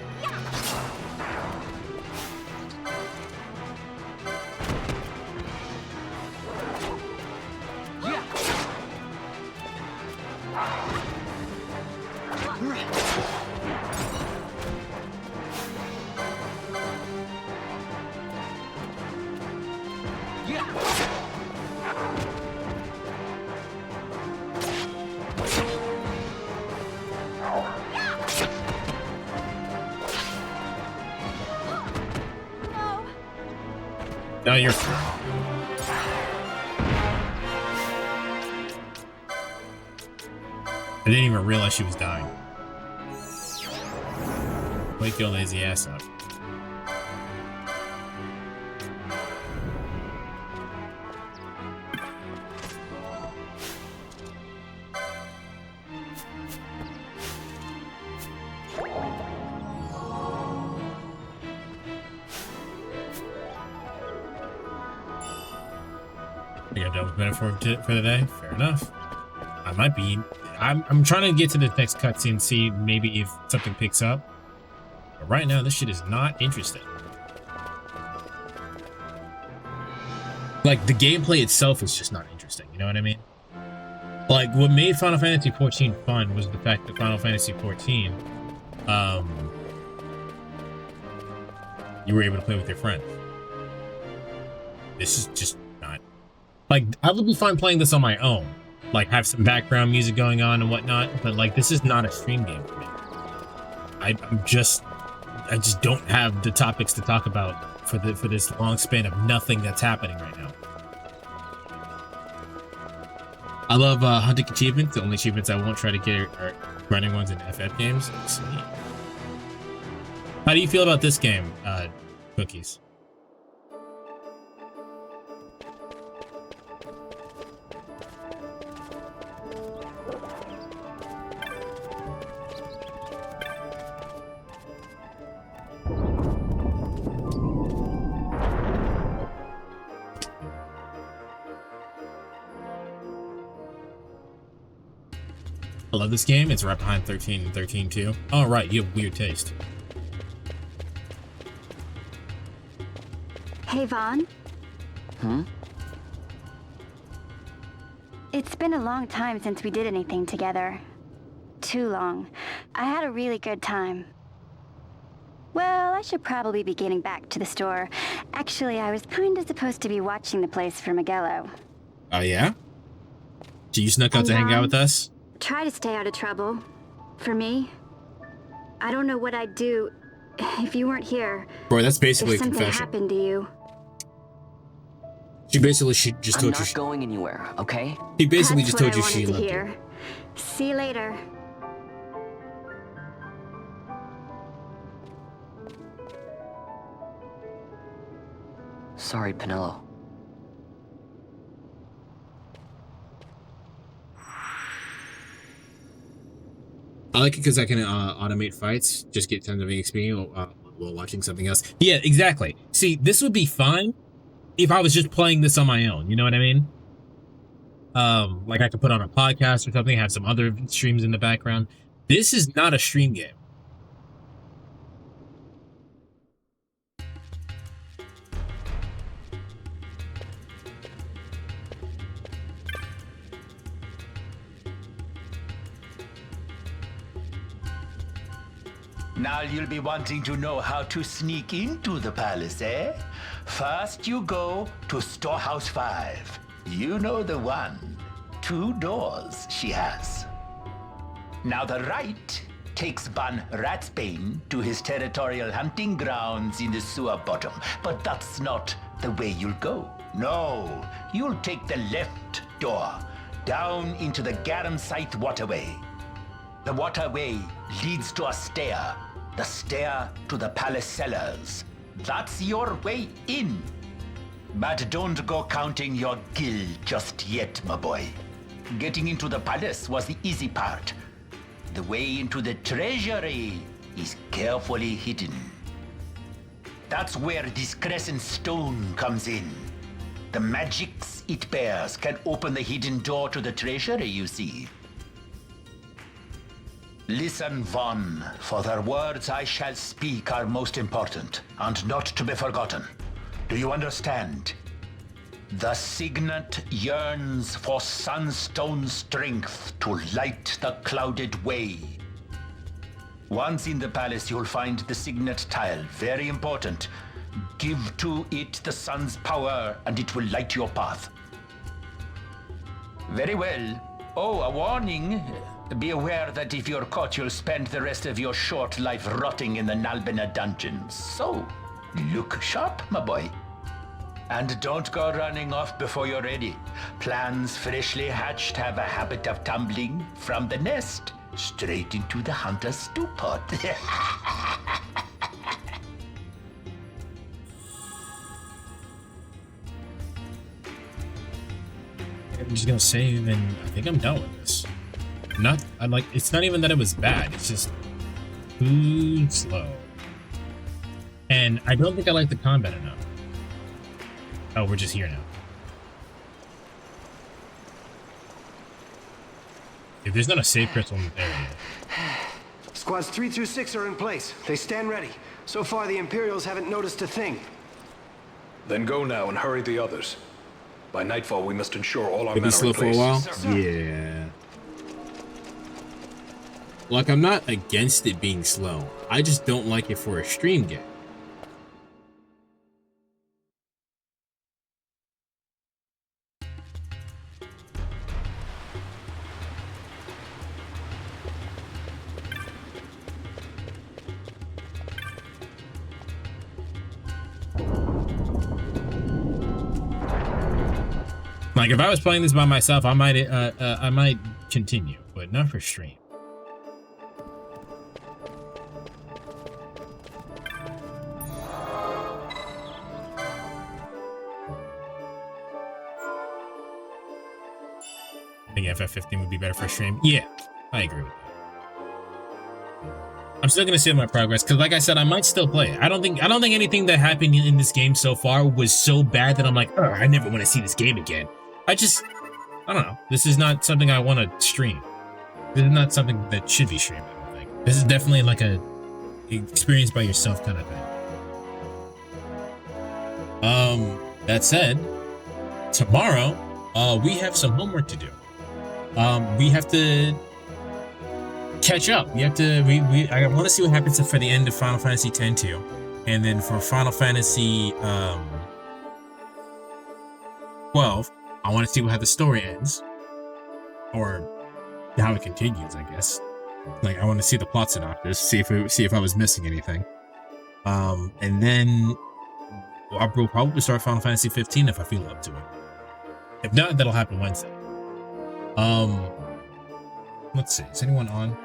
No, you're free. I didn't even realize she was dying. Wake your lazy ass up. You got done with metaphor for the day? Fair enough. I'm trying to get to the next cutscene and see maybe if something picks up. But right now, this shit is not interesting. Like, the gameplay itself is just not interesting, you know what I mean? Like, what made Final Fantasy XIV fun was the fact that Final Fantasy XIV, you were able to play with your friends. This is just not... Like, I would be fine playing this on my own. Like, have some background music going on and whatnot, but, like, this is not a stream game for me. I just don't have the topics to talk about for this long span of nothing that's happening right now. I love hunting achievements. The only achievements I won't try to get are running ones in FF games. Let's see. How do you feel about this game, Cookies? I love this game. It's right behind 13 and 13 too. Oh, right. You have weird taste. Hey, Vaughn. Hmm? It's been a long time since we did anything together. Too long. I had a really good time. Well, I should probably be getting back to the store. Actually, I was kinda supposed to be watching the place for Miguelo. Oh, yeah? So you snuck out to hang out with us? Try to stay out of trouble. For me. I don't know what I'd do if you weren't here. Bro, that's basically if a something confession. happened to you. She basically just told I'm you. not going anywhere, okay? She basically That's just told what you I she wanted to loved you. hear. See you later. Sorry, Penelo. I like it because I can automate fights, just get tons of experience while watching something else. Yeah, exactly. See, this would be fine if I was just playing this on my own. You know what I mean? Like I could put on a podcast or something, have some other streams in the background. This is not a stream game. Now you'll be wanting to know how to sneak into the palace, eh? First you go to Storehouse 5. You know the one. 2 doors she has. Now the right takes Ban Ratsbane to his territorial hunting grounds in the sewer bottom. But that's not the way you'll go. No, you'll take the left door, down into the Garamscythe waterway. The waterway leads to a stair. The stair to the palace cellars. That's your way in. But don't go counting your gil just yet, my boy. Getting into the palace was the easy part. The way into the treasury is carefully hidden. That's where this crescent stone comes in. The magics it bears can open the hidden door to the treasury, you see. Listen, Von, for the words I shall speak are most important, and not to be forgotten. Do you understand? The signet yearns for Sunstone strength to light the clouded way. Once in the palace, you'll find the signet tile, very important. Give to it the sun's power, and it will light your path. Very well. Oh, a warning. Be aware that if you're caught, you'll spend the rest of your short life rotting in the Nalbina dungeons. So, look sharp, my boy. And don't go running off before you're ready. Plans freshly hatched have a habit of tumbling from the nest straight into the hunter's stew pot. I'm just gonna save, and I think I'm done with this. It's not even that it was bad, it's just too slow. And I don't think I like the combat enough. Oh, we're just here now. If there's not a save crystal in the area. Squads 3 through 6 are in place. They stand ready. So far, the Imperials haven't noticed a thing. Then go now and hurry the others. By nightfall, we must ensure all our Maybe men are slow in for a place. while? Yeah. Like, I'm not against it being slow. I just don't like it for a stream game. Like, if I was playing this by myself, I might continue, but not for stream. I think FF15 would be better for stream. Yeah, I agree with that. I'm still gonna save my progress because, like I said, I might still play it. I don't think anything that happened in this game so far was so bad that I'm like, oh, I never want to see this game again. I don't know. This is not something I want to stream. This is not something that should be streamed, I don't think. This is definitely like a experience by yourself kind of thing. That said, tomorrow, we have some homework to do. We have to catch up. We have to, I want to see what happens for the end of Final Fantasy X too. And then for Final Fantasy 12, I want to see how the story ends, or how it continues, I guess. Like, I want to see the plot synopsis, see if I was missing anything. And then I'll probably start Final Fantasy 15 if I feel up to it. If not, that'll happen Wednesday. Let's see. Is anyone on?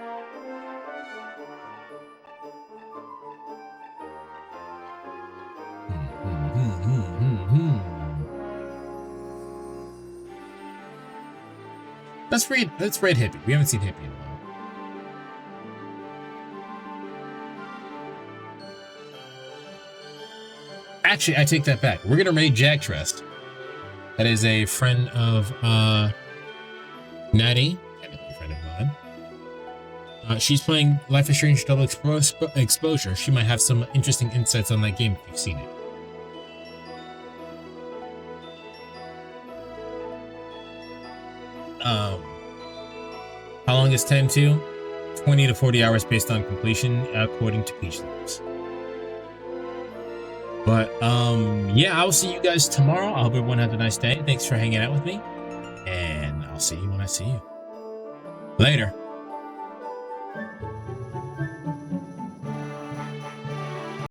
Let's raid Hippie. We haven't seen Hippie in a while. Actually, I take that back. We're gonna raid Jagtrest. That is a friend of Natty, technically a friend of mine. She's playing Life is Strange Double Exposure. She might have some interesting insights on that game if you've seen it. How long is 10-2? 20 to 40 hours based on completion, according to Peach Labs. But, yeah, I will see you guys tomorrow. I hope everyone has a nice day. Thanks for hanging out with me. And I'll see you when I see you. Later.